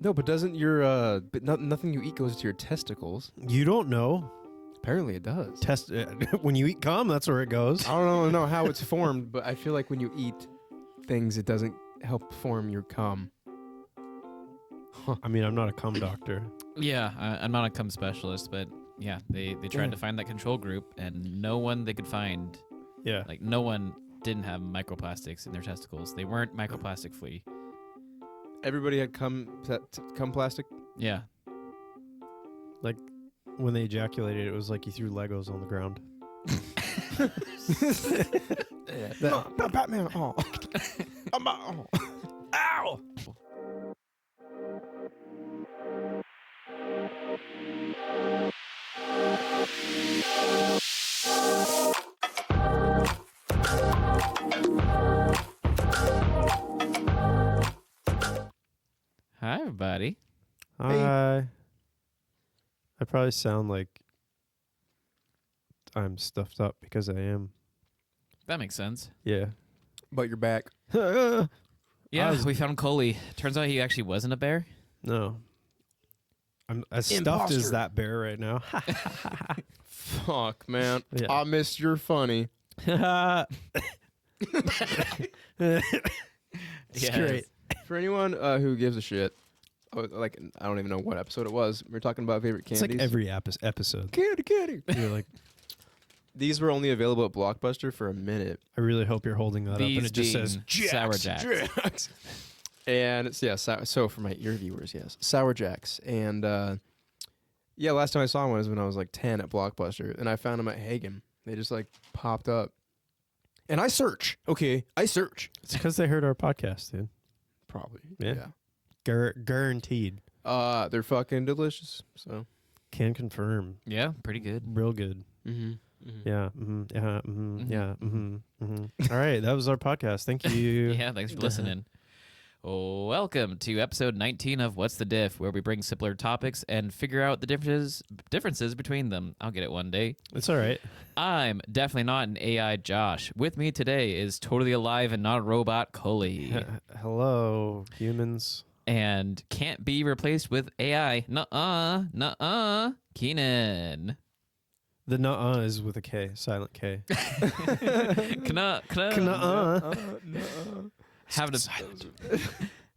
No, but doesn't your nothing you eat goes to your testicles? You don't know. Apparently, it does. When you eat cum, that's where it goes. I don't know how it's formed, but I feel like when you eat things, it doesn't help form your cum. I mean, I'm not a cum doctor. Yeah, I'm not a cum specialist, but yeah, they tried to find that control group, and no one they could find, Yeah. like no one didn't have microplastics in their testicles. They weren't microplastic free. Everybody had cum plastic. Yeah. Like when they ejaculated, it was like you threw Legos on the ground. Batman. Oh. Ow! Hi, everybody. I probably sound like I'm stuffed up because I am. That makes sense. Yeah. But you're back. Yeah, we found Coley. Turns out he actually wasn't a bear. No. I'm as stuffed Imposter. as that bear right now. Fuck, man. Yeah. I missed your funny. It's Yes. great. For anyone who gives a shit, like I don't even know what episode it was. We were talking about favorite It's candies. like every episode. Candy. You're like, These were only available at Blockbuster for a minute. I really hope you're holding that up and These it just being says Sour Jacks. And it's so for my ear viewers, yes, Sour Jacks. And yeah, last time I saw one was when I was like 10 at Blockbuster, and I found them at Hagen. They just like popped up. And I search. Okay, I search. It's because they heard our podcast, dude. Probably. Yeah. Guaranteed. They're fucking delicious. So. Can confirm. Yeah, pretty good. Real good. Mm-hmm. Yeah. Yeah. All right. That was our podcast. Thank you. Yeah, thanks for listening. Welcome to episode 19 of What's the Diff, where we bring simpler topics and figure out the differences between them. I'll get it one day. It's all right. I'm definitely not an AI Josh. With me today is totally alive and not a robot Coley. Hello, humans. And can't be replaced with AI. Nuh-uh. Keenan. The nuh-uh is with a K, silent K. Knuh.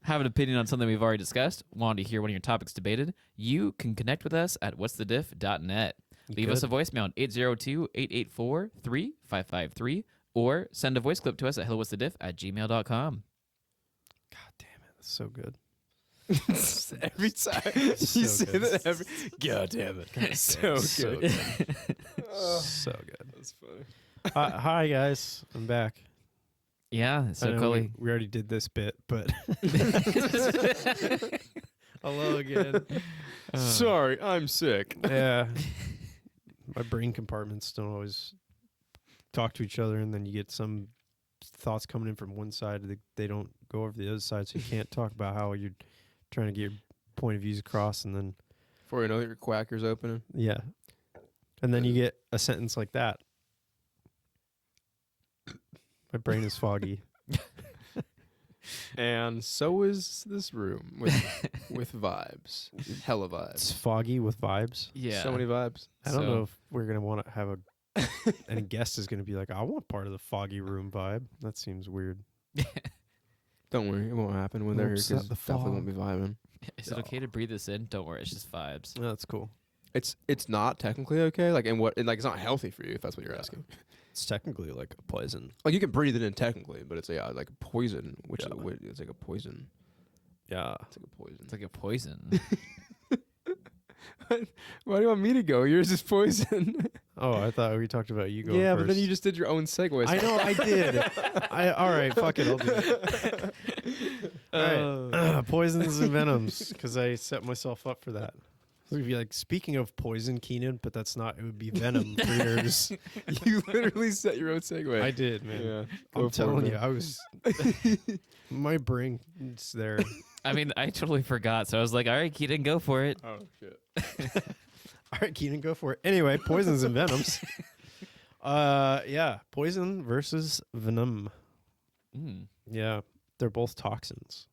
Have an opinion on something we've already discussed, want to hear one of your topics debated, you can connect with us at whatsthediff.net. Leave us a voicemail on 802-884-3553 or send a voice clip to us at hellowhatsthediff@gmail.com. God damn it. That's so good. Every time So you say good. that, God damn it. So good. So good. That's funny. Hi, guys. I'm back. Yeah, I so know Coley. we already did this bit, but hello again. Sorry, I'm sick. Yeah. My brain compartments don't always talk to each other, and then you get some thoughts coming in from one side. They don't go over the other side, so you can't talk about how you're trying to get your point of views across, and then, Before you know it, your quacker's opening. yeah. And then you get a sentence like that. My brain is foggy. And so is this room with vibes. Hella vibes. It's foggy with vibes. Yeah. So many vibes. I don't So- know if we're going to want to have any guest is going to be like, I want part of the foggy room vibe. That seems weird. Don't worry, it won't happen when they're here Whoops, because the definitely won't be vibing. Is it okay to breathe this in? Don't worry, it's just vibes. Oh, that's cool. It's not technically okay, like it's not healthy for you if that's what you're asking. It's technically like a poison. Like you can breathe it in technically, but it's like a poison, which Yeah. it's like a poison. Yeah. It's like a poison. It's like a poison. Why do you want me to go? Yours is poison. Oh, I thought we talked about you going Yeah, first. but then you just did your own segue. I know, I did. All right, fuck it, I'll do it. All right. Poisons and venoms, because I set myself up for that. It would be like, speaking of poison, Keenan, but that's not, it would be venom for yours. You literally set your own segue. I did, man. Yeah. I'm telling you, I was, my brain's there. I mean, I totally forgot, so I was like, all right, Keaton, go for it. Oh shit. All right, Keenan, go for it. Anyway, poisons and venoms. Yeah, poison versus venom. Mm. Yeah, they're both toxins.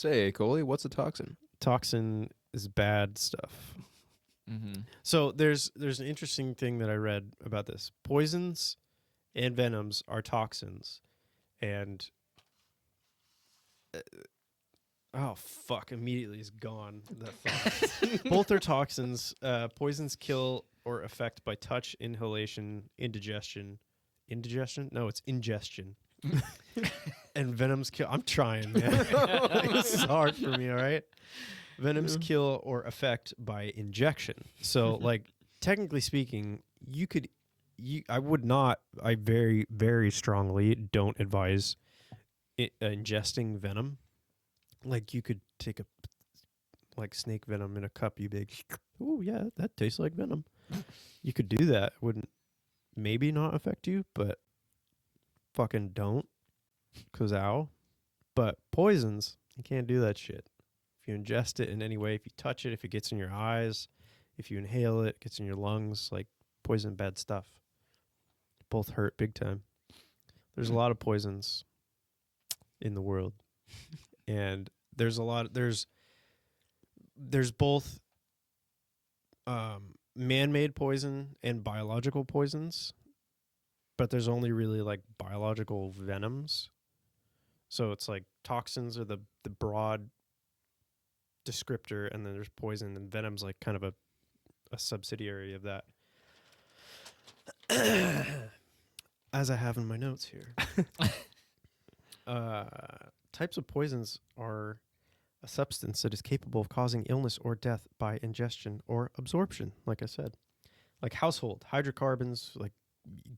Say, Coley, what's a toxin? Toxin is bad stuff. Mm-hmm. So there's an interesting thing that I read about this. Poisons and venoms are toxins, and oh fuck! Immediately is gone. That thought. Both are toxins. Poisons kill or affect by touch, inhalation, indigestion. Indigestion? No, it's ingestion. And venoms kill. I'm trying, man. This is hard for me. All right. Venoms kill or affect by injection. So, like, technically speaking, I very, very strongly don't advise ingesting venom. Like, you could take snake venom in a cup, you'd be like, oh, yeah, that tastes like venom. You could do that. It wouldn't maybe not affect you, but fucking don't. 'Cause ow. But poisons, you can't do that shit. If you ingest it in any way, if you touch it, if it gets in your eyes, if you inhale it, gets in your lungs, like poison, bad stuff. Both hurt big time. There's a lot of poisons in the world. And there's both man-made poison and biological poisons, but there's only really like biological venoms. So it's like toxins are the broad descriptor, and then there's poison, and venom's like kind of a subsidiary of that. As I have in my notes here. Types of poisons are a substance that is capable of causing illness or death by ingestion or absorption, like I said. Like household, hydrocarbons, like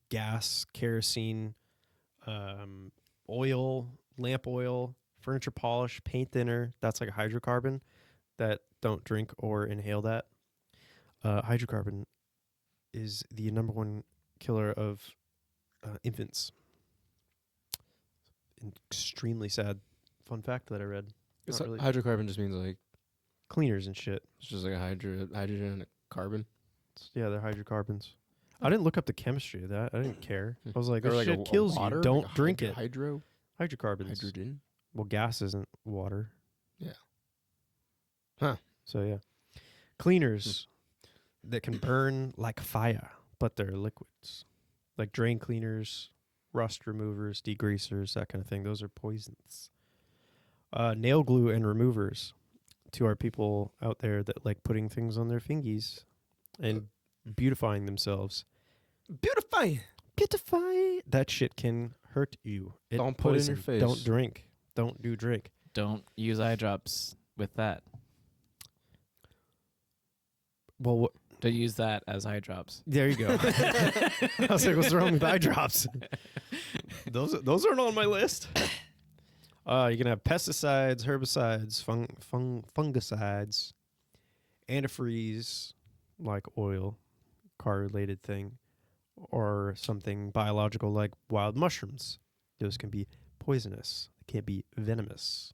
gas, kerosene, oil, lamp oil, furniture polish, paint thinner. That's like a hydrocarbon. That don't drink or inhale that. Hydrocarbon is the number one killer of infants. An extremely sad fun fact that I read. It's Not really- hydrocarbon just means like Cleaners and shit. it's just like a hydrogen and a carbon. Yeah, they're hydrocarbons. I didn't look up the chemistry of that. I didn't care. I was like, Or this like shit kills water, you. Don't like a drink it. Hydrocarbons. Hydrocarbons. Well, gas isn't water. Yeah. Huh. So, yeah. Cleaners that can burn like fire, but they're liquids. Like drain cleaners, rust removers, degreasers, that kind of thing. Those are poisons. Nail glue and removers, to our people out there that like putting things on their fingies and beautifying themselves. Beautify. That shit can hurt you. Don't put it in your face. Don't drink. Don't do drink. Don't use eye drops with that. Well, Don't use that as eye drops. there you go. I was like, what's wrong with eye drops? Those aren't on my list. You can have pesticides, herbicides, fungicides, antifreeze, like oil, car-related thing, or something biological like wild mushrooms. Those can be poisonous. They can't be venomous.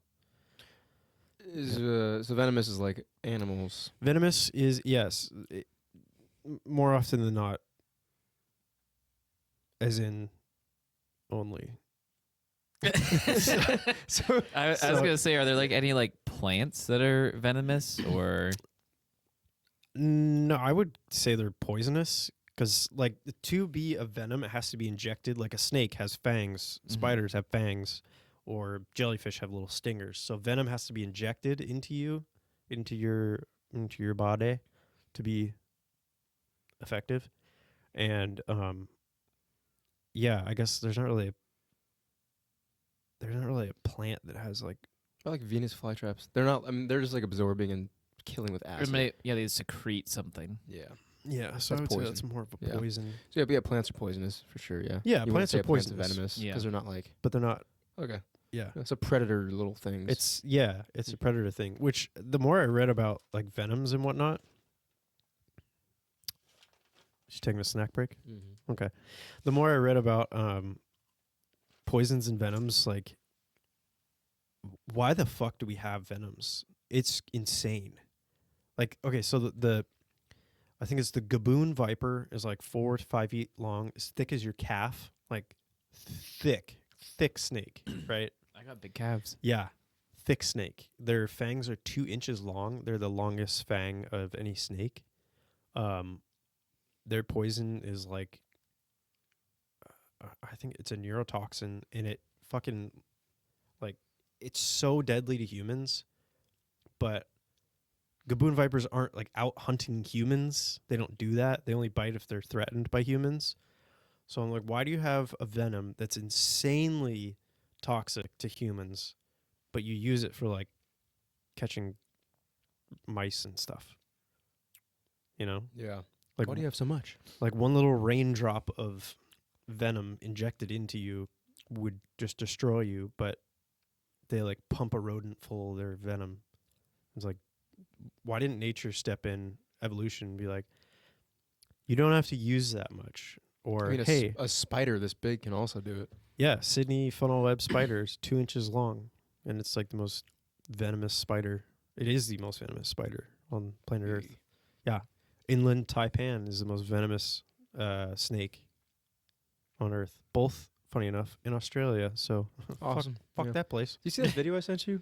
So venomous is like animals. Venomous is, yes, more often than not, as in only. So I was gonna say, are there like any like plants that are venomous or? No, I would say they're poisonous because, like, to be a venom, it has to be injected. Like a snake has fangs, spiders have fangs, or jellyfish have little stingers. So venom has to be injected into you, into your body, to be effective. And yeah, I guess there's not really a plant that has like. I like Venus flytraps. They're not. I mean, they're just like absorbing and killing with acid. Yeah, they secrete something. Yeah. Yeah, so That's I would say poison. that's more of a Yeah. poison. So yeah, plants are poisonous for sure. Yeah. Yeah, You wouldn't plants say are a plant's poisonous. venomous Yeah. because they're not like But they're not. okay. Yeah. It's a predator little things. It's a predator thing. Which the more I read about like venoms and whatnot. She's taking a snack break. Mm-hmm. Okay. The more I read about poisons and venoms, like, why the fuck do we have venoms? It's insane. Like, okay, so the I think it's the Gaboon viper is like 4 to 5 feet long, as thick as your calf, like thick snake, right? I got big calves. Yeah, thick snake. Their fangs are 2 inches long. They're the longest fang of any snake. Their poison is like, I think it's a neurotoxin, and it fucking, like, it's so deadly to humans, but Gaboon vipers aren't like out hunting humans. They don't do that. They only bite if they're threatened by humans. So I'm like, why do you have a venom that's insanely toxic to humans, but you use it for like catching mice and stuff? You know, Yeah. like Why do you have so much? like one little raindrop of venom injected into you would just destroy you, but they like pump a rodent full of their venom. It's like, why didn't nature step in, evolution, and be like, you don't have to use that much? Or, I mean, hey, a spider this big can also do it. yeah, Sydney funnel web spiders, 2 inches long, and it's like the most venomous spider. It is the most venomous spider on planet Earth. Yeah, inland taipan is the most venomous snake on Earth. Both, funny enough, in Australia. So Awesome. fuck Yeah. that place. Do you see that video I sent you?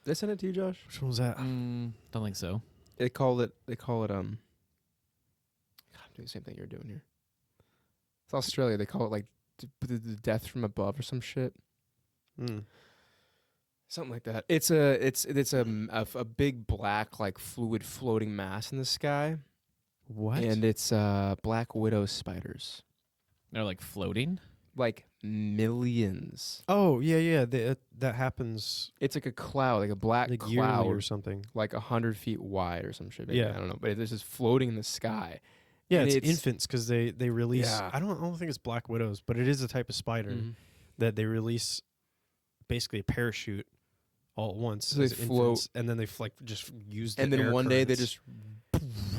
Did I send it to you, Josh? Which one was that? Don't think so. They call it God, I'm doing the same thing you're doing here. It's Australia. They call it like the death from above or some shit. Something like that. It's a big black like fluid floating mass in the sky, What? and it's black widow spiders, They're like floating. like millions. Oh yeah. That happens It's like a cloud, like a black like yearly cloud, or something. like 100 feet wide or some shit. Maybe. Yeah. I don't know, but it's just floating in the sky. Yeah, And it's infants because they release. Yeah. I don't think it's black widows, but it is a type of spider Mhm. that they release basically a parachute all at once. So they as float. infants, and then they like just use. And then one day they just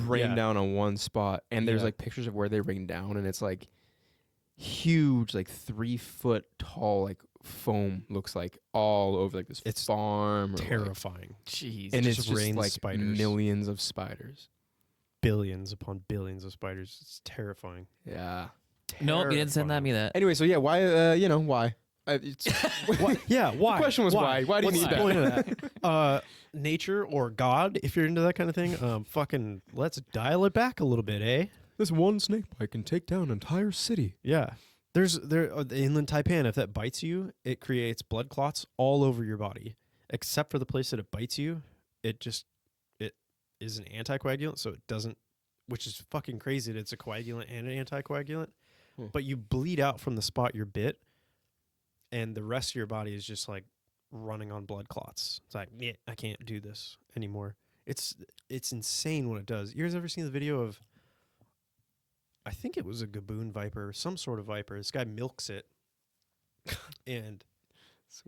rain Yeah. down on one spot, and there's Yeah. like pictures of where they rain down, and it's like huge, like 3 foot tall, like foam looks like all over like this It's farm. Or, like, terrifying. Jeez. and just it's just rains like spiders. millions of spiders. Billions upon billions of spiders. It's terrifying. Yeah. Nope, you didn't send me that. Anyway, so yeah, why? Why? It's, Why? Yeah, why? The question was why? Why do you What's need the that? point of that? Nature or God, if you're into that kind of thing, fucking let's dial it back a little bit, eh? This one snake bite can take down an entire city. Yeah. The inland taipan, if that bites you, it creates blood clots all over your body. Except for the place that it bites you, it is an anticoagulant, so it doesn't, which is fucking crazy that it's a coagulant and an anticoagulant. But you bleed out from the spot you're bit, and the rest of your body is just like running on blood clots. It's like, yeah, I can't do this anymore. It's insane what it does. You guys ever seen the video of, I think it was a Gaboon viper, some sort of viper. This guy milks it, and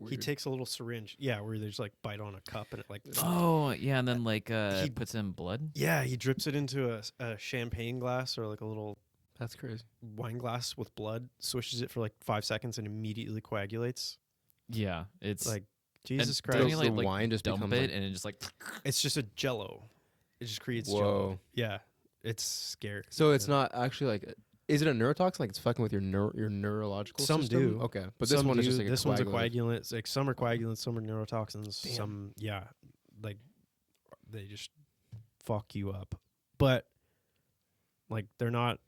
he takes a little syringe. Yeah, where they just like bite on a cup and it like. Oh yeah, and then like He- puts in blood. Yeah, he drips it into a champagne glass or like a little That's crazy. wine glass with blood, swishes it for like 5 seconds, and immediately coagulates. Yeah, it's Like, and Jesus don't Christ. you, The like wine just dump becomes, it like- and it just like It's just a jello. It just creates Whoa. jello. Yeah, it's scary. So it's Yeah. not actually like. Is it a neurotoxin? Like it's fucking with your neurological Some system? do. Okay, but this Some one is do. just like this a one's a coagulant. coagulant. It's like some are coagulants, some are neurotoxins. Damn. Some, yeah, like they just fuck you up. But like they're not.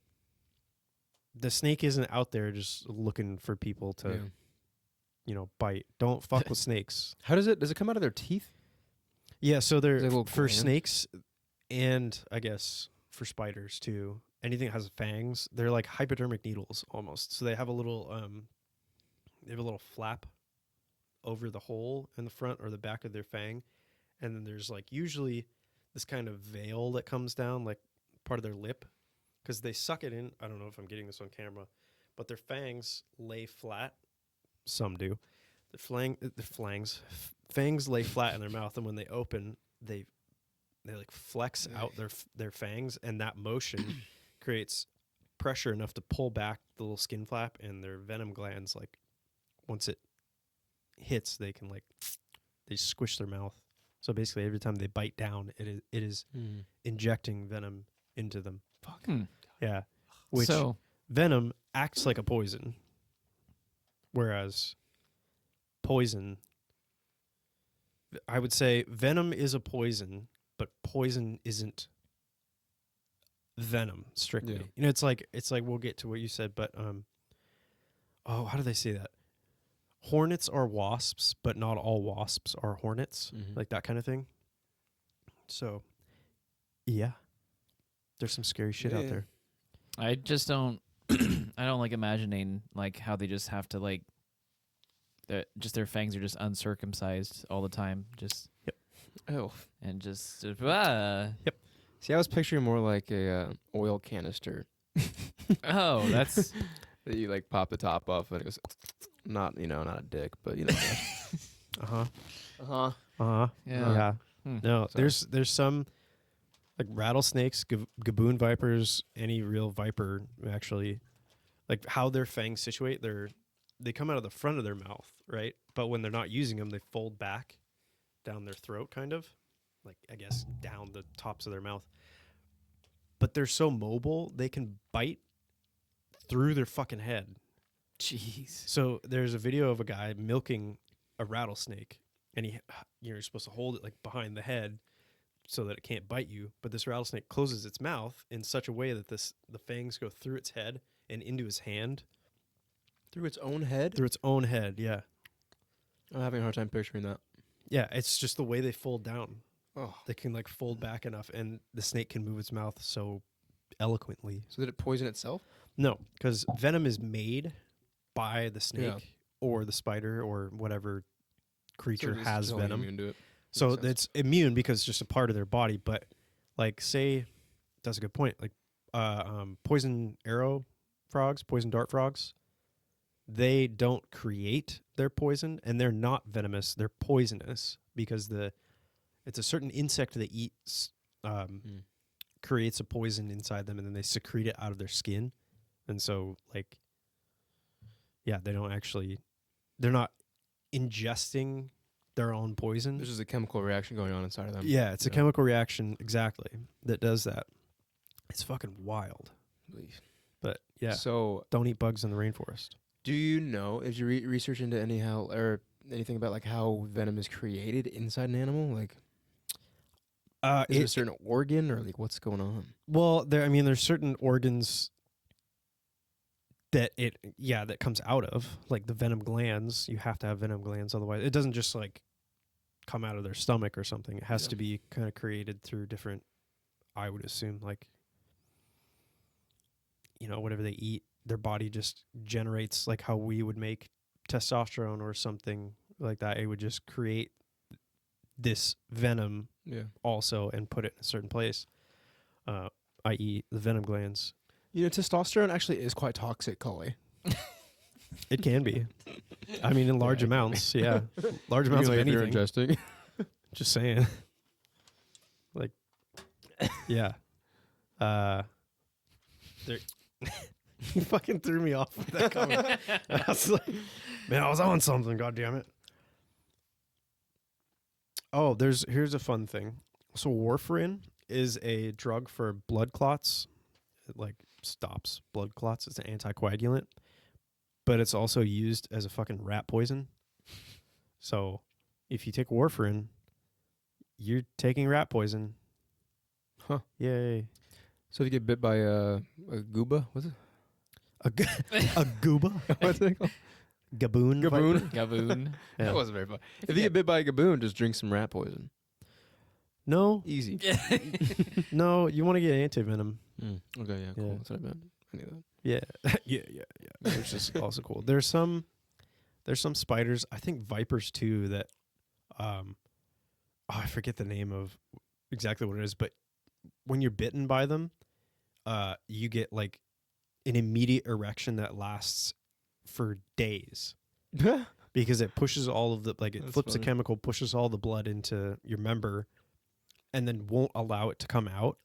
The snake isn't out there just looking for people to, Yeah. bite. Don't fuck with snakes. How does it? Does it come out of their teeth? Yeah, so Is it a they're little for gland? snakes, and I guess for spiders too. Anything that has fangs, they're like hypodermic needles almost. So they have a little flap over the hole in the front or the back of their fang, and then there's like usually this kind of veil that comes down like part of their lip, because they suck it in. I don't know if I'm getting this on camera, but their fangs lay flat. Some do. Fangs lay flat in their mouth, and when they open, they like flex out their fangs, and that motion creates pressure enough to pull back the little skin flap, and their venom glands, like once it hits, they can they squish their mouth. So basically, every time they bite down, it is injecting venom into them. Fuck. Yeah, which so venom acts like a poison, whereas poison I would say venom is a poison, but poison isn't venom strictly. Yeah. You know, it's like we'll get to what you said, but how do they say that? Hornets are wasps, but not all wasps are hornets, Mhm. like that kind of thing. So, yeah, there's some scary shit out Yeah. there. I just don't. I don't like imagining like how they just have to like. Their fangs are just uncircumcised all the time, just Oh. and just. See, I was picturing more like a oil canister Oh, that's that you like pop the top off and it goes. Not not a dick, but Uh-huh. Uh-huh. Uh-huh. yeah. Yeah. Hmm. No, Sorry. there's some like rattlesnakes, gaboon vipers, any real viper actually, like how their fangs situate, they come out of the front of their mouth, right? But when they're not using them, they fold back down their throat, kind of, like I guess down the tops of their mouth. But they're so mobile, they can bite through their fucking head. Jeez. So there's a video of a guy milking a rattlesnake, and you're supposed to hold it like behind the head so that it can't bite you. But this rattlesnake closes its mouth in such a way that the fangs go through its head and into his hand. Through its own head? Through its own head, yeah. I'm having a hard time picturing that. Yeah, it's just the way they fold down. Oh. They can like fold back enough, and the snake can move its mouth so eloquently. So did it poison itself? No, because venom is made by the snake Yeah. or the spider or whatever creature So it's has just only venom. immune to it. So Makes sense. it's immune because it's just a part of their body. But like, say, that's a good point. Like, poison arrow frogs, poison dart frogs, they don't create their poison, and they're not venomous. They're poisonous because it's a certain insect that eats creates a poison inside them, and then they secrete it out of their skin. And so, like, yeah, they're not ingesting their own poison. There's just a chemical reaction going on inside of them. Yeah, it's a chemical reaction exactly that does that. It's fucking wild. But yeah, So, don't eat bugs in the rainforest. do you know if you research into anything about like how venom is created inside an animal? Like, is it a certain organ or like what's going on? Well, there's certain organs that that comes out of, like the venom glands. You have to have venom glands, otherwise it doesn't just like come out of their stomach or something. It has to be kind of created through different, I would assume, like, whatever they eat, their body just generates, like how we would make testosterone or something like that. It would just create this venom also and put it in a certain place, i.e. the venom glands. Testosterone actually is quite toxic, Cully. It can be. I mean, in large amounts, yeah. Large amounts of anything. Ingesting. Just saying. Like, yeah. You fucking threw me off with that comment. I was like, man, I was on something, goddammit. Oh, here's a fun thing. So warfarin is a drug for blood clots. It like stops blood clots. It's an anticoagulant. But it's also used as a fucking rat poison. So if you take warfarin, you're taking rat poison. Huh. Yay. So if you get bit by a gooba, what's it? A gooba? What's it called? Gaboon? Gaboon? viper? Gaboon. Yeah. That wasn't very fun. If you get bit by a gaboon, just drink some rat poison. No. Easy. No, you want to get anti-venom. Okay, yeah, cool. Yeah. That's what I meant. I knew that. Yeah. yeah. Which is also cool. There's some spiders, I think vipers too, that I forget the name of exactly what it is, but when you're bitten by them, you get like an immediate erection that lasts for days. Because it pushes all of the, like, it That's flips funny. a chemical, pushes all the blood into your member, and then won't allow it to come out.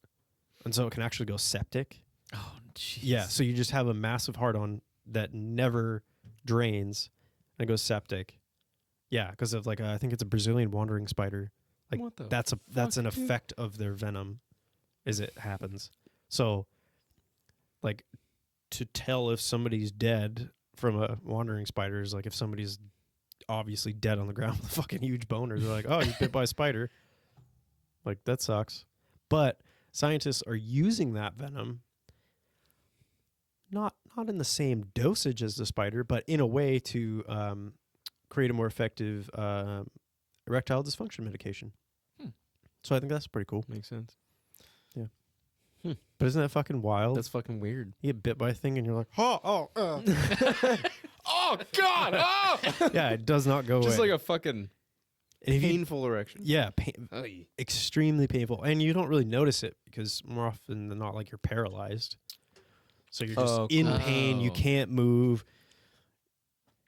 And so it can actually go septic. Oh, jeez. Yeah, so you just have a massive hard-on that never drains and it goes septic. Yeah, because of like I think it's a Brazilian wandering spider. Like What the that's an dude? effect of their venom, as it happens. So, like, to tell if somebody's dead from a wandering spider is like if somebody's obviously dead on the ground with a fucking huge boner. They're like, oh, you're bit by a spider. Like, that sucks. But scientists are using that venom not in the same dosage as the spider, but in a way to create a more effective erectile dysfunction medication. So I think that's pretty cool. Makes sense. But isn't that fucking wild? That's fucking weird. You get bit by a thing and you're like, Oh God! Oh! yeah, it does not go Just away. like a fucking And if you- painful erection. yeah, extremely painful. And you don't really notice it because more often than not, like, you're paralyzed. So you're just Oh, in cool. pain. You Oh. can't move.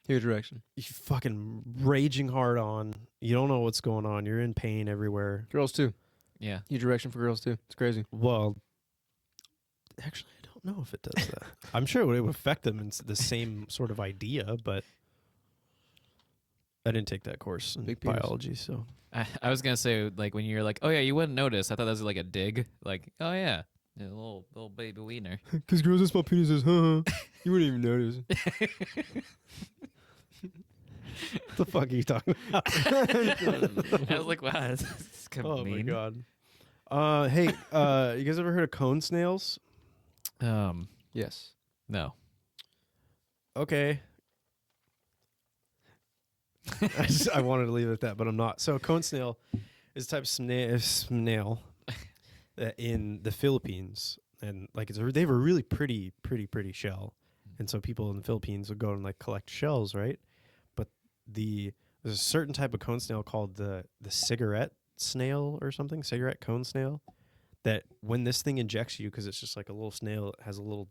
Huge erection. You fucking raging hard on. You don't know what's going on. You're in pain everywhere. Girls too. Yeah. Huge erection for girls too. It's crazy. Well, actually, I don't know if it does that. I'm sure it would affect them in the same sort of idea, but I didn't take that course in Big penis. biology, so. I was gonna say, like, when you're like, oh yeah, you wouldn't notice. I thought that was like a dig. Like, oh yeah, a little baby wiener. Because girls have small penises, huh? You wouldn't even notice. What the fuck are you talking about? I was like, wow, that's kind of Oh mean. my god. Hey, you guys ever heard of cone snails? Yes. No. Okay. I wanted to leave it at that, but I'm not. So cone snail is a type of snail in the Philippines, and like they have a really pretty shell, and so people in the Philippines would go and like collect shells, right? But there's a certain type of cone snail called the cigarette snail or something, cigarette cone snail, that when this thing injects you, because it's just like a little snail, it has a little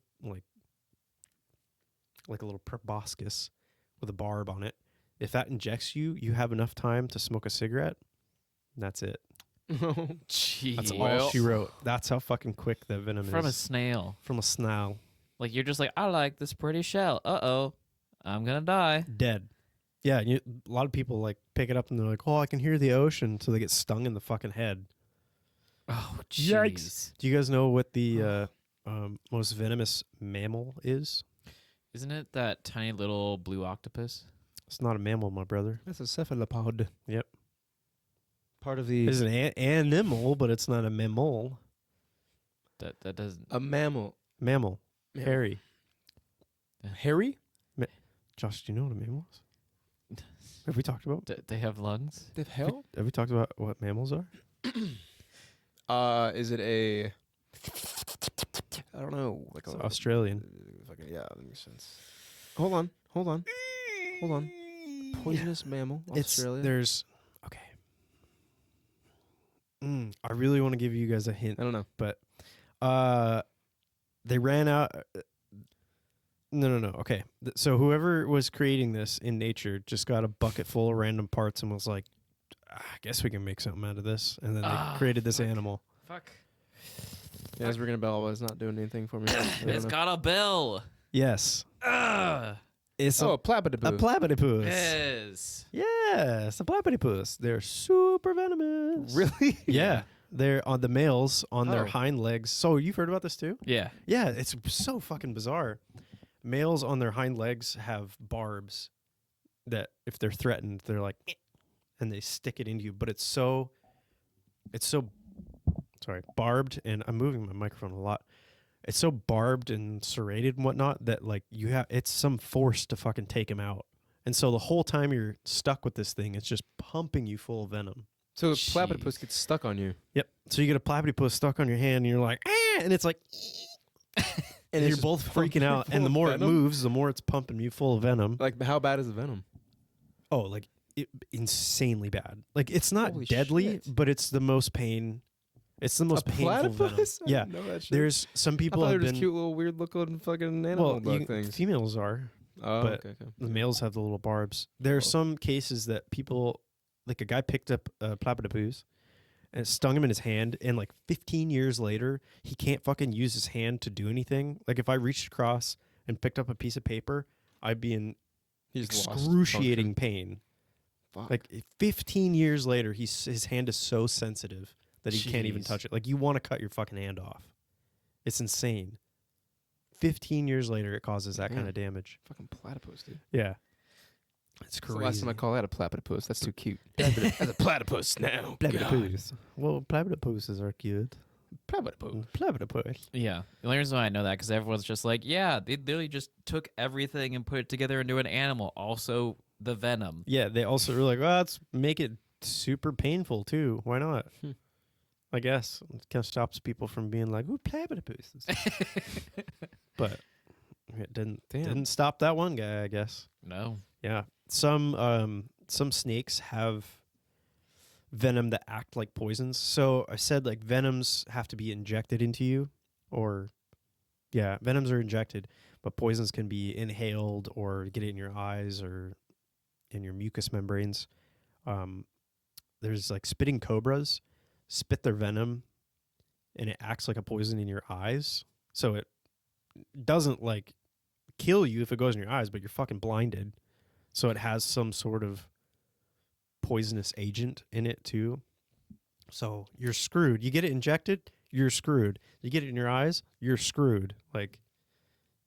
like a little proboscis with a barb on it. If that injects you, you have enough time to smoke a cigarette. And that's it. Jeez. That's all she wrote. That's how fucking quick the venom From a is. snail. From a snail. Like, you're just like, I like this pretty shell. Uh-oh. I'm gonna die. Dead. Yeah, a lot of people like pick it up and they're like, oh, I can hear the ocean. So they get stung in the fucking head. Oh, Yikes. jeez. Do you guys know what the most venomous mammal is? Isn't it that tiny little blue octopus? It's not a mammal, my brother. That's a cephalopod. Yep. Part of the It's an animal, but it's not a mammal. That doesn't. a mammal. Mammal. Mammal. Hairy. Hairy? Josh, do you know what a mammal is? Have we talked about? They have lungs? The hell? Have we talked about what mammals are? Is it a? I don't know. Like It's Australian. Fucking yeah, that makes sense. Hold on. Poisonous mammal. Australia. There's okay. I really want to give you guys a hint, I don't know. but they ran out. No. Okay, so whoever was creating this in nature just got a bucket full of random parts and was like, I guess we can make something out of this, and then they created this animal. Fuck. Yeah, it's ringing a bell, but it's not doing anything for me. I don't It's know. got a bill. Yes, Ugh. it's a a platypus. platypus. Yes. Yes, a platypus. They're super venomous. Really? Yeah. They're on the males on their Oh. hind legs. So you've heard about this too? Yeah. Yeah, it's so fucking bizarre. Males on their hind legs have barbs that if they're threatened, they're like, and they stick it into you. But it's so barbed, and I'm moving my microphone a lot. It's so barbed and serrated and whatnot that like it's some force to fucking take him out. And so the whole time you're stuck with this thing, it's just pumping you full of venom. So the Jeez. platypus gets stuck on you. Yep. So you get a platypus stuck on your hand, and you're like, and it's like, and it's you're just both pumping freaking you out. full And the of more venom? it moves, the more it's pumping you full of venom. Like, how bad is the venom? Oh, like insanely bad. Like it's not Holy deadly, shit. but it's the most pain. It's the most a painful venom. platypus? I Yeah. didn't know that shit. There's some I people thought they have were just been. cute little weird looking fucking animal Well, bug things. females are. Oh, but okay. The males have the little barbs. There are Oh. some cases that people, like a guy picked up a platypus and it stung him in his hand, and like 15 years later, he can't fucking use his hand to do anything. Like if I reached across and picked up a piece of paper, I'd be in He's lost excruciating function. pain. Fuck. Like 15 years later, his hand is so sensitive that he can't even Jeez. touch it. Like you want to cut your fucking hand off. It's insane. 15 years later, it causes that kind Damn. of damage. Fucking platypus, dude. Yeah. It's So last time I crazy. called that a platypus. That's too cute. That's a platypus now. Platypus. Well, platypuses are cute. Platypus. Platypus. Yeah. The only reason why I know that because everyone's just like, yeah, they literally just took everything and put it together into an animal. Also, the venom. Yeah, they also were like, well, let's make it super painful too. Why not? I guess it kind of stops people from being like, "Ooh, platypuses." But it didn't stop that one guy, I guess. No. Yeah, some snakes have venom that act like poisons. So I said like venoms have to be injected into you, or yeah, venoms are injected, but poisons can be inhaled or get it in your eyes or in your mucous membranes. There's like spitting cobras spit their venom and it acts like a poison in your eyes. So it doesn't like kill you if it goes in your eyes, but you're fucking blinded. So it has some sort of poisonous agent in it too. So you're screwed. You get it injected, you're screwed. You get it in your eyes, you're screwed. Like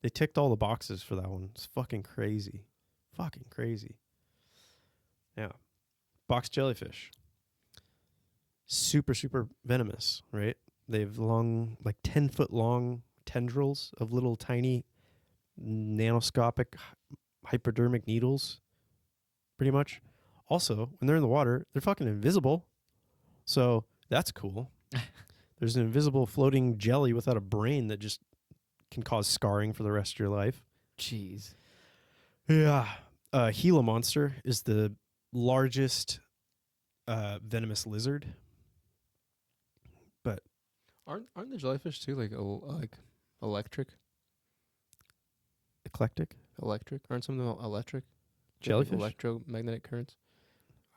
they ticked all the boxes for that one. It's fucking crazy. Fucking crazy. Yeah. Box jellyfish. Super, super venomous, right? They have long, like 10-foot long tendrils of little tiny nanoscopic hypodermic needles, pretty much. Also, when they're in the water, they're fucking invisible. So that's cool. There's an invisible floating jelly without a brain that just can cause scarring for the rest of your life. Jeez. Yeah. Gila monster is the largest venomous lizard. But aren't the jellyfish too like electric? eclectic Electric? Aren't some of them electric? They have, like, jellyfish. electromagnetic currents.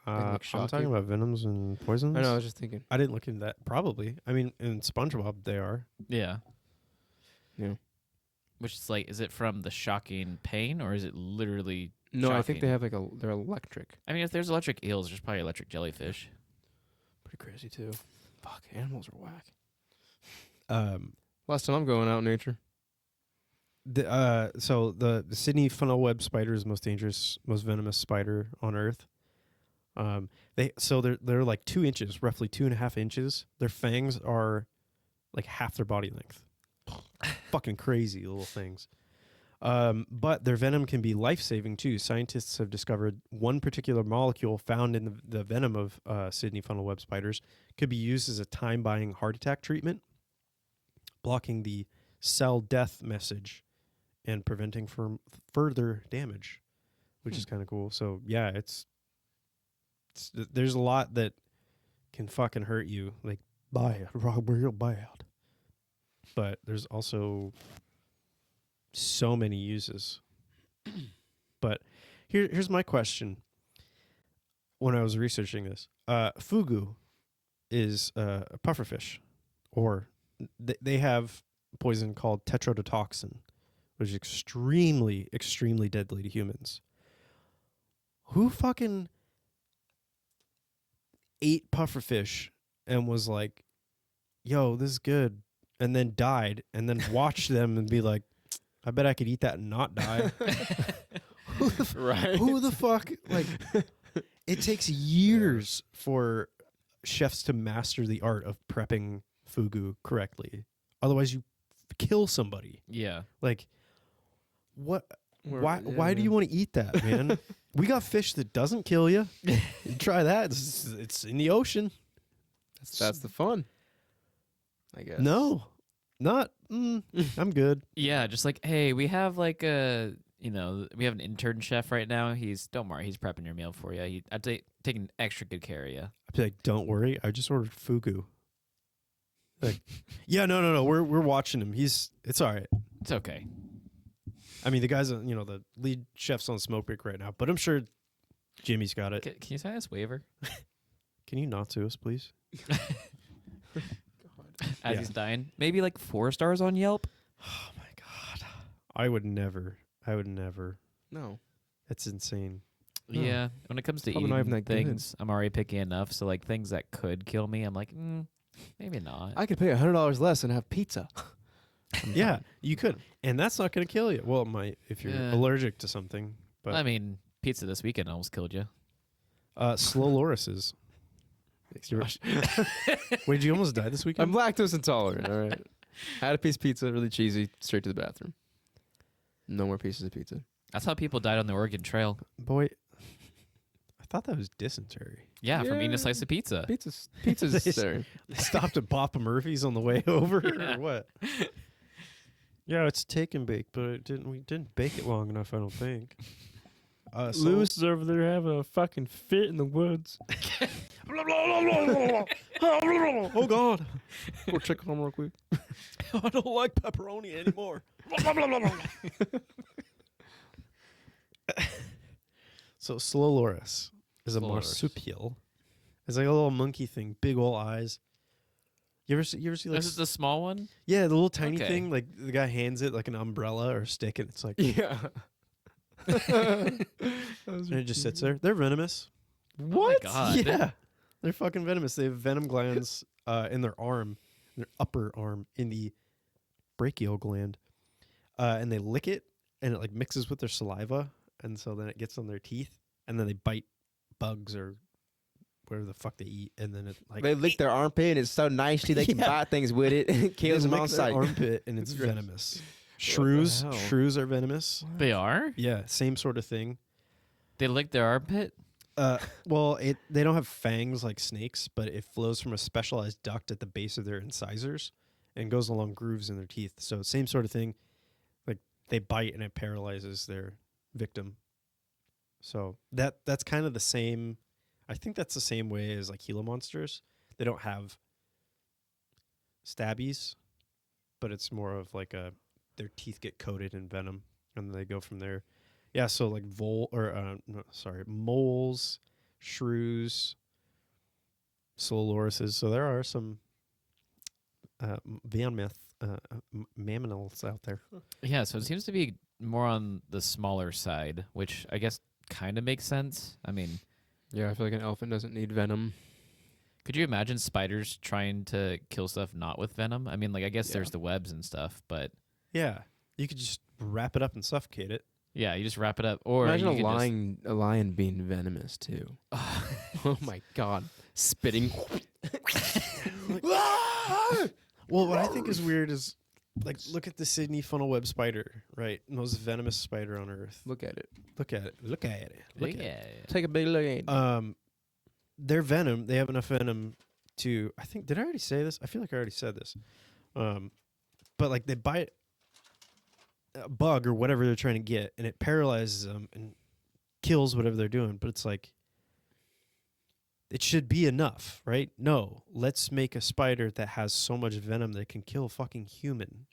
I'm shock talking you? about venoms and poisons. I know. I was just thinking. I didn't look into that. Probably. I mean, in SpongeBob, they are. Yeah. Yeah. Which is like, is it from the shocking pain or is it literally No, I think shocking? they have they're electric. I mean, if there's electric eels, there's probably electric jellyfish. Pretty crazy too. Fuck, animals are whack. Um, Last time I'm going out in nature. so the Sydney funnel web spider is the most dangerous, most venomous spider on Earth. They're like 2 inches, roughly 2.5 inches. Their fangs are like half their body length. Fucking crazy little things. But their venom can be life-saving too. Scientists have discovered one particular molecule found in the venom of Sydney funnel web spiders could be used as a time-buying heart attack treatment, blocking the cell death message and preventing from further damage, which is kind of cool. So yeah, there's a lot that can fucking hurt you, like bad, real bad. But there's also so many uses. But here's my question. When I was researching this, fugu is a pufferfish, or they have poison called tetrodotoxin, which is extremely, extremely deadly to humans. Who fucking ate pufferfish and was like, yo, this is good, and then died, and then watched them and be like, I bet I could eat that and not die. Right. Who the fuck? Like, it takes years for chefs to master the art of prepping fugu correctly. Otherwise, you kill somebody. Yeah. Like, what? Why? Yeah, Why do you want to eat that, man? We got fish that doesn't kill you. You try that. It's in the ocean. That's the fun. I guess. No, not. I'm good. Yeah, just like, hey, we have like we have an intern chef right now. Don't worry, he's prepping your meal for you. I'd taking extra good care of you. I'd be like, don't worry, I just ordered fugu. Like, yeah, no. We're watching him. It's all right. It's okay. I mean, the guy's the lead chef's on smoke break right now, but I'm sure Jimmy's got it. Can you sign this waiver? Can you not sue us, please? As Yeah. he's dying, maybe like 4 stars on Yelp. Oh my god, I would never. No. That's insane. No. Yeah, when it comes to Probably not even eating that good. things, I'm already picky enough. So like things that could kill me, I'm like, maybe not. I could pay $100 less and have pizza. Yeah, you could, and that's not going to kill you. Well, it might if you're Yeah. allergic to something. But I mean, pizza this weekend almost killed you. Slow Lorises. Wait, did you almost die this weekend? I'm lactose intolerant. All right. Had a piece of pizza, really cheesy, straight to the bathroom. No more pieces of pizza. That's how people died on the Oregon Trail. Boy, I thought that was dysentery. Yeah, from eating Yeah. a slice of pizza. Pizza's there. They stopped at Papa Murphy's on the way over, or what? Yeah, it's take and bake, but we didn't bake it long enough, I don't think. Lewis is over there having a fucking fit in the woods. Oh God, Go check home real quick. I don't like pepperoni anymore. So Slow Loris is a Slow Loris. marsupial. It's like a little monkey thing, big old eyes. You ever see like This is the small one? yeah, the little tiny Okay. thing, like the guy hands it like an umbrella or a stick, and it's like Yeah. and it just sits there. They're venomous. What? Oh my God. Yeah, they're fucking venomous. They have venom glands in their arm, their upper arm, in the brachial gland, and they lick it, and it like mixes with their saliva, and so then it gets on their teeth, and then they bite bugs or whatever the fuck they eat, and then it like They lick their armpit and it's so nasty they can Yeah. bite things with it and it they kills them lick on their sight. armpit, and it's That's gross. venomous. Shrews, hell? shrews are venomous. They are? Yeah, same sort of thing. They lick their armpit? Well, they don't have fangs like snakes, but it flows from a specialized duct at the base of their incisors and goes along grooves in their teeth. So same sort of thing. Like they bite and it paralyzes their victim. So that's kind of the same. I think that's the same way as like Gila monsters. They don't have stabbies, but it's more of like their teeth get coated in venom and they go from there. Yeah, so like moles, shrews, Solorises. So there are some mammals out there. Yeah, so it seems to be more on the smaller side, which I guess kind of makes sense. I mean, Yeah, I feel like an elephant doesn't need venom. could you imagine spiders trying to kill stuff not with venom? I mean, like, I guess Yeah. there's the webs and stuff, but Yeah, you could just wrap it up and suffocate it. yeah, you just wrap it up. Or Imagine you could a lion being venomous too. Oh my god. Spitting. Well, what I think is weird is like look at the Sydney funnel web spider, right? Most venomous spider on earth. Look at it. Look at it. Look at it. just, Look at it. yeah. Take a big look at it. Their venom, they have enough venom to, I think, did I already say this? I feel like I already said this. But like they bite a bug or whatever they're trying to get and it paralyzes them and kills whatever they're doing. But it's like, it should be enough, right? No, let's make a spider that has so much venom that it can kill a fucking human.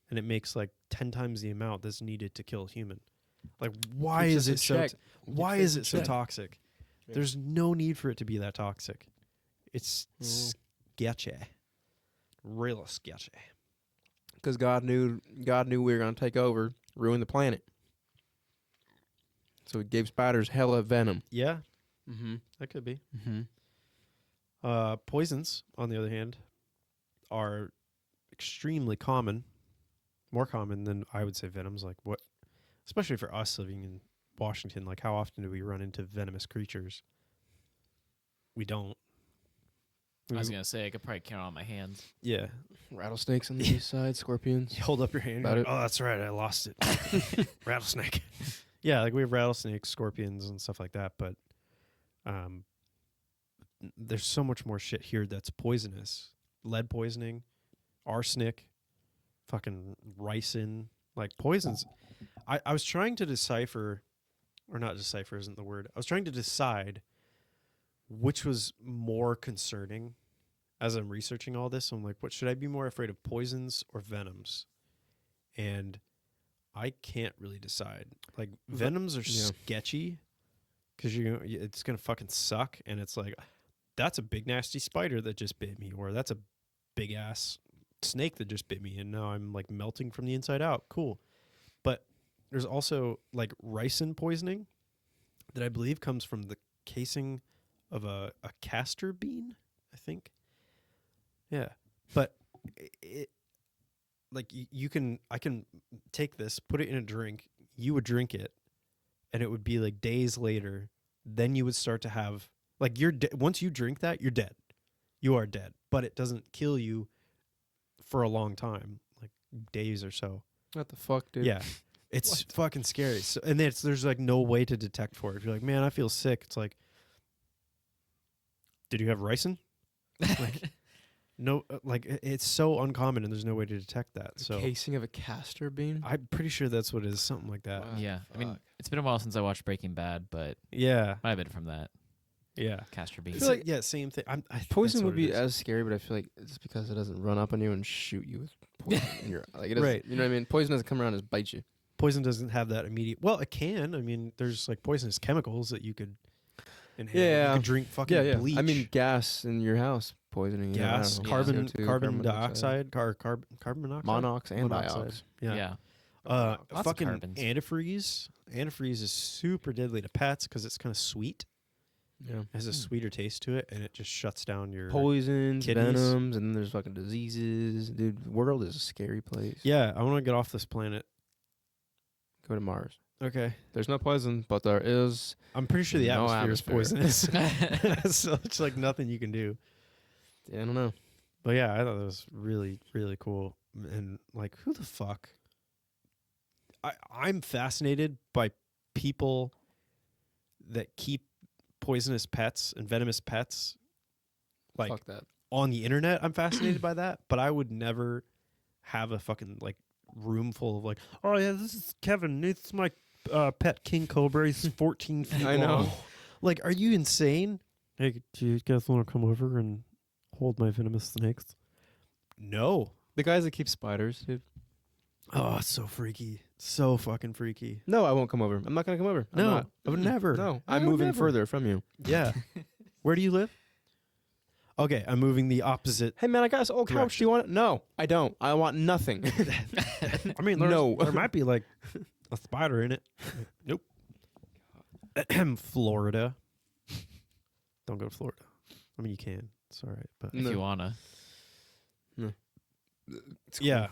And it makes like 10 times the amount that's needed to kill a human. Like, why Keeps is us in it so? check. Why Keeps is us in it so check. toxic? Yeah. There's no need for it to be that toxic. It's Mm. sketchy, real sketchy. Because God knew we were gonna take over, ruin the planet. So he gave spiders hella venom. Yeah, Mm-hmm. that could be. Mm-hmm. Poisons, on the other hand, are extremely common, more common than I would say venoms. Like what, especially for us living in Washington. Like how often do we run into venomous creatures? We don't. I was going to say, I could probably count on my hands. Yeah. Rattlesnakes on the east side, scorpions. You hold up your hand. About You're like, it. oh, that's right. I lost it. Rattlesnake. Yeah, like we have rattlesnakes, scorpions, and stuff like that. But there's so much more shit here that's poisonous. Lead poisoning, arsenic, fucking ricin, like poisons. I was trying to decipher, or not decipher isn't the word. I was trying to decide which was more concerning as I'm researching all this. I'm like, what should I be more afraid of, poisons or venoms? And I can't really decide. Like venoms are yeah. sketchy because it's gonna fucking suck, and it's like that's a big nasty spider that just bit me, or that's a big ass snake that just bit me, and now I'm like melting from the inside out. Cool, but there's also like ricin poisoning that I believe comes from the casing of a castor bean, I think. Yeah, but it like I can take this, put it in a drink. You would drink it, and it would be like days later. Then you would start to have like once you drink that, you're dead. You are dead, but it doesn't kill you for a long time, like days or so. What the fuck, dude? Yeah, it's fucking scary. So, and there's like no way to detect for it. If you're like, man, I feel sick. It's like, did you have ricin? Like, no, like it's so uncommon, and there's no way to detect that. The So casing of a castor bean. I'm pretty sure that's what it is, something like that. Wow. Yeah, I mean, Fuck. it's been a while since I watched Breaking Bad, but Yeah, might have been from that. yeah. Castor I beans. feel like yeah, same thing. I think Poison that's would what be it is. as scary, but I feel like it's because it doesn't run up on you and shoot you with poison in your like it doesn't, Right. You know what I mean? Poison doesn't come around and just bite you. Poison doesn't have that immediate. Well, it can. I mean, there's like poisonous chemicals that you could inhale. Yeah. You could drink fucking bleach. I mean, gas in your house poisoning. You know, I gas, don't know, carbon, CO2, carbon dioxide, carbon monoxide, monox, and Monoxide. diox. Yeah. Yeah. Lots of Fucking carbons. antifreeze. Antifreeze is super deadly to pets because it's kind of sweet. Yeah. It has a sweeter taste to it, and it just shuts down your Poisons, kidneys. venoms, and then there's fucking diseases. Dude, the world is a scary place. Yeah, I want to get off this planet. Go to Mars. Okay. There's no poison, but there is. I'm pretty sure the No atmosphere is atmosphere. poisonous. So it's like nothing you can do. Yeah, I don't know. But yeah, I thought that was really, really cool. And like, who the fuck? I'm fascinated by people that keep poisonous pets and venomous pets like Fuck that. on the internet. I'm fascinated by that, but I would never have a fucking like room full of like, oh yeah, this is Kevin. It's my pet king cobra. He's 14 feet I know. long. Like, are you insane? Hey, do you guys want to come over and hold my venomous snakes? No. The guys that keep spiders, dude. Oh, it's so freaky. So fucking freaky. No, I won't come over. I'm not gonna come over. I'm No, not. I would never. No, I I'm would moving never. further from you. Yeah. Where do you live? Okay, I'm moving the opposite. Hey man, I got this old couch. Direction. Do you want it? No, I don't. I want nothing. I mean, No. there might be like a spider in it. Nope. Florida. Don't go to Florida. I mean, you can. It's all right, but If No. you wanna. It's cool. yeah,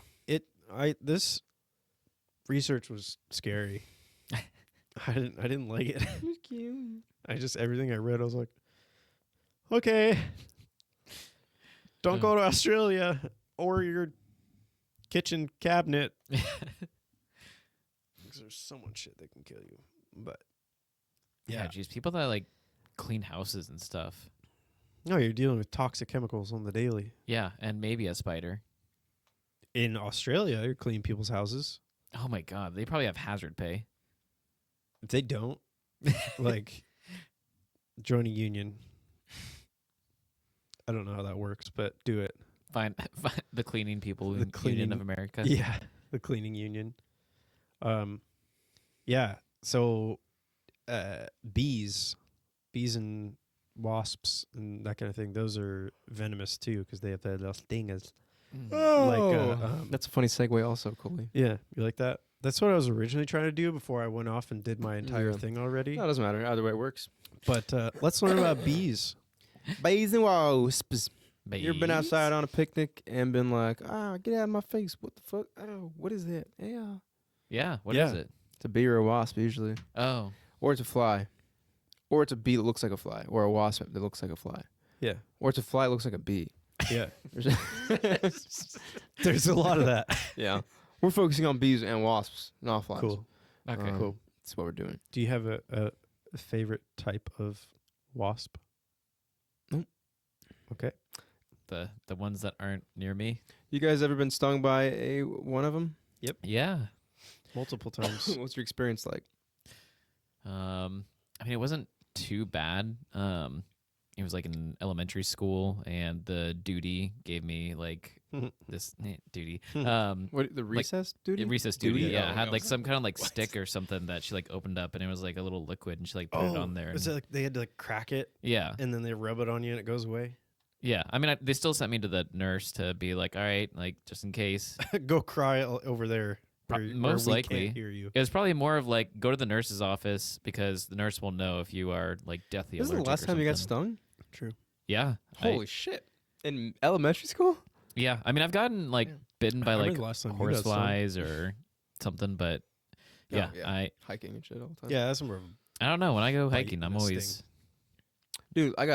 this research was scary. I didn't like it. I just everything I read, I was like, okay, don't go to Australia or your kitchen cabinet. 'Cause there's so much shit that can kill you. But Yeah, geez, people that like clean houses and stuff. no, you're dealing with toxic chemicals on the daily. Yeah, and maybe a spider. In Australia, you're cleaning people's houses. Oh my god, they probably have hazard pay. If they don't, like, join a union. I don't know how that works, but do it. Find the cleaning people The in Union of cleaning- America. Yeah, the cleaning union. Yeah. So, bees and wasps and that kind of thing. Those are venomous too because they have the little stingers. Oh, that's a funny segue, also, Coley. Yeah, you like that? That's what I was originally trying to do before I went off and did my entire Yeah. thing already. No, it doesn't matter. Either way, it works. But let's learn about bees. Bees and wasps. Bees. You ever been outside on a picnic and been like, get out of my face. What the fuck? Oh, what is that? Yeah. Yeah, what Yeah. is it? It's a bee or a wasp, usually. Oh. Or it's a fly. Or it's a bee that looks like a fly. Or a wasp that looks like a fly. Yeah, Or it's a fly that looks like a bee. yeah. There's- There's a lot of that. yeah. We're focusing on bees and wasps, not flies. Cool. Okay. Cool. That's what we're doing. Do you have a favorite type of wasp? Nope. Okay. The ones that aren't near me. You guys ever been stung by one of them? Yeah. Multiple times. What's your experience like? I mean, it wasn't too bad. It was like in elementary school, and the duty gave me like this duty. What the recess duty? Recess duty. Duty? Yeah, Oh, had no. like some kind of like stick or something that she like opened up, and it was like a little liquid, and she like put it on there. Is and- it like they had to like crack it yeah, and then they rub it on you and it goes away? yeah. I mean, they still sent me to the nurse to be like, all right, like just in case. Go cry over there. Most we likely. can't hear you. It was probably more of like go to the nurse's office because the nurse will know if you are like deathly This is the allergic. last or time you got something. stung? True. Yeah. Holy shit. In elementary school? Yeah. I mean, I've gotten like Yeah. bitten by I like remember the last time you got horse stung. flies or something, but Yeah, yeah. Hiking and shit all the time. Yeah, that's more. I don't know. When I go Bite hiking, I'm and a always sting. Dude, I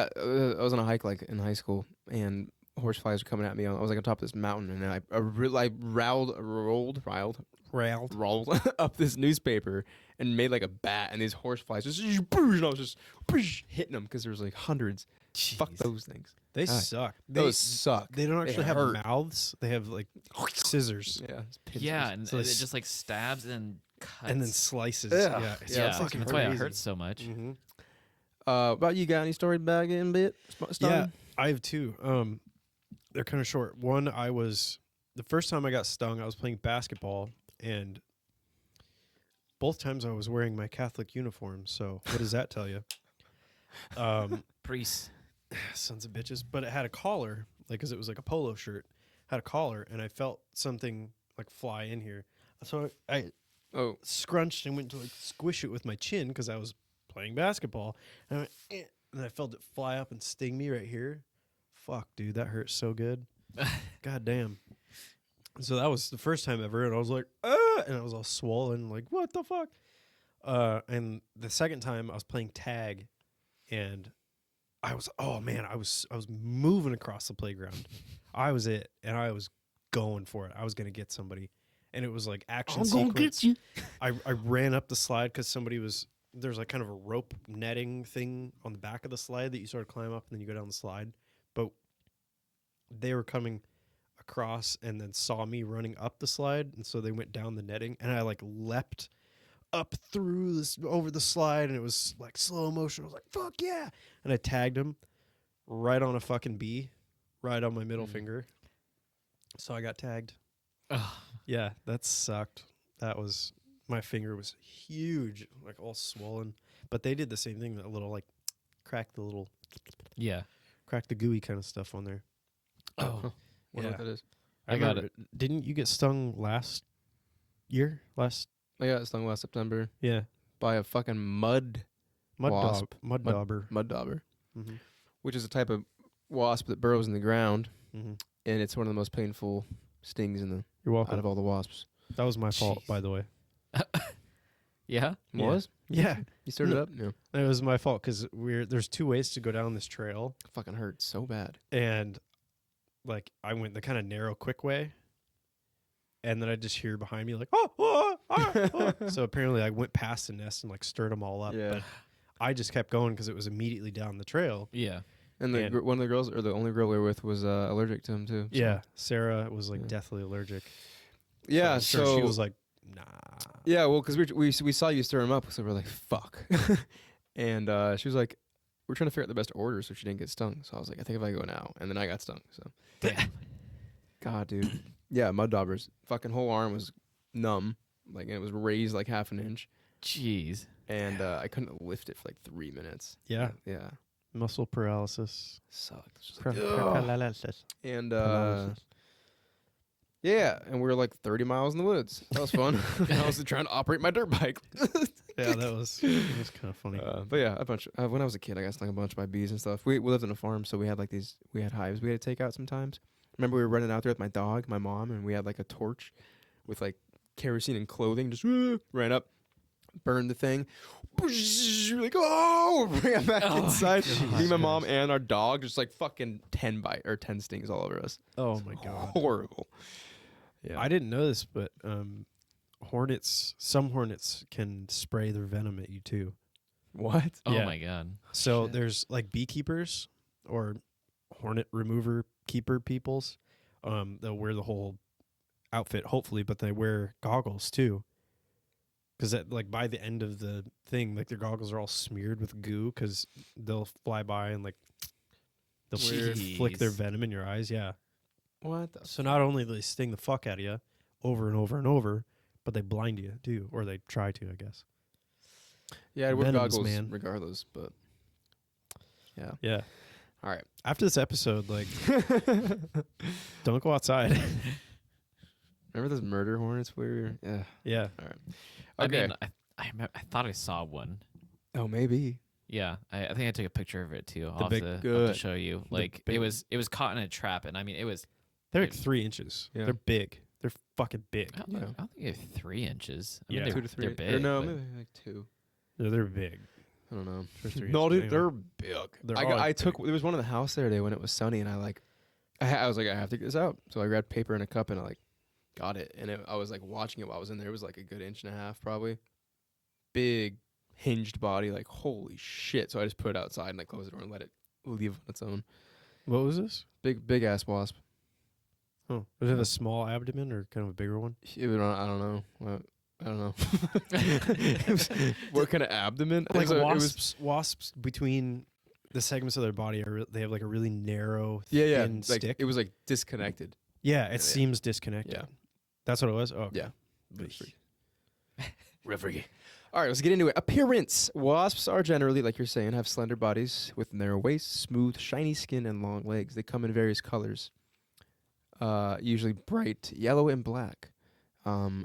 was on a hike like in high school, and horse flies were coming at me. I was like on top of this mountain, and I rolled up this newspaper and made like a bat, and these horse flies just and I was just hitting them because there was like hundreds. Fuck Jeez. those things. They God. suck. Those suck. They don't They actually have hurt. mouths. They have like scissors Yeah. it's pincers. Yeah, and So it it's- just like stabs and cuts. and then slices. Ugh. Yeah, it's yeah, fucking that's why it crazy. hurts so much. Mm-hmm. About you, got any story bag in bit? Yeah, I have two. They're kind of short. One, the first time I got stung, I was playing basketball, and both times I was wearing my Catholic uniform. So what does that tell you? Priest. Sons of bitches. But it had a collar, like, because it was like a polo shirt. Had a collar, and I felt something like fly in here. So I scrunched and went to like squish it with my chin because I was playing basketball. And I went, and I felt it fly up and sting me right here. Fuck, dude, that hurt so good. God damn. So that was the first time ever, and I was like, and I was all swollen, like, what the fuck? And the second time I was playing tag, and I was moving across the playground. I was it, and I was going for it. I was gonna get somebody, and it was like action sequence. I ran up the slide because there's like kind of a rope netting thing on the back of the slide that you sort of climb up and then you go down the slide. But they were coming across and then saw me running up the slide, and so they went down the netting, and I like leapt up through this over the slide, and it was like slow motion. I was like, fuck yeah. And I tagged him right on a fucking bee, right on my middle finger. So I got tagged. Ugh. Yeah, that sucked. My finger was huge, like all swollen. But they did the same thing, that little like crack the gooey kind of stuff on there. Oh, Wonder Yeah. what that is. I got remember Didn't you get stung last year? I got stung last September Yeah. by a fucking mud Wasp. Mud dauber. dauber, Mm-hmm. which is a type of wasp that burrows in the ground, Mm-hmm. and it's one of the most painful stings You're out welcome. of all the wasps. That was my fault, Jeez. by the way. yeah. Yeah. Was? Yeah, You started up? Yeah. it was my fault because there's two ways to go down this trail, Fucking hurts so bad. and like I went the kind of narrow, quick way, and then I just hear behind me like, so apparently I went past the nest and like stirred them all up. Yeah. But I just kept going because it was immediately down the trail. Yeah. And And- one of the girls, or the only girl we were with, was allergic to him too. so- Yeah, Sarah was like Yeah. deathly allergic. Yeah. I'm So sure she was like, nah. yeah, well, because we saw you stir him up, so we're like, fuck. And she was like, we're trying to figure out the best order so she didn't get stung. So I was like, I think if I go now, and then I got stung. So Damn. God, dude. Yeah, mud daubers. Fucking whole arm was numb, like, and it was raised like half an inch, Jeez. and I couldn't lift it for like 3 minutes. Yeah, Yeah, muscle paralysis. sucked. It's just like, ugh. Paralysis. And yeah, and we were like 30 miles in the woods. That was fun. I was trying to operate my dirt bike. Yeah, that was kind of funny. But yeah, a bunch. When I was a kid, I got stung a bunch by bees and stuff. We lived on a farm, so we had like we had hives we had to take out sometimes. Remember, we were running out there with my dog, my mom, and we had like a torch with like kerosene and clothing. Just ran up, burned the thing. We're like, oh, ran back Oh my inside. gosh. Me, my mom, and our dog, just like fucking 10 stings all over us. Oh my god. Horrible. Yeah. I didn't know this, but some hornets can spray their venom at you too. What? Oh Yeah. my god. So Shit. there's like beekeepers or hornet remover keeper peoples. They'll wear the whole outfit, hopefully, but they wear goggles too. Because like by the end of the thing, like their goggles are all smeared with goo because they'll fly by and like they'll flick their Jeez. venom in your eyes. Yeah. What? The So not only do they sting the fuck out of you over and over and over, but they blind you too, or they try to, I guess. Yeah, I wear Venoms, goggles man. regardless, but yeah. Yeah. All right. After this episode, like, don't go outside. Remember those murder hornets? Yeah. Yeah. All right. I Okay. mean, I thought I saw one. Oh, maybe. Yeah, I think I took a picture of it too. The I'll big- have to Good. show you. The Like big- it was caught in a trap, and I mean it was They're like 3 inches. Yeah. They're big. They're fucking big. I don't, Yeah. think, I don't think they're 3 inches. I mean, Yeah. they're, 2 to 3. They're big. Or no, but- maybe like 2. They're big. I don't know. For 3 No, inches dude, anyway. they're big. They're I always took. big. There was one in the house the other day when it was sunny, and I was like, I have to get this out. So I grabbed paper and a cup, and I got it. And I was watching it while I was in there. It was like a good 1.5 inch probably. Big hinged body, holy shit. So I just put it outside and closed the door and let it leave on its own. What was this? Big ass wasp. Oh, was it a small abdomen or kind of a bigger one? I don't know. I don't know. What kind of abdomen? Like So it wasps, wasps between the segments of their body they have a really narrow, yeah. thin stick. It was disconnected. Yeah, Yeah. it seems disconnected. Yeah. That's what it was. Oh, okay. Yeah. But- Real freaky. All right, let's get into it. Appearance. Wasps are generally, like you're saying, have slender bodies with narrow waists, smooth, shiny skin, and long legs. They come in various colors, usually bright yellow and black.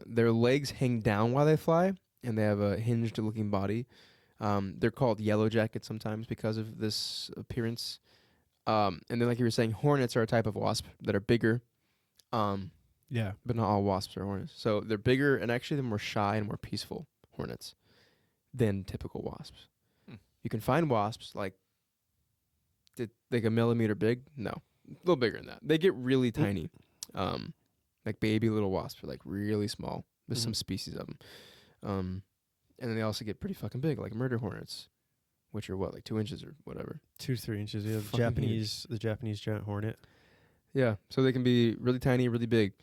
Their legs hang down while they fly, and they have a hinged-looking body. They're called yellow jackets sometimes because of this appearance. And then, like you were saying, hornets are a type of wasp that are bigger. Yeah. But not all wasps are hornets. So they're bigger, and actually they're more shy and more peaceful hornets than typical wasps. You can find wasps like a millimeter big. No, a little bigger than that. They get really tiny. Like baby little wasps are really small. There's some species of them. And then they also get pretty fucking big, like murder hornets, which are 2 inches or whatever. 2 to 3 inches. Yeah, Fucking the Japanese giant hornet. Yeah, so they can be really tiny, really big.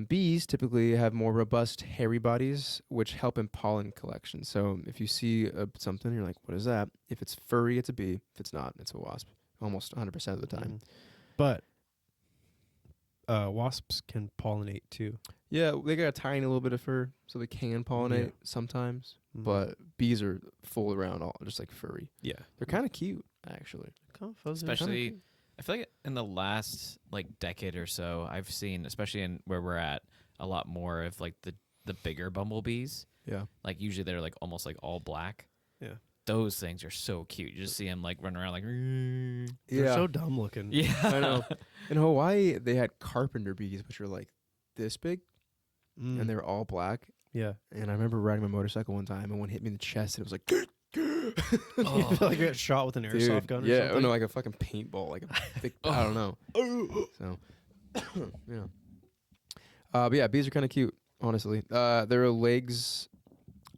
Bees typically have more robust, hairy bodies, which help in pollen collection. So if you see something, you're like, what is that? If it's furry, it's a bee. If it's not, it's a wasp. Almost 100% of the time. But wasps can pollinate too. Yeah, they got a tiny little bit of fur, so they can pollinate sometimes. Mhm. But bees are full around, all just furry. Yeah. They're kind of cute, actually. Kind of fuzzy. Especially, I feel like in the last decade or so, I've seen, especially in where we're at, a lot more of the bigger bumblebees. Yeah. Usually they're almost all black. Yeah. Those things are so cute. You just see them running around They're so dumb looking. yeah. I know. In Hawaii, they had carpenter bees, which are this big, Mm. and they were all black. Yeah. And I remember riding my motorcycle one time, and one hit me in the chest, and it was like, You feel like you got shot with an airsoft dude, gun or yeah, something? no, like a fucking paintball, like a thick, I don't know. So, yeah. But yeah, bees are kind of cute, honestly. Their legs,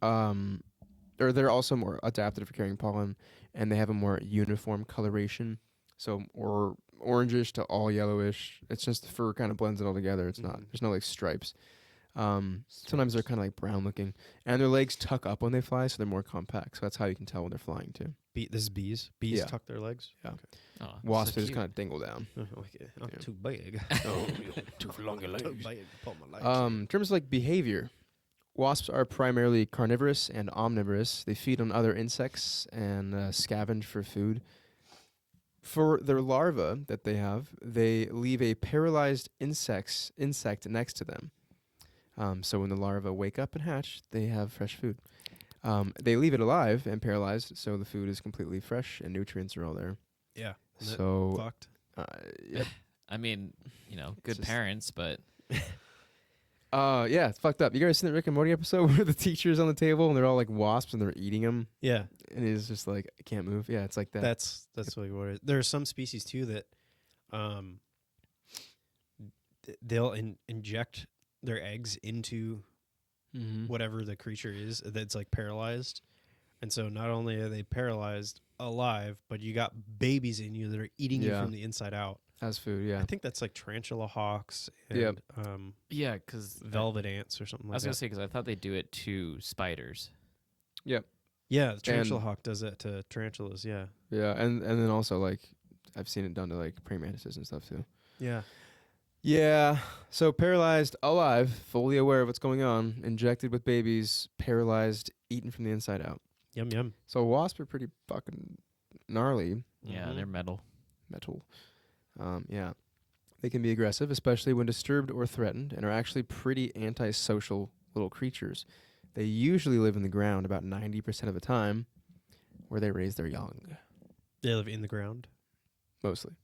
or they're also more adapted for carrying pollen, and they have a more uniform coloration. So, or orangish to all yellowish. It's just the fur kind of blends it all together. It's not, there's no stripes. Sometimes they're kind of brown looking, and their legs tuck up when they fly, so they're more compact. So that's how you can tell when they're flying too. This is bees. Bees Yeah. tuck their legs. Yeah. Oh, Wasps so just cute. kind of dingle down. Not Yeah. too big. Too long your Too big. Pull my legs. In terms of behavior, wasps are primarily carnivorous and omnivorous. They feed on other insects and scavenge for food. For their larvae that they have, they leave a paralyzed insect next to them. So when the larvae wake up and hatch, they have fresh food. They leave it alive and paralyzed, so the food is completely fresh and nutrients are all there. Yeah. So, Fucked. yep. I mean, good just- parents, but Yeah, it's fucked up. You guys seen the Rick and Morty episode where the teacher's on the table and they're all wasps and they're eating them, Yeah. and he's just I can't move. Yeah, it's like that. That's really what it is. There are some species too that they'll inject their eggs into whatever the creature is that's paralyzed. And so not only are they paralyzed alive, but you got babies in you that are eating you Yeah. from the inside out. As food. Yeah. I think that's tarantula hawks and Yep. yeah, because velvet ants or something I like was gonna that. say because I thought they do it to spiders. Yep. Yeah, the tarantula And- hawk does that to tarantulas, yeah. Yeah, and then also I've seen it done to praying mantises and stuff too. Yeah. Yeah. So paralyzed, alive, fully aware of what's going on, injected with babies, paralyzed, eaten from the inside out. Yum yum. So wasps are pretty fucking gnarly. Yeah, Mhm. they're metal. Metal. Yeah. They can be aggressive, especially when disturbed or threatened, and are actually pretty antisocial little creatures. They usually live in the ground about 90% of the time, where they raise their young, They live in the ground. mostly.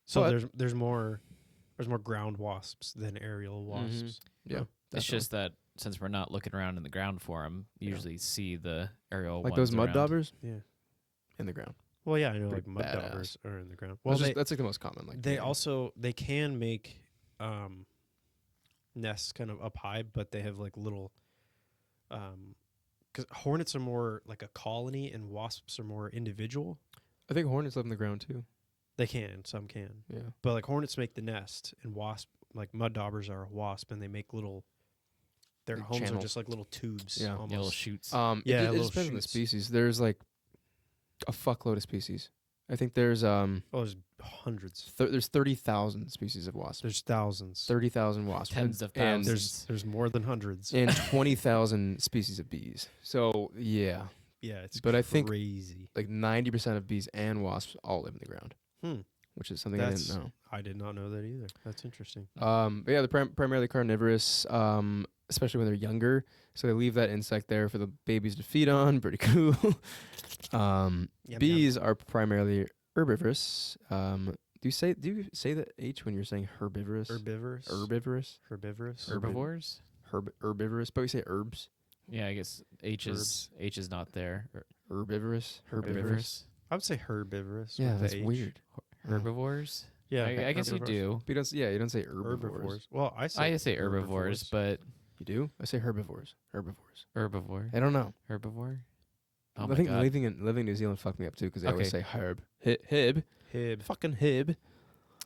So But- there's more There's more ground wasps than aerial wasps. Yeah, Oh. It's definitely. just that since we're not looking around in the ground for them, you usually see the aerial like ones those mud around. daubers Yeah. in the ground. Well, yeah, I know Pretty like mud badass. daubers are in the ground. Well, Well, that's like the most common. Like they name. also they can make nests kind of up high, but they have like little because hornets are more like a colony and wasps are more individual. I think hornets live in the ground too. They can, some can, Yeah. but like hornets make the nest, and like mud daubers are a wasp, and they make little. Their Like homes are channels. just like little tubes. Yeah. almost. Yeah, little shoots. Yeah, it little depends on the shoots. species. There's like a fuckload of species. I think there's Oh, there's hundreds. there's 30,000 species of wasps. There's thousands. 30,000 wasps. Tens of and thousands. There's more than hundreds. and 20,000 species of bees. So yeah, Yeah, it's but I think crazy. like 90% of bees and wasps all live in the ground, Hmm. which is something That's- I didn't know. I did not know that either. That's interesting. But yeah, they're primarily carnivorous, especially when they're younger. So they leave that insect there for the babies to feed on. Pretty cool. Bees are primarily herbivorous. Do you say the H when you're saying herbivorous? Herbivorous. Herbivorous. Herbivorous. Herbivores? Herbivorous, but we say herbs. Yeah, I guess H is not there. Herbivorous. Herbivorous. I would say herbivorous. Yeah, with the that's H. weird. Herbivores? Yeah, I guess you herbivores. do. But you don't. Yeah, you don't say herbivores. Herbivores. Well, I say I say herbivores, but You do? I say herbivores. Herbivores. herbivore. I don't know. Herbivore? Oh I my think God. living in New Zealand fucked me up too because they always say Okay. herb. Hib. Hib. Fucking hib.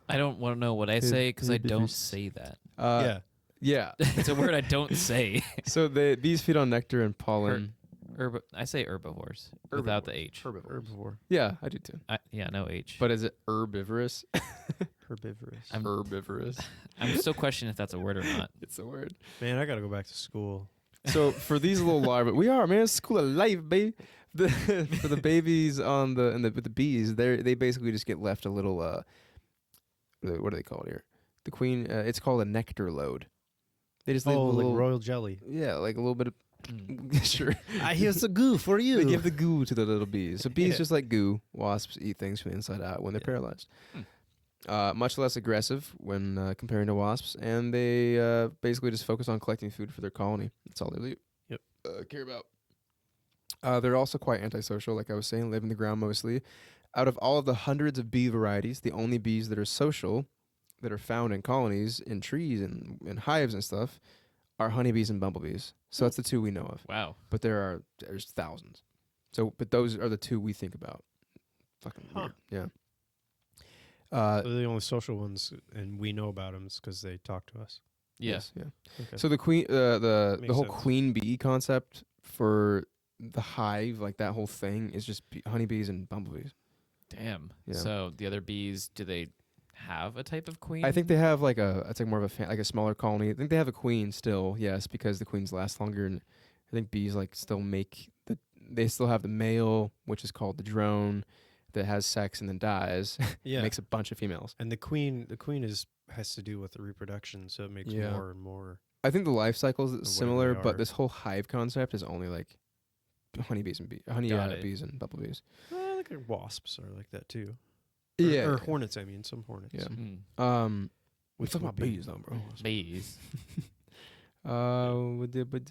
I don't want to know what I say because I don't Herbivores. say that. Yeah. Yeah. It's a word I don't say. So bees feed on nectar and pollen. I say herbivores without the Herbivores. H. Herbivore. Yeah, I do too. Yeah, no H. But is it herbivorous? Herbivorous. Herbivorous. I'm still questioning if that's a word or not. It's a word. Man, I gotta go back to school. So for these little larvae, we are, man, school of life, baby. For the babies with the bees, they basically just get left a little what do they call it here? The queen. It's called a nectar load. They just leave a like little, royal jelly. yeah, like a little bit of sure. Here's the goo for you. They give the goo to the little bees. So bees Yeah. just like goo. Wasps eat things from the inside out when they're Yeah. paralyzed. Much less aggressive when comparing to wasps, and they basically just focus on collecting food for their colony. That's all they care about. They're also quite antisocial, like I was saying, live in the ground mostly. Out of all of the hundreds of bee varieties, the only bees that are social, that are found in colonies, in trees, and in hives and stuff, are honeybees and bumblebees. So that's the two we know of. Wow. But there's thousands. So, but those are the two we think about. Fucking Huh. weird. Yeah. They're the only social ones, and we know about them because they talk to us. Yes. Yeah. Okay. So the queen, the Makes whole sense. queen bee concept for the hive, like that whole thing, is just honeybees and bumblebees. Damn. Yeah. So the other bees, do they have a type of queen? I think they have like it's like more of a like a smaller colony. I think they have a queen still, yes, because the queens last longer, and I think bees like still make they still have the male, which is called the drone, that has sex and then dies. Yeah. Makes a bunch of females. And the queen has to do with the reproduction, so it makes Yeah. more and more. I think the life cycle is whatever similar, they but are. this whole hive concept is only like honeybees and Got it. bees and bumblebees. I think wasps are like that too. Yeah. Or hornets. I mean, some hornets. Yeah. Hmm. We talking about bees though, bro. Bees.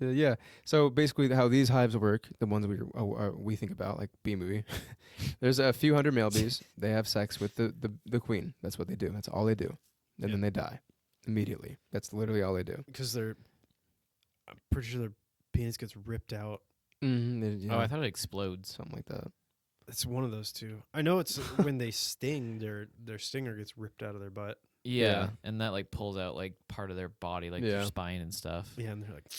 Yeah. So basically, how these hives work, the ones we think about, like Bee Movie, there's a few hundred male bees. They have sex with the queen. That's what they do. That's all they do, and Yeah. then they die immediately. That's literally all they do. Because I'm pretty sure their penis gets ripped out. Oh, I thought it explodes. something like that. It's one of those two. I know it's when they sting, their stinger gets ripped out of their butt. Yeah, Yeah. and that like pulls out like part of their body, like Yeah. their spine and stuff. Yeah, and they're like,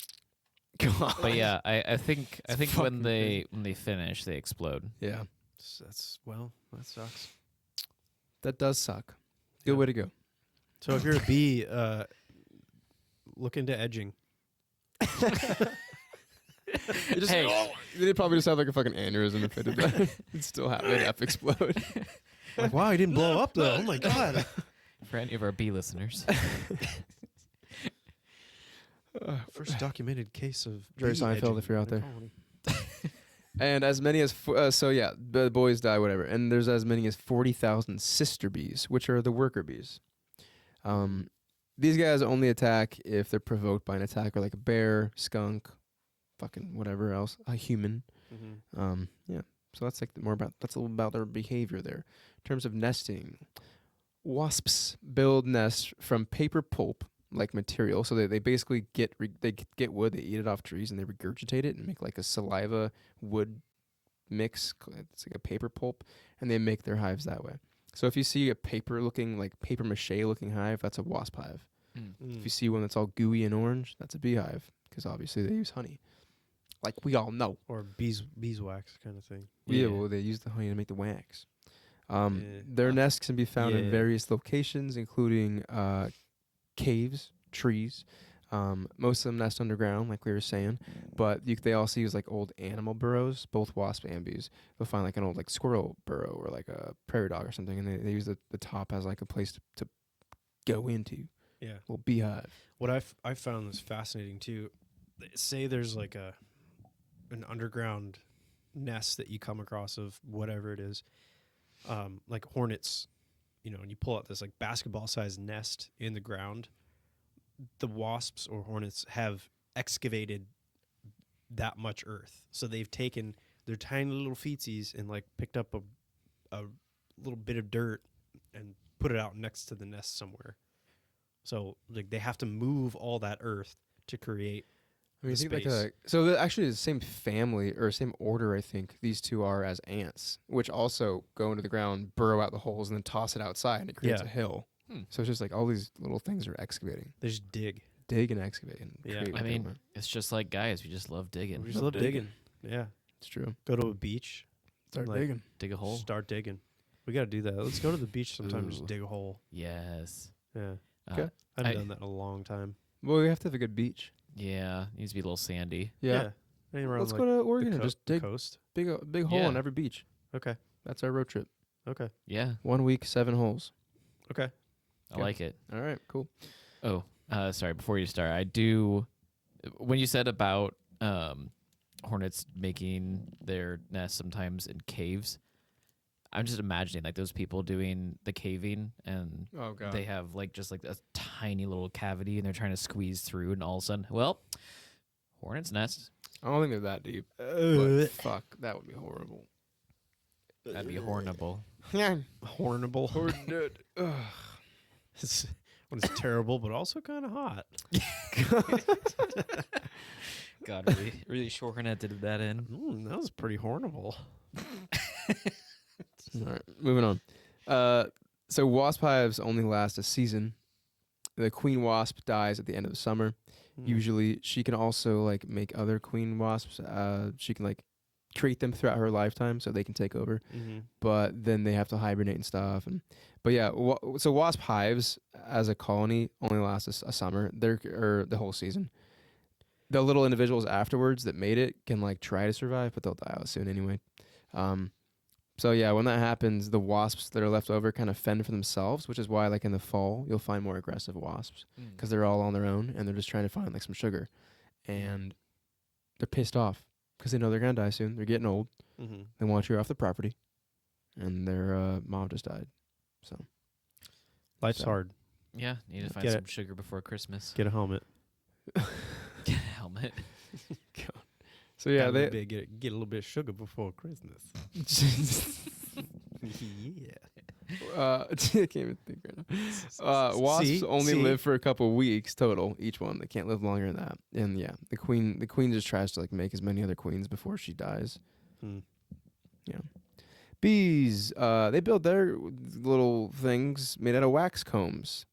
God. But yeah, I think when fucking they finish, they explode. Yeah, that sucks. that does suck. Good Yeah. way to go. So if you're a bee, look into edging. You just, Hey. they probably just have like a fucking aneurysm if they did that. It'd still happen. They'd have to explode. Like, wow, he didn't blow up though. Oh my god. For any of our bee listeners, First documented case of Jerry bee Seinfeld, edging if you're out in a there. colony. And as many as so yeah, the boys die, whatever. And there's as many as 40,000 sister bees, which are the worker bees. These guys only attack if they're provoked by an attacker like a bear, skunk, fucking whatever else, a human. Yeah. So that's like that's a little about their behavior there. In terms of nesting, wasps build nests from paper pulp like material. So they basically get wood, they eat it off trees, and they regurgitate it and make like a saliva wood mix. It's like a paper pulp, and they make their hives that way. So if you see a paper mache looking hive, that's a wasp hive. If you see one that's all gooey and orange, that's a beehive, because obviously they use honey, like we all know. Or beeswax kind of thing. Yeah, well, they use the honey to make the wax. Yeah. Their nests can be found in Yeah. various locations, including caves, trees. Most of them nest underground, like we were saying, but they also use like old animal burrows, both wasp and bees. They'll find like an old like squirrel burrow or like a prairie dog or something, and they use the top as like a place to go into. Yeah. Little beehive. What I found was fascinating too. Say there's like an underground nest that you come across of whatever it is, like hornets, and you pull out this like basketball sized nest in the ground. The wasps or hornets have excavated that much earth, so they've taken their tiny little feetsies and like picked up a little bit of dirt and put it out next to the nest somewhere. So like they have to move all that earth to create. I mean, the I think space. so they're actually the same family or same order. I think these two are as ants, which also go into the ground, burrow out the holes, and then toss it outside, and it creates Yeah. a hill. So it's just like all these little things are excavating, They just dig. dig and excavate. And Yeah. create what I they mean, want. it's just like guys. We just love digging. We just love digging. Yeah. It's true. Go to a beach. Start Like- digging. Dig a hole. Start digging. We got to do that. Let's go to the beach sometime and just Ooh. dig a hole. Yes. Yeah. Okay. I haven't I- done that in a long time. Well, we have to have a good beach. Yeah. Needs to be a little sandy. Yeah. Hang around Let's like go to the Oregon and just dig coast. big hole Yeah. on every beach. Okay. That's our road trip. Okay. Yeah. 1 week, 7 holes. Okay. I Okay. like it. All right, cool. Oh, sorry. Before you start, I do. When you said about hornets making their nests sometimes in caves, I'm just imagining like those people doing the caving, and Oh god. they have like just like a tiny little cavity, and they're trying to squeeze through, and all of a sudden, well, hornet's nest. I don't think they're that deep. But fuck, that would be horrible. That'd be horrible. Horrible. Hornet. It's terrible, but also kind of hot. God, really short-handed that in. That was pretty horrible. All right, moving on. So wasp hives only last a season. The queen wasp dies at the end of the summer. Usually, she can also like make other queen wasps. She can like create them throughout her lifetime, so they can take over. But then they have to hibernate and stuff. But yeah, so wasp hives as a colony only last a summer. Or the whole season. The little individuals afterwards that made it can like try to survive, but they'll die out soon anyway. So yeah, when that happens, the wasps that are left over kind of fend for themselves, which is why like in the fall you'll find more aggressive wasps because they're all on their own and they're just trying to find like some sugar, and they're pissed off because they know they're gonna die soon. They're getting old. They want you off the property, and their mom just died. So Life's So. hard. Yeah, need to find Get some it. sugar before Christmas. Get a helmet. Get a helmet. So yeah, Gotta they get a little bit of sugar before Christmas. Yeah. I can't even think right now. Wasps only live for a couple weeks total, each one. They can't live longer than that. And yeah, the queen just tries to like make as many other queens before she dies. Yeah. Bees, they build their little things made out of wax combs.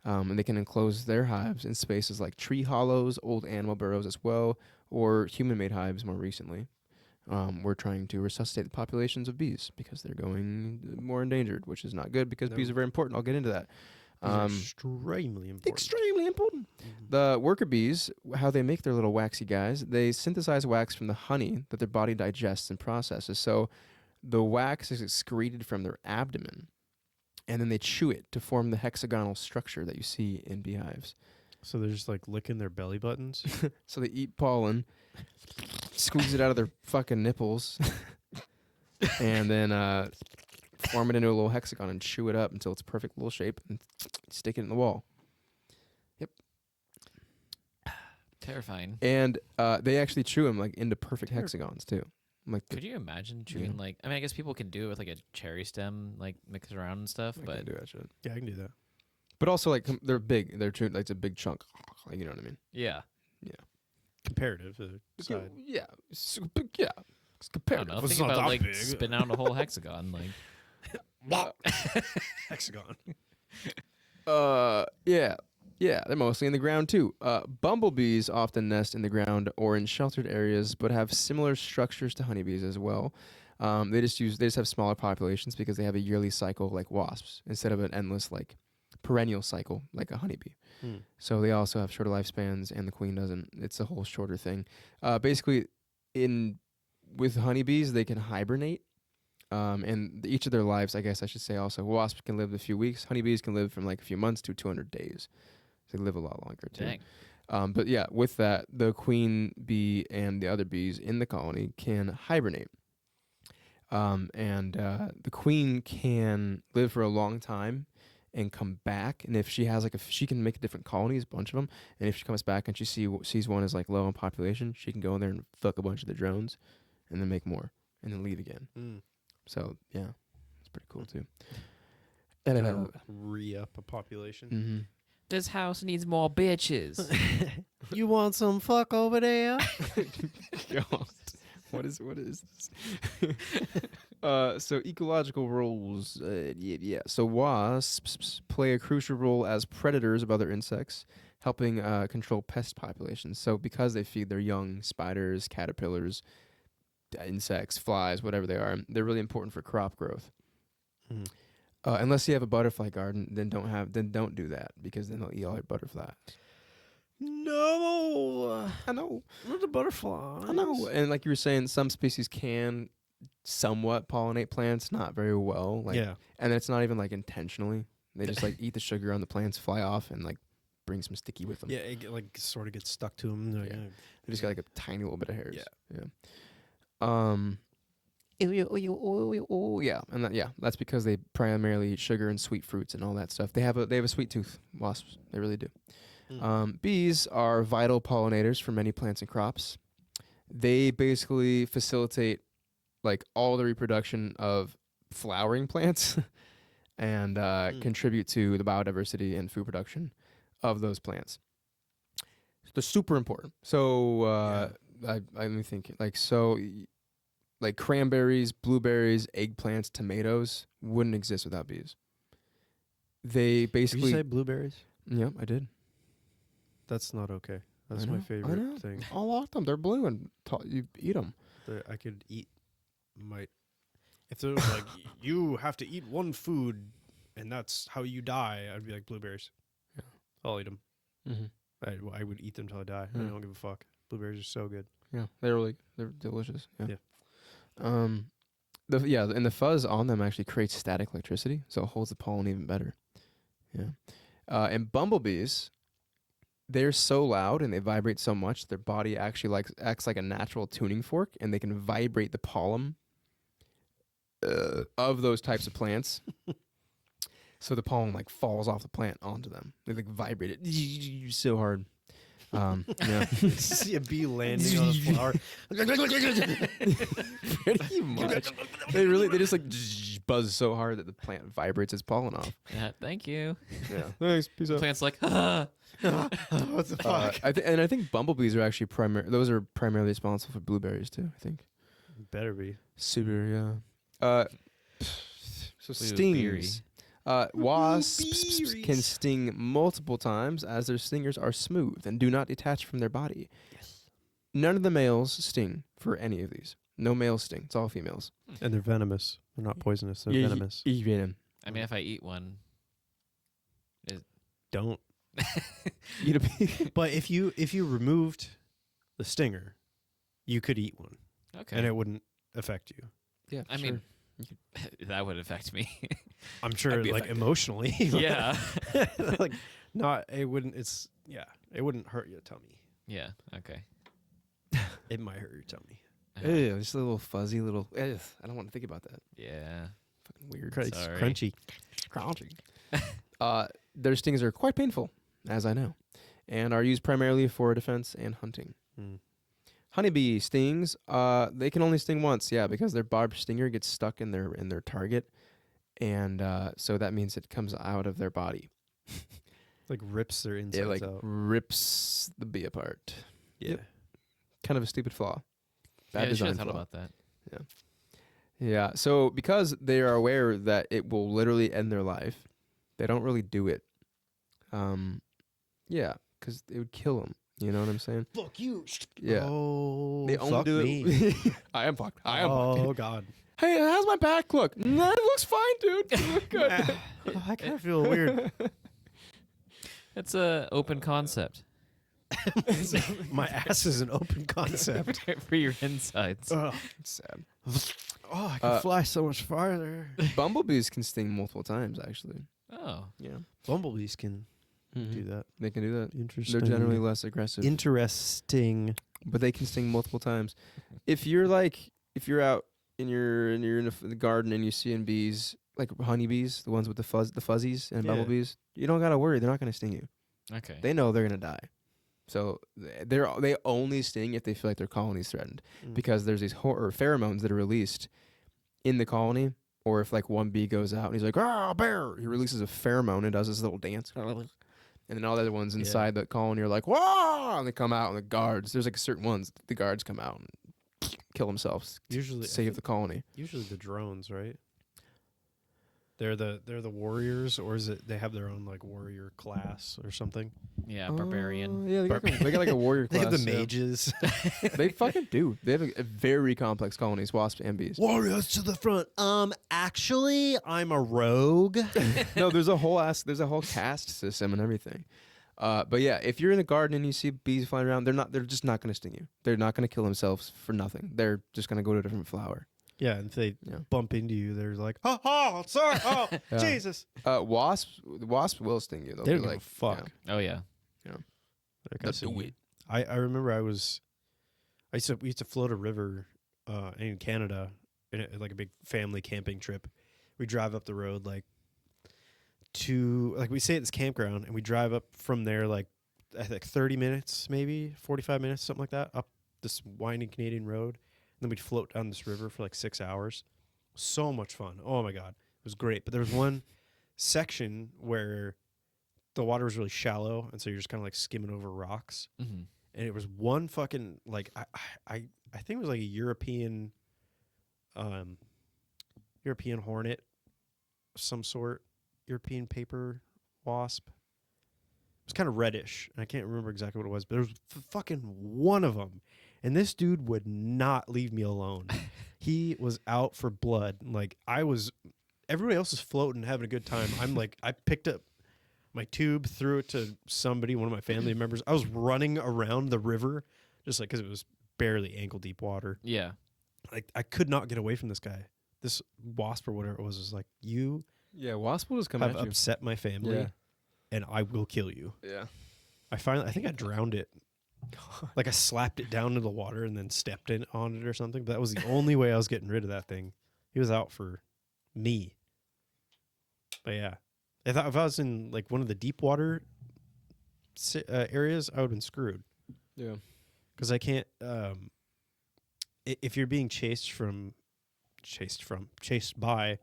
And they can enclose their hives in spaces like tree hollows, old animal burrows as well, or human-made hives more recently. We're trying to resuscitate the populations of bees because they're going more endangered, which is not good because bees are very important. I'll get into that. Extremely important. Extremely important. The worker bees, how they make their little waxy guys, they synthesize wax from the honey that their body digests and processes. So the wax is excreted from their abdomen, and then they chew it to form the hexagonal structure that you see in beehives. So they're just like licking their belly buttons. So they eat pollen, squeeze it out of their fucking nipples, and then form it into a little hexagon and chew it up until it's a perfect little shape and stick it in the wall. Terrifying. And they actually chew them like into perfect hexagons too. Like Could you imagine chewing like? I mean, I guess people can do it with like a cherry stem, like mix it around and stuff. I But can't do that shit. Yeah, I can do that. But also like they're big. They're chewed like it's a big chunk. Like you know what I mean? yeah, Comparative side. Yeah. Yeah. It's I don't comparative. know. It's Think not about that like big. spitting out a whole hexagon. Like, Hexagon. Yeah. Yeah, they're mostly in the ground too. Bumblebees often nest in the ground or in sheltered areas, but have similar structures to honeybees as well. They just have smaller populations because they have a yearly cycle like wasps instead of an endless like perennial cycle like a honeybee. So they also have shorter lifespans, and the queen doesn't. It's a whole shorter thing. Basically, with honeybees, they can hibernate. And each of their lives, I guess I should say also, wasps can live a few weeks. Honeybees can live from like a few months to 200 days. They live a lot longer too. dang. But yeah, with that, the queen bee and the other bees in the colony can hibernate. The queen can live for a long time and come back. And if she has she can make different colonies, a bunch of them. And if she comes back and she sees one is like low in population, she can go in there and fuck a bunch of the drones, and then make more, and then leave again. So yeah, it's pretty cool too. And then Re-up a population. mm-hmm. This house needs more bitches. You want some fuck over there? God. What is this? So ecological roles. Yeah. So wasps play a crucial role as predators of other insects, helping control pest populations. So because they feed their young spiders, caterpillars, insects, flies, whatever they are, they're really important for crop growth. Unless you have a butterfly garden, then don't do that, because then they'll eat all your butterflies. No, I know. not the butterfly. I know. And like you were saying, some species can somewhat pollinate plants, not very well. Like, Yeah. And it's not even like intentionally. They just like eat the sugar on the plants, fly off, and like bring some sticky with them. Yeah, it like sort of gets stuck to them. Yeah. They just got like a tiny little bit of hairs. Yeah. Yeah. And that's because they primarily eat sugar and sweet fruits and all that stuff. They have a sweet tooth, wasps. They really do. Bees are vital pollinators for many plants and crops. They basically facilitate like all the reproduction of flowering plants and contribute to the biodiversity and food production of those plants. They're super important. So let me think. Like cranberries, blueberries, eggplants, tomatoes wouldn't exist without bees. They basically. Did you say blueberries? Yeah, I did. That's not okay. That's I my know, favorite thing. I like them. They're blue and you eat them. I could eat if it was like you have to eat one food and that's how you die, I'd be like blueberries. Yeah. I'll eat them. Mm-hmm. I would eat them till I die. Yeah. I don't give a fuck. Blueberries are so good. Yeah, they're delicious. Yeah. Yeah. And the fuzz on them actually creates static electricity, so it holds the pollen even better. Yeah. And bumblebees, they're so loud and they vibrate so much, their body actually acts like a natural tuning fork, and they can vibrate the pollen of those types of plants. So the pollen like falls off the plant onto them. They like vibrate it so hard. Yeah. See a bee landing on a flower. Pretty much. They just like buzz so hard that the plant vibrates its pollen off. Yeah, thank you. Yeah. Thanks. Peace out. Plant's like, ah. What the fuck? I think bumblebees are actually those are primarily responsible for blueberries too, I think. Better be. Super, yeah. So stings. Wasps can sting multiple times, as their stingers are smooth and do not detach from their body. Yes. None of the males sting for any of these. No males sting. It's all females. And they're venomous. They're not poisonous. They're venomous. Eat venom. I mean, if I eat one, Don't. Eat a bee. But if you removed the stinger, you could eat one, okay. and it wouldn't affect you. Yeah, I mean, that would affect me. I'm sure, I'd be like affected. emotionally. Yeah. Like, not. It wouldn't. It's It wouldn't hurt your tummy. Yeah. Okay. It might hurt your tummy. Ew, just a little fuzzy little. I don't want to think about that. Yeah. Fucking weird. It's Sorry. crunchy. Their stings are quite painful, as I know, and are used primarily for defense and hunting. Mm. Honeybee stings, they can only sting once, because their barbed stinger gets stuck in their target, and so that means it comes out of their body. Like rips their insides It like out. rips the bee apart. Yeah. Yep. Kind of a stupid flaw. Yeah, Bad I should design have thought flaw. about that. Yeah. So because they are aware that it will literally end their life, they don't really do it. Yeah, because it would kill them. You know what I'm saying? Fuck you. Yeah. Oh, They only fuck do me. it. I am fucked. Oh God. Hey, how's my back look? No, it looks fine, dude. You look good. I kind of feel weird. It's a open concept My ass is an open concept. for your insides. Oh, It's sad. I can fly so much farther. Bumblebees can sting multiple times, actually. Oh, Yeah. Bumblebees can do that. They can do that. Interesting. They're generally less aggressive, interesting. but they can sting multiple times. If you're out and you're in the garden and you see bees, like honeybees, the ones with the fuzzies and Yeah. bumblebees, you don't gotta worry. They're not gonna sting you. okay. They know they're gonna die. So they only sting if they feel like their colony's threatened, because there's these pheromones that are released in the colony, or if like one bee goes out and he's like, "Ah, bear!" He releases a pheromone and does this little dance, and then all the other ones inside the colony are like, "Whoa!" and they come out, and the guards. There's like certain ones. The guards come out and kill themselves, usually save the colony. Usually the drones, right? They're the warriors, or is it they have their own like warrior class or something? Yeah, barbarian. Yeah, they got like a warrior They class. have the yeah. mages. They fucking do. They have a very complex colonies, wasps and bees. Warriors to the front. Actually, I'm a rogue. No, there's a whole caste system and everything. But yeah, if you're in the garden and you see bees flying around, they're just not gonna sting you. They're not gonna kill themselves for nothing. They're just gonna go to a different flower. Yeah, and if they Yeah. bump into you, they're like, oh, sorry, oh, Yeah. Jesus. Wasps will sting you. They'll They be don't give like, a fuck. Oh yeah. Like I They'll said, do it. I remember we used to float a river in Canada, like a big family camping trip. We drive up the road we stay at this campground, and we drive up from there like 30 minutes, maybe 45 minutes, something like that, up this winding Canadian road. And then we'd float down this river for like 6 hours. So much fun. Oh my God. It was great. But there was one section where the water was really shallow, and so you're just kind of like skimming over rocks. Mm-hmm. And it was one fucking like I think it was like a European hornet of some sort, European paper wasp. It was kind of reddish, and I can't remember exactly what it was, but there was fucking one of them, and this dude would not leave me alone. He was out for blood. Like everybody else was floating, having a good time. I'm like, I picked up my tube, threw it to somebody, one of my family members. I was running around the river, just like, because it was barely ankle deep water. Yeah. Like, I could not get away from this guy. This wasp or whatever it was like, you Yeah, wasp will just come have at you. upset my family, Yeah. and I will kill you. Yeah. I think I drowned it. Like, I slapped it down into the water and then stepped on it or something. But that was the only way I was getting rid of that thing. He was out for me. But yeah, I thought if I was in like one of the deep water areas, I would have been screwed. Yeah. Because I can't. If you're being chased by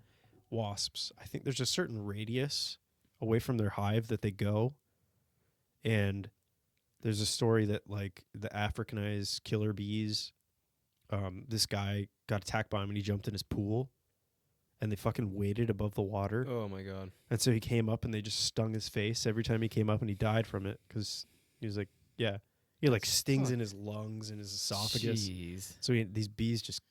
wasps, I think there's a certain radius away from their hive that they go. And there's a story that like the Africanized killer bees, this guy got attacked by him and he jumped in his pool, and they fucking waited above the water. Oh my God. And so he came up and they just stung his face every time he came up, and he died from it because he was like, yeah, he had like stings in his lungs and his esophagus. Jeez. So these bees just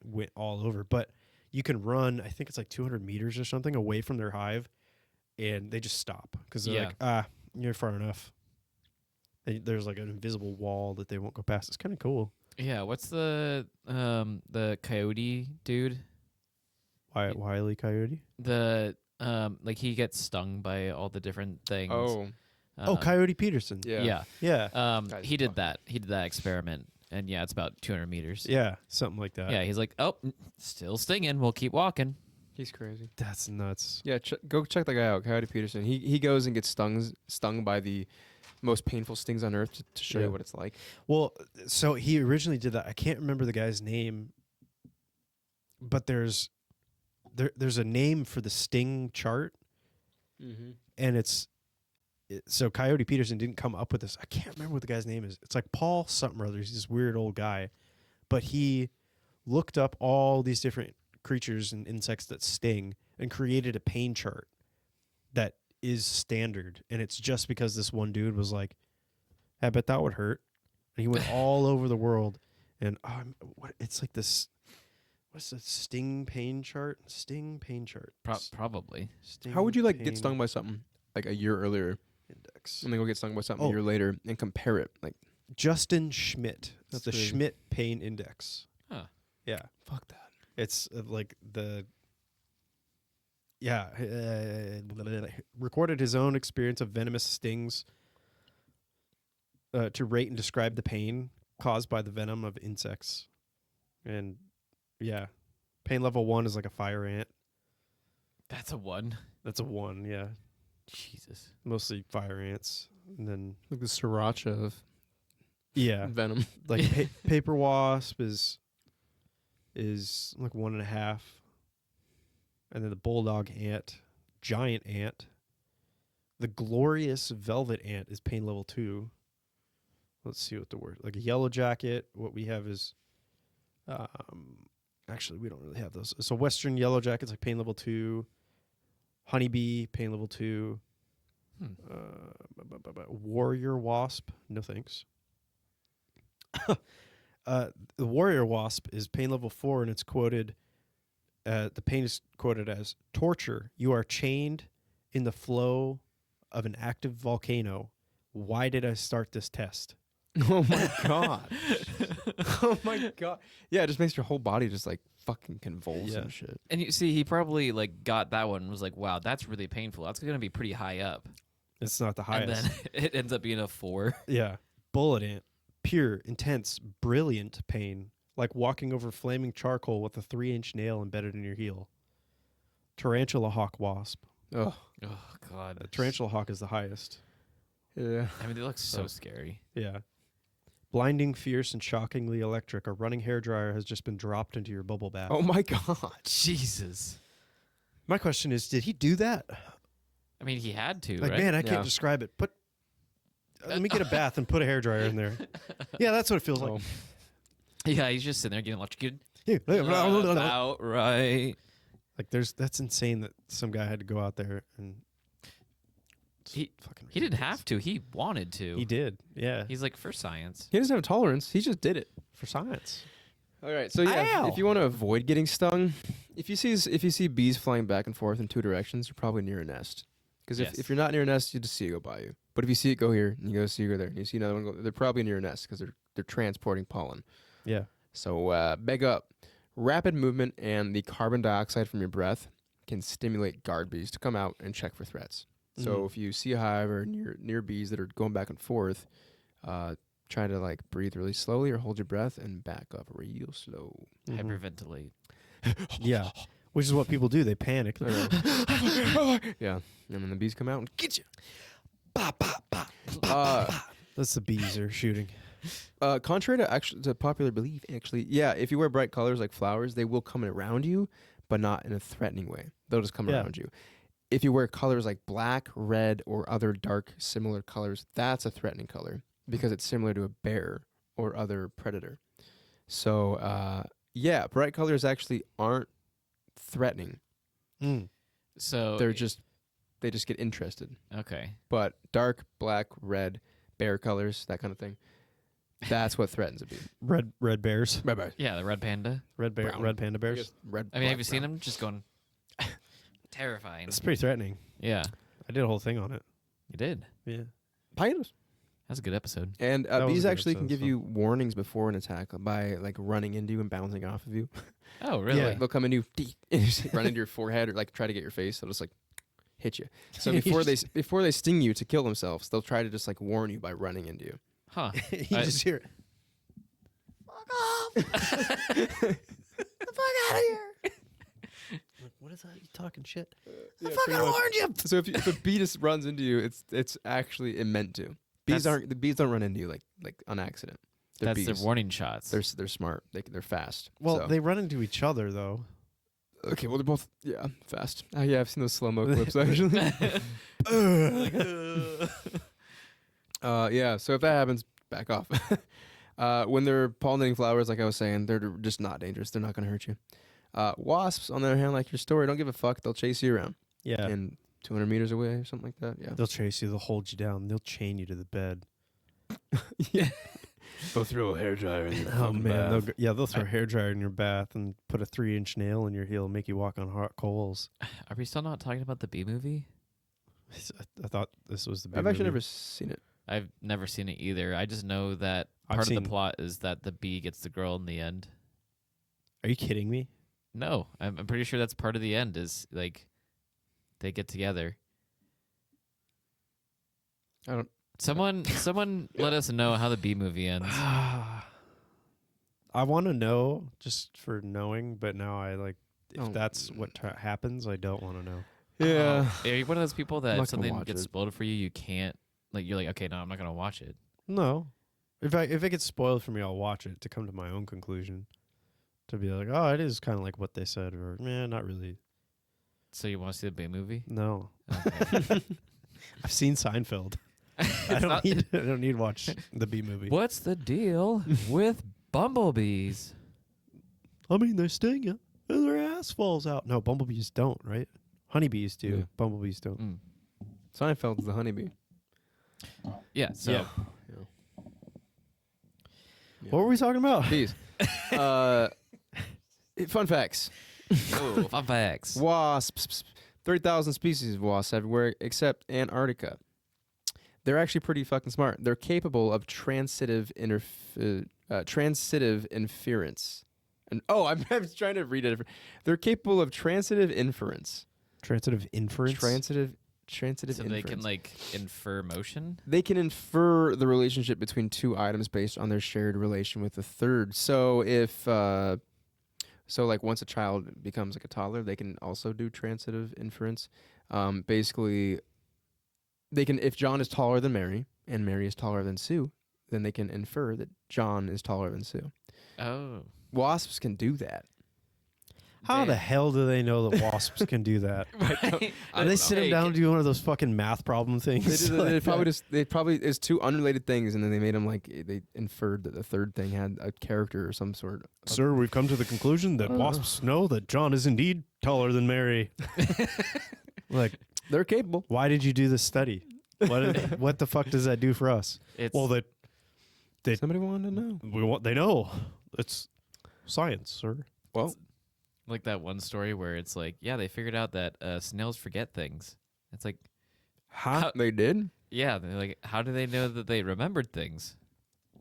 went all over. But you can run, I think it's like 200 meters or something away from their hive, and they just stop because they're like, you're far enough. And there's like an invisible wall that they won't go past. It's kind of cool. Yeah. What's the coyote dude? Wile E. Coyote? The like he gets stung by all the different things. Coyote Peterson. Yeah. Yeah. Yeah. He did that. He did that experiment, and yeah, it's about 200 meters. Yeah, something like that. Yeah. He's like, oh, still stinging. We'll keep walking. He's crazy. That's nuts. Yeah, go check that guy out, Coyote Peterson. He goes and gets stung by the most painful stings on earth to show Yeah. you what it's like. Well, so he originally did that. I can't remember the guy's name, but there's a name for the sting chart, and so Coyote Peterson didn't come up with this. I can't remember what the guy's name is. It's like Paul something or other. He's this weird old guy, but he looked up all these different creatures and insects that sting and created a pain chart that is standard. And it's just because this one dude was like, I bet that would hurt. And he went all over the world. And it's like this, what's the sting pain chart? Sting pain chart. Probably. Sting How would you like get pain stung by something like a year earlier index? and then go get stung by something Oh. a year later and compare it? Like, Justin Schmidt. That's That's the crazy. Schmidt pain index. Huh. Yeah. fuck that. It's like recorded his own experience of venomous stings to rate and describe the pain caused by the venom of insects. And yeah, pain level 1 is like a fire ant. That's a 1. That's a 1, yeah. Jesus. Mostly fire ants. And then, Like the sriracha of yeah, Venom. like paper wasp is like 1.5. And then the bulldog ant, giant ant. The glorious velvet ant is pain level 2. Let's see what the word, like a yellow jacket. What we have is, actually we don't really have those. So western yellow jacket's like pain level 2. Honeybee, pain level 2. Warrior wasp, no thanks. The warrior wasp is pain level 4, and it's quoted. The pain is quoted as torture. You are chained in the flow of an active volcano. Why did I start this test? Oh my god. Oh my god. Yeah, it just makes your whole body just like fucking convulse Yeah. and shit. And you see, he probably like got that one and was like, wow, that's really painful. That's going to be pretty high up. It's not the highest. And then it ends up being a 4. Yeah. Bullet ant. Pure, intense, brilliant pain. Like walking over flaming charcoal with a 3-inch nail embedded in your heel. Tarantula hawk wasp. Oh. Oh, God. Tarantula hawk is the highest. Yeah. I mean, they look so scary. Yeah. Blinding, fierce, and shockingly electric. A running hairdryer has just been dropped into your bubble bath. Oh my god. Jesus. My question is, did he do that? I mean, he had to, Like, right? man, I Yeah. can't describe it. Let me get a bath and put a hairdryer in there. Yeah, that's what it feels like. Oh. Yeah, he's just sitting there getting electrocuted. Like About right. that's insane that some guy had to go out there and He fucking didn't ridiculous. have to. He wanted to. He did. Yeah. He's like, for science. He doesn't have tolerance. He just did it. For science. All right. So yeah, Ow. if you want to avoid getting stung, if you see bees flying back and forth in 2 directions, you're probably near a nest. Because Yes. if you're not near a nest, you just see it go by you. But if you see it go here, and you go see it go there, and you see another one go, they're probably near a nest because they're transporting pollen. Yeah. So beg up. Rapid movement and the carbon dioxide from your breath can stimulate guard bees to come out and check for threats. So Mhm. if you see a hive or near bees that are going back and forth, try to like breathe really slowly or hold your breath and back up real slow. Mhm. Hyperventilate. Yeah. Which is what people do. They panic. Yeah, and then the bees come out and get you. That's the bees are shooting. Contrary to popular belief, actually, yeah, if you wear bright colors like flowers, they will come around you, but not in a threatening way. They'll just come Yeah. around you. If you wear colors like black, red, or other dark similar colors, that's a threatening color because it's similar to a bear or other predator. So, yeah, bright colors actually aren't threatening. Mm. So They just get interested. okay. But dark, black, red, bear colors, that kind of thing, that's what threatens a bee. Red bears. Bye-bye. Yeah, the red panda. Brown. Red panda bears. Red, I mean, black, have you seen brown. them just going terrifying? It's pretty threatening. Yeah, I did a whole thing on it. you did. Yeah. Hyenas. That's a good episode. And That was a bees good actually can episode, give so. you warnings before an attack by like running into you and bouncing off of you. Oh, really? Yeah. They'll come into you and just run into your forehead or like try to get your face. They'll just like hit you. So before they sting you to kill themselves, they'll try to just like warn you by running into you. Huh. You I- just hear it. Fuck off! Get the fuck out of here! what is that? You talking shit? Yeah, I fucking pretty much. warned you. So if a bee just runs into you, it's actually meant to. The bees don't run into you like on accident. They're That's bees. their warning shots. They're smart. They're fast. Well, so. they run into each other though. Okay, well they're both fast. Yeah, I've seen those slow mo clips actually. Yeah. So if that happens, back off. When they're pollinating flowers, like I was saying, they're just not dangerous. They're not going to hurt you. Wasps, on the other hand, like your story, don't give a fuck. They'll chase you around. Yeah. And 200 meters away or something like that. Yeah. They'll chase you. They'll hold you down. They'll chain you to the bed. Yeah. They'll throw a hairdryer in your fucking bath. They'll throw a hairdryer in your bath and put a 3-inch nail in your heel and make you walk on hot coals. Are we still not talking about the bee movie? I thought this was the big I've actually movie. never seen it. I've never seen it either. I just know that I've part of seen- the plot is that the bee gets the girl in the end. Are you kidding me? No, I'm pretty sure that's part of the end is like they get together. I don't. Someone let us know how the bee movie ends. I want to know just for knowing, but now I like if Oh. that's what happens, I don't want to know. Yeah. Are you one of those people that I'm if not gonna something watch gets it. spoiled for you, you can't like you're like, okay, no, I'm not gonna watch it. No. If it gets spoiled for me, I'll watch it to come to my own conclusion. To be like, oh, it is kind of like what they said, or not really. So you want to see the bee movie? No. Okay. I've seen Seinfeld. I It's not- don't need to watch the B movie. What's the deal with bumblebees? I mean, they sting you, and their ass falls out. No, bumblebees don't, right? Honeybees do. Yeah. Bumblebees don't. Mm. Seinfeld's the honeybee. Yeah. So Yeah. Yeah. What were we talking about? Bees. Fun facts. oh, fun facts. Wasps. 30,000 species of wasps everywhere except Antarctica. They're actually pretty fucking smart. They're capable of transitive inference. And I'm trying to read it. They're capable of transitive inference. Transitive inference. Transitive So inference. they can like infer motion. They can infer the relationship between two items based on their shared relation with the third. So if like once a child becomes like a toddler, they can also do transitive inference. Basically, they can, if John is taller than Mary and Mary is taller than Sue, then they can infer that John is taller than Sue. Oh. Wasps can do that. How the hell do they know that wasps can do that? I They don't sit know. them down and do one of those fucking math problem things. They probably it's two unrelated things, and then they made them like they inferred that the third thing had a character or some sort. Sir, we've come to the conclusion that wasps know that John is indeed taller than Mary. Like, They're capable. why did you do this study? What the fuck does that do for us? It's Well, Somebody wanted to know. they know. It's science, sir. Well, like that one story where it's like, yeah, they figured out that snails forget things. It's like, huh? They did. yeah, they're like, how do they know that they remembered things?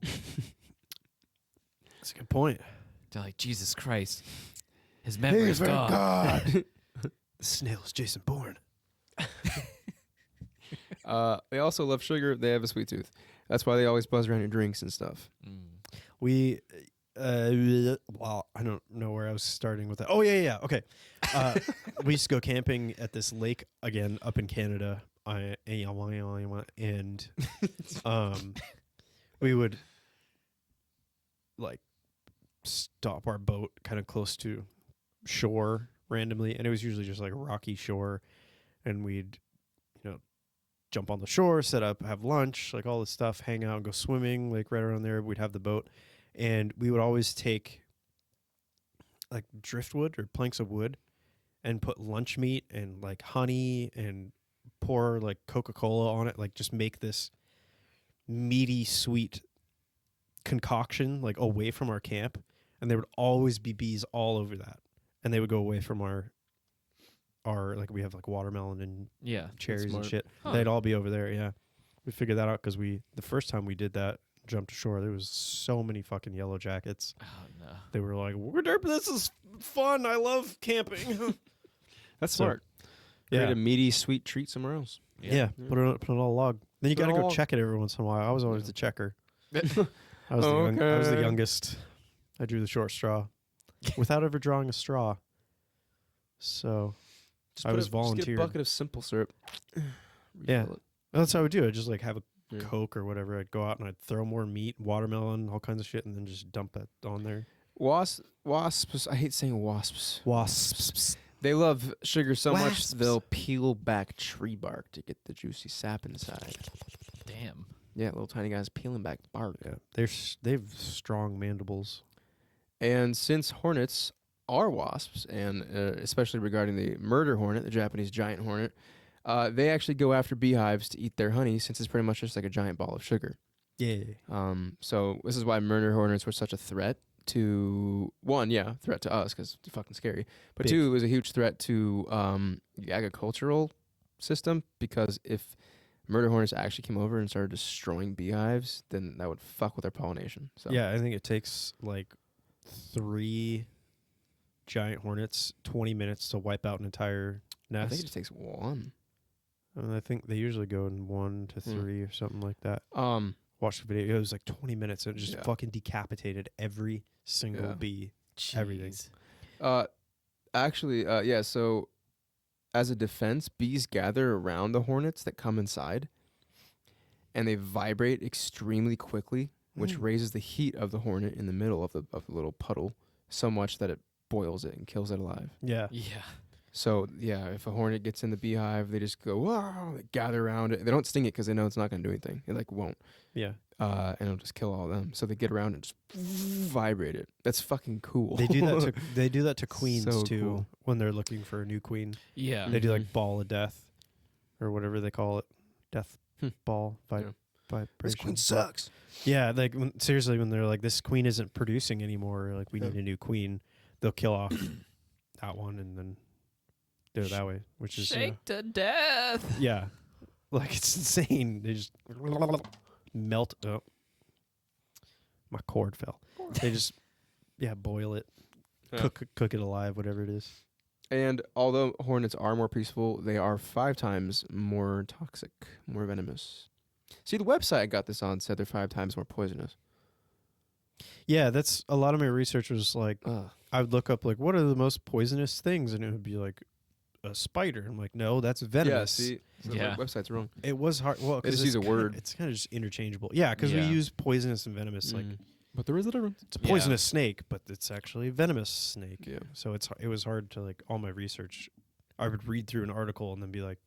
That's a good point. They're like, Jesus Christ, his memory is gone. God. The snail is Jason Bourne. They also love sugar. They have a sweet tooth. That's why they always buzz around your drinks and stuff. We, well, I don't know where I was starting with that. Oh, yeah. Okay. We used to go camping at this lake again up in Canada. And we would like stop our boat kind of close to shore randomly. And it was usually just like a rocky shore. And we'd, jump on the shore, set up, have lunch, like all this stuff, hang out, go swimming, like right around there. We'd have the boat. And we would always take like driftwood or planks of wood and put lunch meat and like honey and pour like Coca-Cola on it, like just make this meaty, sweet concoction like away from our camp. And there would always be bees all over that. And they would go away from our like we have like watermelon and Yeah. cherries and smart. shit. Huh. They'd all be over there, yeah. We figured that out because the first time we did that, jumped ashore, there was so many fucking yellow jackets. Oh no. They were like, this is fun. I love camping. That's So, smart. Create yeah. a meaty, sweet treat somewhere else. Yeah. Put it on a log. Then you Put it got to on a go log. check it every once in a while. I was always the checker. I was the Okay. youngest. I drew the short straw without ever drawing a straw. So Just I was Just get a volunteered. bucket of simple syrup. Yeah. Refill it. That's how I would do it. I'd just like have a Yeah. Coke or whatever. I'd go out and I'd throw more meat, watermelon, all kinds of shit, and then just dump it on there. Wasps. I hate saying wasps. Wasps. They love sugar so much Wasps. they'll peel back tree bark to get the juicy sap inside. Damn. Yeah, little tiny guys peeling back bark. Yeah, they've strong mandibles. And since hornets are wasps, and especially regarding the murder hornet, the Japanese giant hornet, they actually go after beehives to eat their honey, since it's pretty much just like a giant ball of sugar. Yeah. So this is why murder hornets were such a threat to threat to us because it's fucking scary. But Big. two, it was a huge threat to the agricultural system, because if murder hornets actually came over and started destroying beehives, then that would fuck with their pollination. So Yeah, I think it takes like 3 giant hornets 20 minutes to wipe out an entire I nest. think it just takes one. And I think they usually go in 1 to 3 or something like that. Watched the video. It was like 20 minutes and it just Yeah. fucking decapitated every single Yeah. bee. Everything. Jeez. Actually, yeah. So, as a defense, bees gather around the hornets that come inside, and they vibrate extremely quickly, which raises the heat of the hornet in the middle of the little puddle so much that it boils it and kills it alive. Yeah. Yeah. So yeah, if a hornet gets in the beehive, they just go, wow, they gather around it. They don't sting it because they know it's not going to do anything. It like won't. Yeah. And it'll just kill all of them. So they get around and just vibrate it. That's fucking cool. They do that to they do that to queens So too cool. when they're looking for a new queen. Yeah. They do Mhm. like ball of death or whatever they call it. Death Hmm. ball Yeah. vibration. This queen sucks. Yeah, like seriously, when they're like, this queen isn't producing anymore, or like we Yeah. need a new queen, they'll kill off that one and then do it that way, which is Shake to death. yeah, like it's insane. They just melt. Oh, my cord fell. They just boil it, Yeah. cook it alive, whatever it is. And although hornets are more peaceful, they are 5 times more toxic, more venomous. See, the website I got this on said they're 5 times more poisonous. Yeah, that's a lot of my research was like, Ugh. I would look up like, what are the most poisonous things, and it would be like a spider. I'm like, no, that's venomous. Yeah, see, so Yeah. the website's wrong. It was hard. Well, They just it's use a word. It's kind of just interchangeable. Yeah, because we Yeah. use poisonous and venomous. Like But there is a difference. it's a poisonous snake, but it's actually a venomous snake. Yeah. So it was hard to like all my research. I would read through an article and then be like,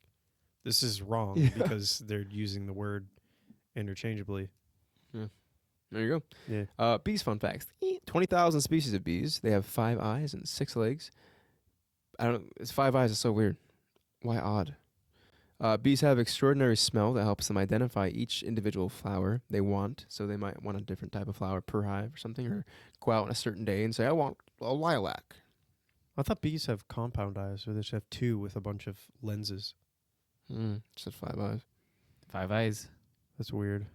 this is wrong Yeah. because they're using the word interchangeably. There you go. Yeah. Bees fun facts. 20,000 species of bees. They have 5 eyes and 6 legs. I don't. It's 5 eyes. It's so weird. Why odd? Bees have extraordinary smell that helps them identify each individual flower they want. So they might want a different type of flower per hive or something, or go out on a certain day and say, I want a lilac. I thought bees have compound eyes, or they just have 2 with a bunch of lenses. Just had 5 eyes. 5 eyes. That's weird.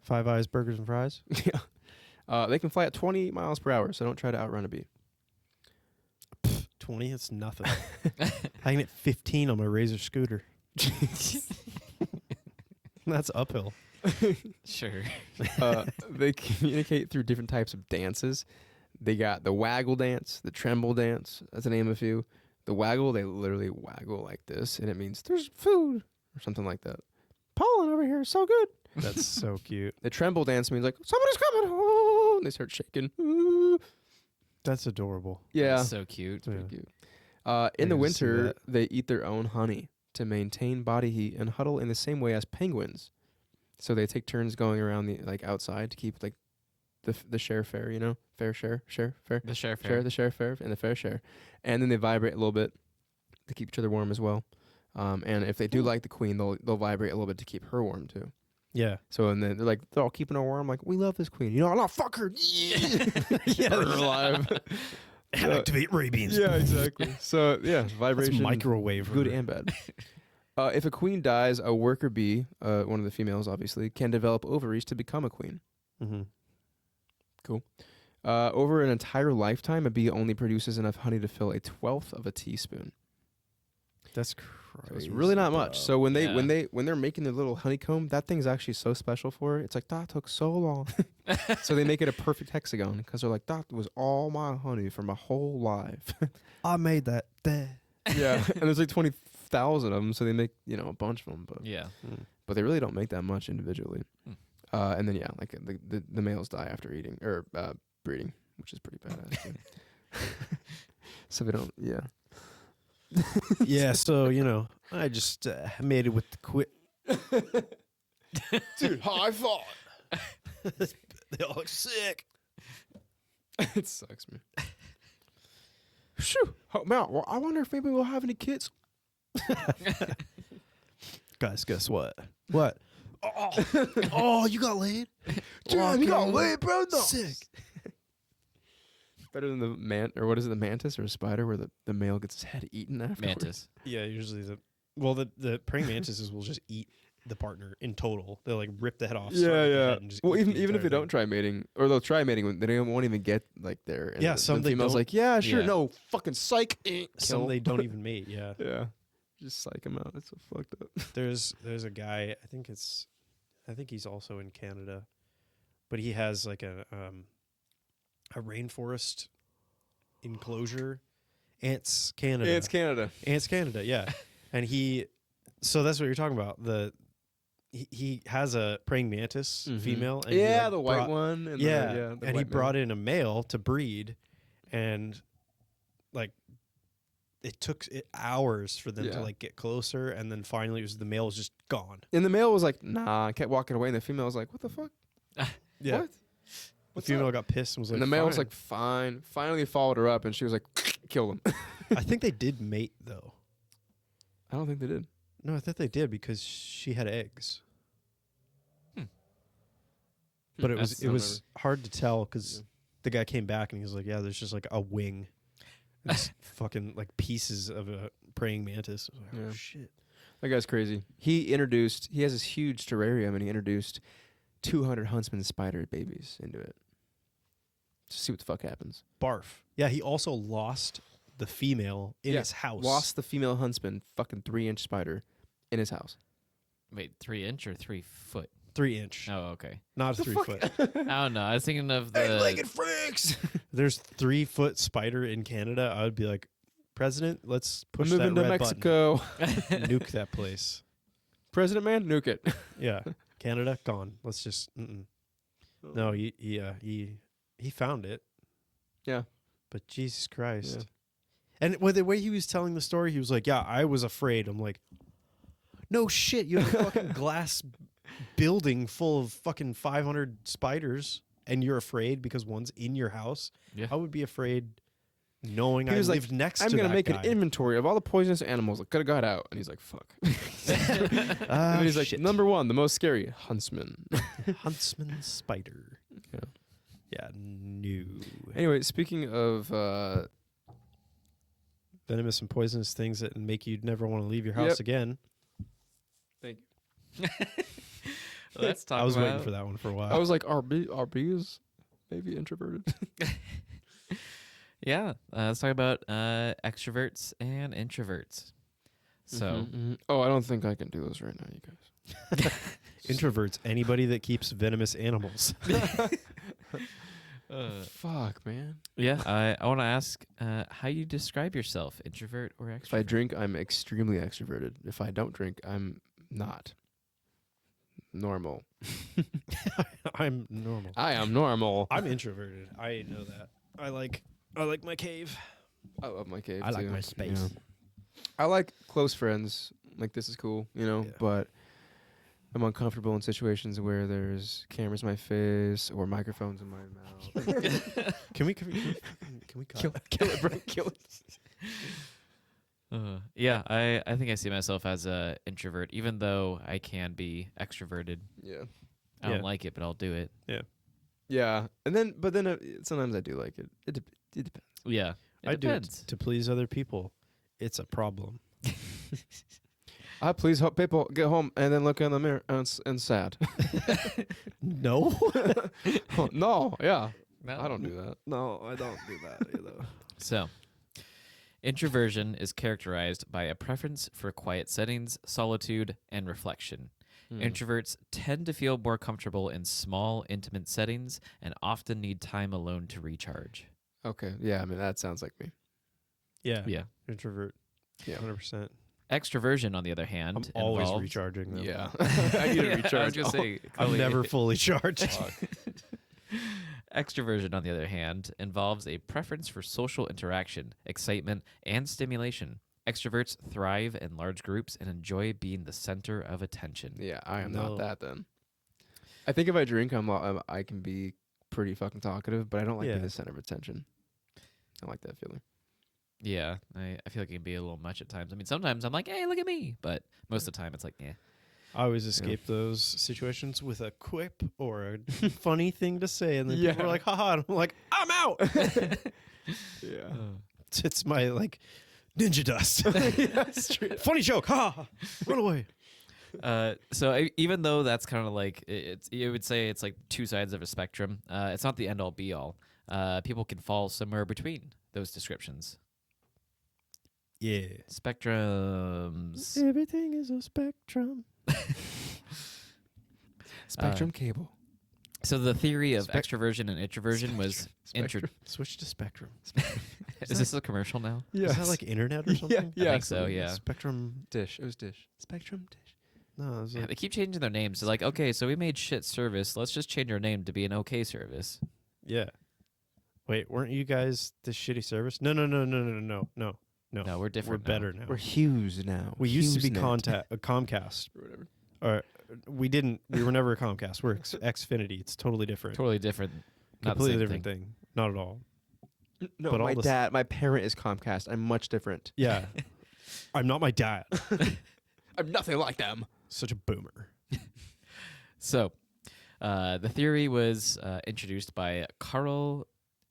5 eyes, burgers and fries. Yeah. They can fly at 20 miles per hour, so don't try to outrun a bee. 20, that's nothing. I can hit 15 on my Razor scooter. That's uphill. Sure. They communicate through different types of dances. They got the waggle dance, the tremble dance. That's the name of a few. The waggle, they literally waggle like this, and it means there's food or something like that. Pollen over here is so good. That's so cute. The tremble dance means like somebody's coming. Oh, and they start shaking. Ooh. That's adorable. Yeah, That's so cute. it's pretty Yeah. cute. In I the gotta see winter, that. they eat their own honey to maintain body heat and huddle in the same way as penguins. So they take turns going around the outside to keep like the share fair, you know, fair share The sheriff. the share fair and the fair share, and then they vibrate a little bit to keep each other warm as well. And if they do like the queen, they'll vibrate a little bit to keep her warm too. Yeah. So and then they're all keeping her warm. Like, we love this queen. You know, I'm not fuck her. Yeah, burn her alive. Activate rabies. Yeah, exactly. So yeah, That's vibration, microwave. good and bad. If a queen dies, a worker bee, one of the females obviously, can develop ovaries to become a queen. Mm-hmm. Over an entire lifetime, a bee only produces enough honey to fill 1/12 of a teaspoon. That's So crazy. it's really not much. So when Yeah. they're making their little honeycomb, that thing's actually so special for it. It's like, that took so long. So they make it a perfect hexagon because they're like, that was all my honey for my whole life. I made that. Yeah, and there's like 20,000 of them, so they make a bunch of them, Yeah. but they really don't make that much individually. Hmm. And then like the males die after eating or breeding, which is pretty badass. Too. So they don't. Yeah. Yeah, so I just made it with the quit. Dude, high five. They all look sick. It sucks, man. Shoo. Oh, man, well, I wonder if maybe we'll have any kids. Guys, guess what? What? Oh, you got laid? Dude, you got laid, bro. No. Sick. Better than the the mantis or a spider where the male gets his head eaten afterwards. Mantis. Yeah, usually the praying mantises will just eat the partner in total. They'll like rip the head off. start with the head, and just Well, eat the even if they entire don't try mating, or they'll try mating, when they won't even get like there. And Yeah, the some they female's don't- like, yeah, sure, Yeah. no, fucking psych. thing. Kill. Some they don't even mate. Yeah, Yeah, just psych them out. It's so fucked up. there's a guy. I think he's also in Canada, but he has like a rainforest enclosure. Ants Canada. It's Canada. Ants Canada, yeah. And so that's what you're talking about. He has a praying mantis female. And he, Yeah, like, the white brought- one. And Yeah, the and he brought in a male to breed, and like it took hours for them Yeah. to like get closer, and then finally it was the male was just gone. And the male was like, nah, I kept walking away, and the female was like, what the fuck? Yeah, What? the What's female up? got pissed and was like, And the male was "Fine." like, fine. Finally followed her up, and she was like, kill him. I think they did mate though. I don't think they did. No, I thought they did because she had eggs. But it That's- was hard to tell because Yeah. the guy came back and he was like, "Yeah, there's just like a wing, it's fucking like pieces of a praying mantis." I was like, Yeah. "Oh shit!" That guy's crazy. He has this huge terrarium, and he introduced 200 huntsman spider babies into it. To see what the fuck happens. Barf. Yeah, he also lost the female in Yeah, his house. Lost the female huntsman, fucking 3-inch spider, in his house. Wait, 3 inch or 3 foot? 3-inch, Oh, okay. not a 3-foot. I don't know. I was thinking of the. freaks. There's 3-foot spider in Canada. I would be like, President, let's We're push moving that to red Mexico. button. Nuke that place. President man, nuke it. Yeah, Canada gone. Let's just. No, he found it. Yeah. But Jesus Christ. Yeah. And the way he was telling the story, he was like, "Yeah, I was afraid." I'm like, "No shit, you have a fucking glass building full of fucking 500 spiders, and you're afraid because one's in your house." Yeah. I would be afraid knowing He I was like, lived next I'm to gonna that make guy. an inventory of all the poisonous animals that could have got out. And he's like, fuck. And Ah, then he's like, shit. number 1, the most scary, huntsman. Huntsman spider. Yeah. Yeah, no. Anyway, speaking of Venomous and poisonous things that make you never want to leave your house Yep. again. thank you. Let's talk I was about. waiting for that one for a while. I was like, are bees maybe introverted? Yeah. Let's talk about extroverts and introverts. So, Oh, I don't think I can do those right now, you guys. Introverts, anybody that keeps venomous animals. Fuck, man. yeah, I want to ask how you describe yourself, introvert or extrovert? If I drink, I'm extremely extroverted. If I don't drink, I'm not. Normal. I'm normal. I am normal. I'm introverted. I know that. I like my cave. I love my cave. I like too, my space. I like close friends. Like, this is cool, Yeah. but I'm uncomfortable in situations where there's cameras in my face or microphones in my mouth. Can we cut? Kill it, bro. Kill it. Yeah, I think I see myself as a introvert, even though I can be extroverted. Yeah. I don't Yeah. like it, but I'll do it. Yeah. And then, but then sometimes I do like it. It depends. Yeah, it I do it depends. to please other people. It's a problem. I please hope people get home and then look in the mirror and sad. No. Oh, no, yeah. No. I don't do that. No, I don't do that either. So, introversion is characterized by a preference for quiet settings, solitude, and reflection. Introverts tend to feel more comfortable in small, intimate settings and often need time alone to recharge. Okay. Yeah, I mean, that sounds like me. Yeah. Yeah. Introvert. Yeah. 100%. Extroversion, on the other hand, I'm always involves- recharging them. Yeah. I need to Yeah, I recharge. was gonna say, I'm Chloe- never fully charged. Extroversion, on the other hand, involves a preference for social interaction, excitement, and stimulation. Extroverts thrive in large groups and enjoy being the center of attention. Yeah, I am No. not that then. I think if I drink, I can be pretty fucking talkative, but I don't like being Yeah. the center of attention. I like that feeling. Yeah, I feel like it can be a little much at times. I mean, sometimes I'm like, hey, look at me. But most of the time, it's like, yeah. I always escape those situations with a quip or a funny thing to say, and then people Yeah. are like, haha, and I'm like, I'm out. Yeah. It's my, like, ninja dust. Funny joke, ha! Run away. Even though that's kind of like you would say it's like two sides of a spectrum. It's not the end all be all. People can fall somewhere between those descriptions. Yeah. Spectrums. Everything is a spectrum. Spectrum cable. So the theory of extroversion and introversion was Switch to spectrum. Is this a commercial now? Yeah. Is that like internet or something? I think so. Yeah. Spectrum. Dish. It was Dish. Spectrum Dish. No, it was Yeah, like, they keep changing their names. They're like, okay, so we made shit service. Let's just change our name to be an okay service. yeah. Wait, weren't you guys the shitty service? No. No, we're We're different. better now. We're Hughes now. We used to be HughesNet. Comcast. Or whatever. Or we didn't. We were never a Comcast. We're Xfinity. It's totally different. Totally different. Not Completely the same different thing. Not at all. No, But all my the s- dad, my parent is Comcast. I'm much different. Yeah. I'm not my dad. I'm nothing like them. Such a boomer. So, the theory was introduced by Carl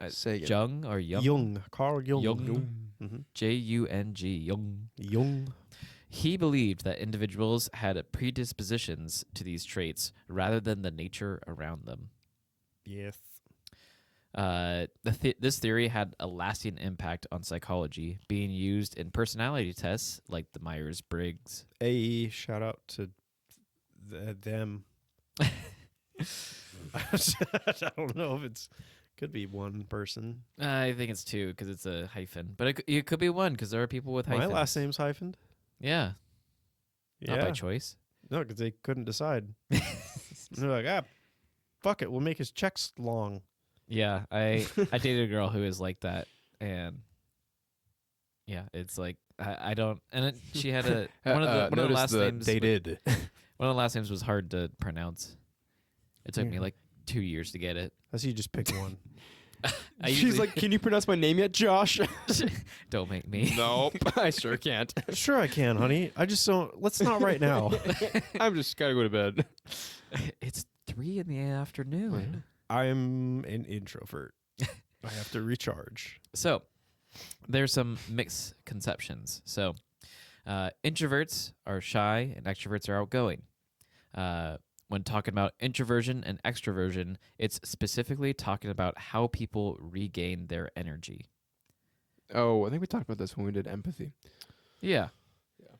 Sagan. Jung or Jung. Jung. Carl Jung. Jung. Mm-hmm. Jung. Jung. Jung. He believed that individuals had predispositions to these traits rather than the nature around them. Yes. This theory had a lasting impact on psychology, being used in personality tests like the Myers-Briggs. A shout out to them. I don't know if it's could be one person. I think it's two because it's a hyphen, but it could be one because there are people with My hyphens. last name's hyphened. Yeah, Yeah. not by choice. No, because they couldn't decide. They're like, fuck it, we'll make his checks long. Yeah, I dated a girl who is like that, and yeah, it's like I don't. And she had a one of the last names. They did. One of the last names was hard to pronounce. It took me Yeah. like 2 years to get it. That's you just pick one. She's like, "Can you pronounce my name yet, Josh?" Don't make me. Nope, I sure can't. Sure I can, honey. I just don't. Let's not right now. I'm just gotta go to bed. It's 3 in the afternoon. I'm an introvert. I have to recharge. So, there's some misconceptions. So, introverts are shy and extroverts are outgoing. When talking about introversion and extroversion, it's specifically talking about how people regain their energy. Oh, I think we talked about this when we did empathy. Yeah. Yeah.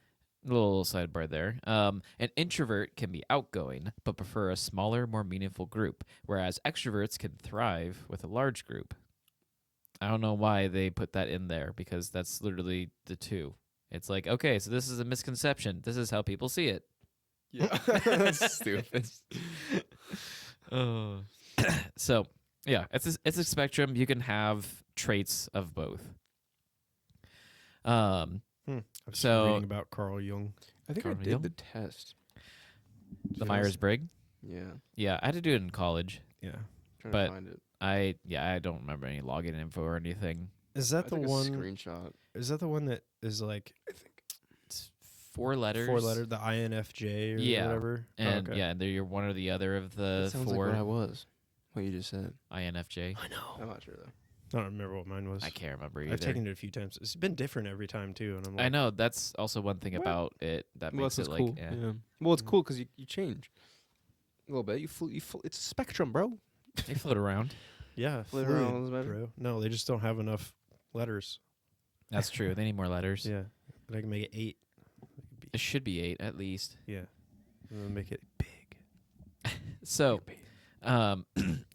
A little sidebar there. An introvert can be outgoing, but prefer a smaller, more meaningful group, whereas extroverts can thrive with a large group. I don't know why they put that in there, because that's literally the two. It's like, okay, so this is a misconception. This is how people see it. Yeah, that's stupid. So, yeah, it's a spectrum. You can have traits of both. I'm just So- reading about Carl Jung. I think I Carmen did Young? the test. The Myers-Briggs. Yeah, Yeah, I had to do it in college. Yeah. trying But- to find it. I don't remember any login info or anything. Is I that the took a one? screenshot. Is that the one that is like I think. It's 4 letters. 4 letter, the INFJ or Yeah. whatever? And okay. yeah, you're one or the other of the That sounds 4 like what I was. What you just said. INFJ. I know. I'm not sure though. I don't remember what mine was. I can't remember either. I've taken it a few times. It's been different every time too, and I'm like, I know that's also one thing about it that Well, makes that's it what's like cool. eh. Yeah. Well, it's cool because you change a little bit. It's a spectrum, bro. They float around. yeah, Fluid fluid, around is better. bro. No, they just don't have enough letters. That's true. They need more letters. Yeah, but I can make it 8. It should be 8 at least. Yeah, and then make it big. So,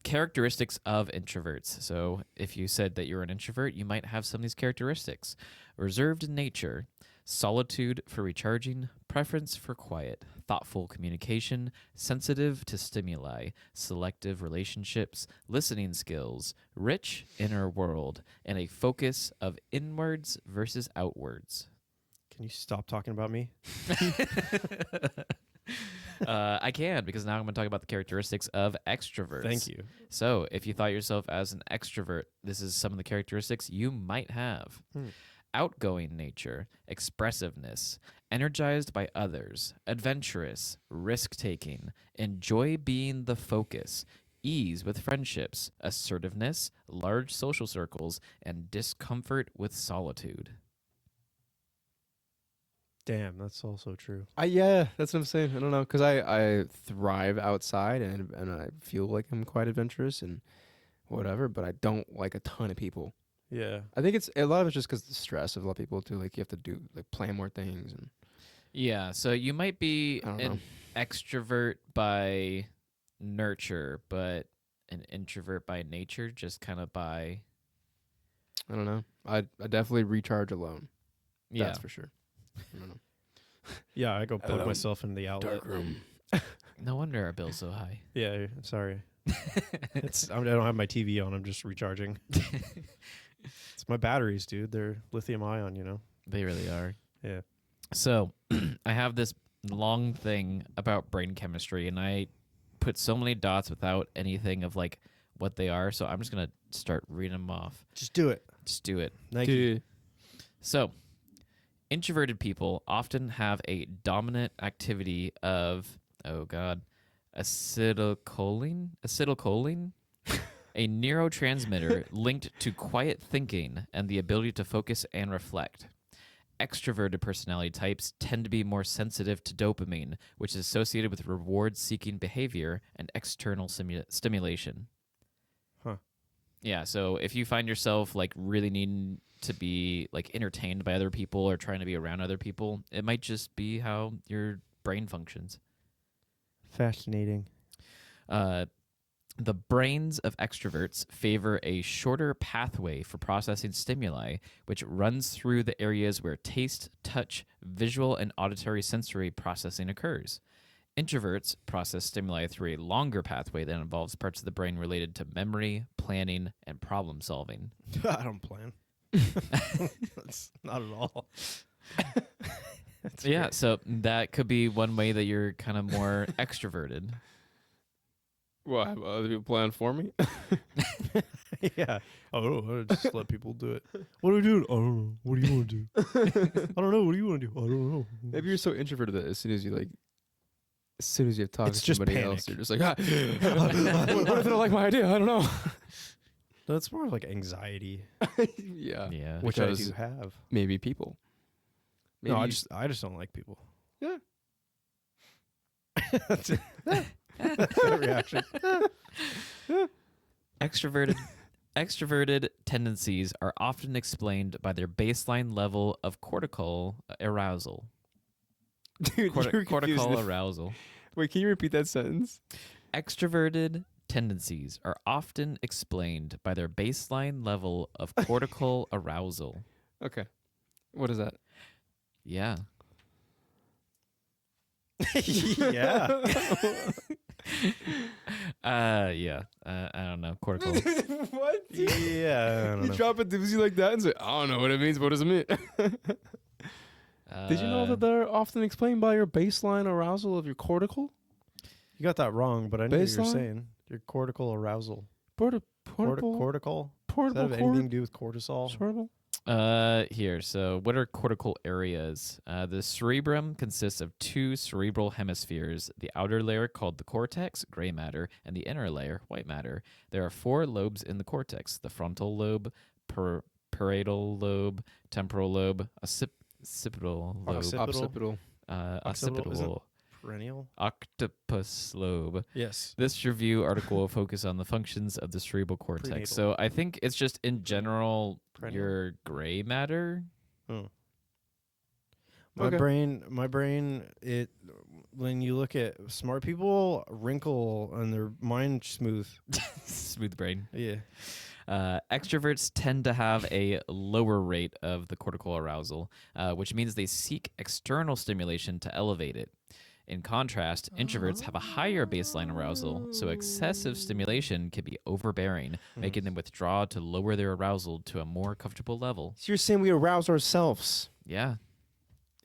characteristics of introverts. So, if you said that you're an introvert, you might have some of these characteristics. Reserved in nature, solitude for recharging, preference for quiet, thoughtful communication, sensitive to stimuli, selective relationships, listening skills, rich inner world, and a focus of inwards versus outwards. Can you stop talking about me? I can, because now I'm going to talk about the characteristics of extroverts. Thank you. So, if you thought yourself as an extrovert, this is some of the characteristics you might have. Outgoing nature, expressiveness, energized by others, adventurous, risk-taking, enjoy being the focus, ease with friendships, assertiveness, large social circles, and discomfort with solitude. Damn, that's also true. Yeah, that's what I'm saying. I don't know, because I thrive outside and I feel like I'm quite adventurous and whatever, but I don't like a ton of people. Yeah. I think it's a lot of it's just because the stress of a lot of people too. Like you have to do plan more things and Yeah, so you might be I don't an know. extrovert by nurture, but an introvert by nature, just kind of by I don't know. I definitely recharge alone. yeah. That's for sure. I don't know. Yeah, I go plug Hello, myself in the outlet. Dark room. No wonder our bill's so high. Yeah, sorry. I don't have my TV on. I'm just recharging. It's my batteries, dude. They're lithium ion, you know? They really are. Yeah. So I have this long thing about brain chemistry, and I put so many dots without anything of like what they are. So I'm just gonna start reading them off. Just do it. Just do it. Nike. Dude. So, introverted people often have a dominant activity of, acetylcholine, a neurotransmitter linked to quiet thinking and the ability to focus and reflect. Extroverted personality types tend to be more sensitive to dopamine, which is associated with reward-seeking behavior and external stimulation. Huh. Yeah, so if you find yourself like really needing to be like entertained by other people or trying to be around other people, it might just be how your brain functions. Fascinating. The brains of extroverts favor a shorter pathway for processing stimuli, which runs through the areas where taste, touch, visual, and auditory sensory processing occurs. Introverts process stimuli through a longer pathway that involves parts of the brain related to memory, planning, and problem solving. I don't plan. That's not at all. Yeah, so that could be one way that you're kind of more extroverted. Well, have other people plan for me? Yeah. Oh, just let people do it. What do we do? I don't know. What do you want to do? I don't know. What do you want to do? I don't know. Maybe you're so introverted that as soon as you have talked It's to just somebody panic. else, you're just like, what if they don't like my idea? I don't know. No, it's more like anxiety, Yeah. Yeah. which I Because do have. maybe people. Maybe No, you- I just don't like people. Yeah. That's it. That's the reaction. Extroverted tendencies are often explained by their baseline level of cortical arousal. Dude, you're Cortical confusing. arousal. Wait, can you repeat that sentence? Extroverted tendencies are often explained by their baseline level of cortical arousal. Okay. What is that? Yeah. Yeah. Yeah. I don't know. Cortical. What? Yeah. I don't You know. drop a doozy like that and say, I don't know what it means. What does it mean? Did you know that they're often explained by your baseline arousal of your cortical? You got that wrong, but I know what you're Baseline? saying. Your cortical arousal. Portable? Cortical? Does that Portable have anything to do with cortisol? Portable? Here. So, what are cortical areas? The cerebrum consists of two cerebral hemispheres, the outer layer called the cortex, gray matter, and the inner layer, white matter. There are 4 lobes in the cortex: the frontal lobe, parietal lobe, temporal lobe, occipital lobe, Occipital. Occipital, isn't occipital, Perennial? octopus lobe. Yes. This review article will focus on the functions of the cerebral cortex. Prenatal. So I think it's just in general Perennial. your gray matter. My Okay. brain, it when you look at smart people, wrinkle and their mind smooth. Smooth brain. Yeah. Extroverts tend to have a lower rate of the cortical arousal, which means they seek external stimulation to elevate it. In contrast, introverts have a higher baseline arousal, so excessive stimulation can be overbearing, making them withdraw to lower their arousal to a more comfortable level. So you're saying we arouse ourselves. Yeah.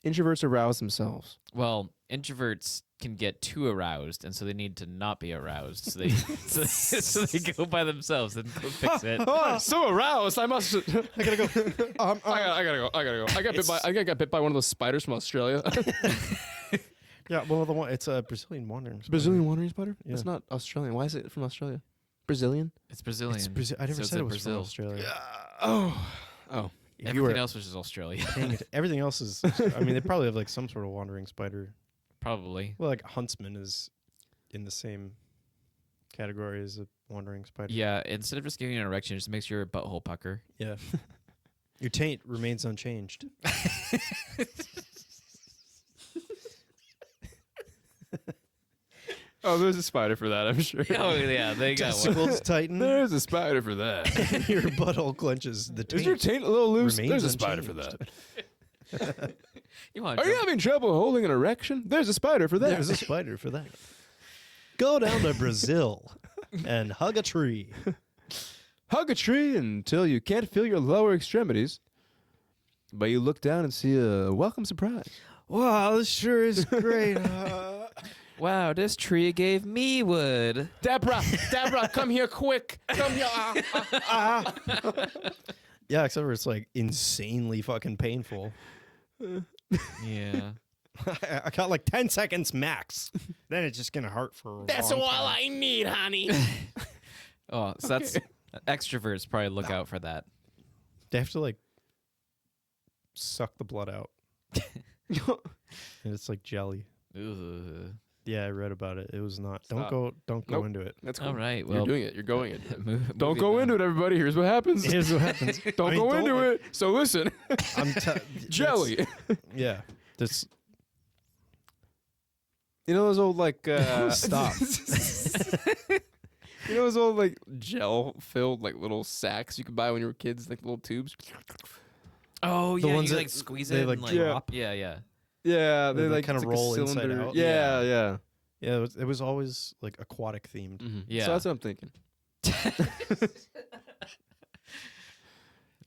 Introverts arouse themselves. Well, introverts can get too aroused, and so they need to not be aroused. So they so they go by themselves and go fix it. Oh, I'm so aroused. I must. I gotta go. I gotta go. I got bit by one of those spiders from Australia. Yeah, well, it's a Brazilian wandering spider. Brazilian wandering spider? Yeah. It's not Australian. Why is it from Australia? Brazilian? It's Brazilian. I never So it's said in it was Brazil. from Australia. Oh. If you Everything were else was just Australia. paying everything else is. I mean, they probably have like some sort of wandering spider. Probably. Well, like huntsman is in the same category as a wandering spider. Yeah, instead of just giving you an erection, it just makes your butthole pucker. Yeah. Your taint remains unchanged. Oh, there's a spider for that, I'm sure. Oh, yeah, they got one. Testicles tighten. There's a spider for that. Your butthole clenches. The Is your taint taint a little loose? remains There's a spider for that. unchanged. You want Are you having trouble holding an erection? There's a spider for that. There's a spider for that. Go down to Brazil and hug a tree. Hug a tree until you can't feel your lower extremities, but you look down and see a welcome surprise. Wow, this sure is great. Wow, this tree gave me wood. Deborah, come here quick. Come here. Yeah, except for it's like insanely fucking painful. Yeah. I got like 10 seconds max. Then it's just gonna hurt for a long time. I need, honey. Oh, so that's extroverts probably look out for that. They have to like suck the blood out. And it's like jelly. Ugh. Yeah, I read about it. It was not. Stop. Don't go Nope. into it. That's cool. All right. You're Well, doing it. You're going it. Don't moving go on. into it, everybody. Here's what happens. Here's what happens. Don't go into it. So listen. Jelly. Yeah. That's You know those old like Stop. You know those old like gel filled like little sacks you could buy when you were kids, like little tubes. Oh, The yeah, ones you that like squeeze they, it like, and like drop. Yeah, yeah. Yeah, They, they like, like kinda it's like a roll inside cylinder. out. Yeah, yeah. Yeah, it was always like aquatic themed. Mhm. Yeah. So that's what I'm thinking.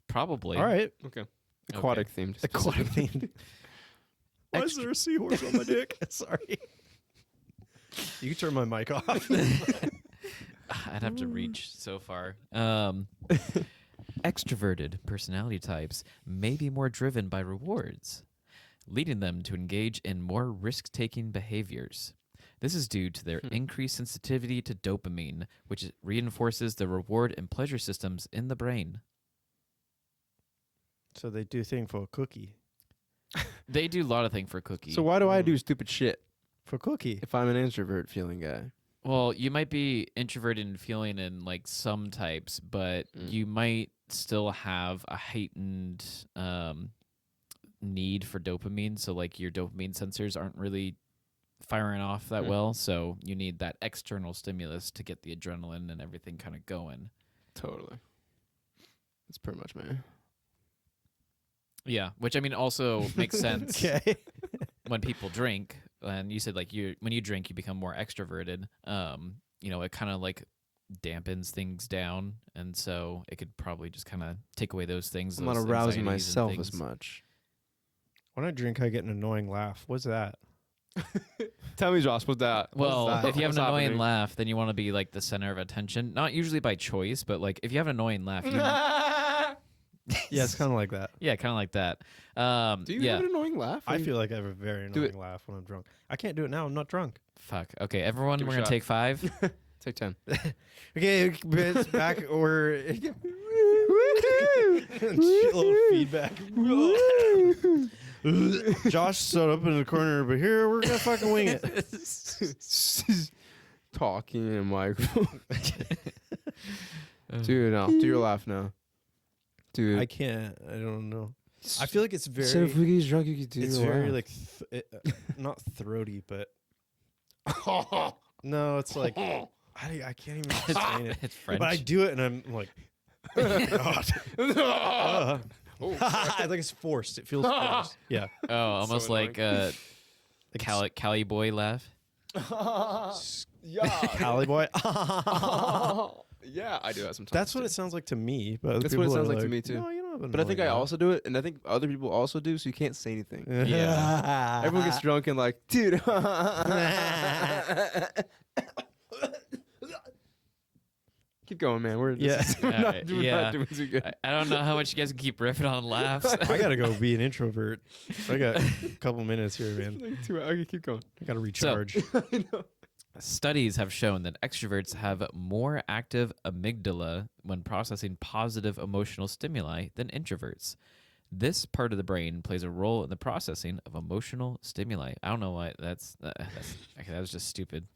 Probably. All right. Okay. Aquatic themed. Aquatic themed. Why is there a seahorse on my dick? Sorry. You can turn my mic off. I'd have to reach so far. Extroverted personality types may be more driven by rewards, leading them to engage in more risk-taking behaviors. This is due to their increased sensitivity to dopamine, which reinforces the reward and pleasure systems in the brain. So they do thing for a cookie. They do a lot of things for cookie. So why do I do stupid shit For cookie. if I'm an introvert feeling guy? Well, you might be introverted and feeling in like some types, but you might still have a heightened need for dopamine. So like your dopamine sensors aren't really firing off that well. So you need that external stimulus to get the adrenaline and everything kind of going. Totally. That's pretty much me. Yeah, which I mean also makes sense Okay. when people drink. And you said like when you drink, you become more extroverted. You know, it kind of like dampens things down, and so it could probably just kind of take away those things. I'm those not arousing anxieties and myself as things. much. When I drink, I get an annoying laugh. What's that? Tell me, Josh, what's that? Well, What's that? if you have an What's annoying happening? laugh, then you want to be like the center of attention. Not usually by choice, but like if you have an annoying laugh, you Yeah, it's kind of like that. yeah, kind of like that. Do you yeah. have an annoying laugh? I feel like I have a very Do it. annoying laugh when I'm drunk. I can't do it now. I'm not drunk. Fuck. Okay, everyone, Give it we're a gonna shot. take 5. Take 10. Okay, it's back or little feedback. Josh stood up in the corner, but here we're gonna fucking wing it. Talking in a microphone. Dude, no. Do your laugh now. Dude. I can't. I don't know. I feel like it's very. So if we get drunk, you could do It's your very laugh. like not throaty, but no, it's like I can't even explain it. It's French. But I do it, and I'm like, God. I think it's forced. It feels forced. Yeah. Oh, almost like Cali boy laugh. Yeah. Cali boy. Yeah, I do that sometimes. That's what too. it sounds like to me. But That's what it people sounds are like to me too. No, you don't have But I think I annoying also do it, and I think other people also do, so you can't say anything. Yeah. Everyone gets drunk and like, dude. Keep going, man. We're Yeah. we're not, Alright, we're yeah. not doing too good. I don't know how much you guys can keep riffing on laughs. I gotta go be an introvert. I got a couple minutes here, man. Like 2 hours. Okay, keep going. I gotta recharge. Studies have shown that extroverts have more active amygdala when processing positive emotional stimuli than introverts. This part of the brain plays a role in the processing of emotional stimuli. I don't know why that's okay, that was just stupid.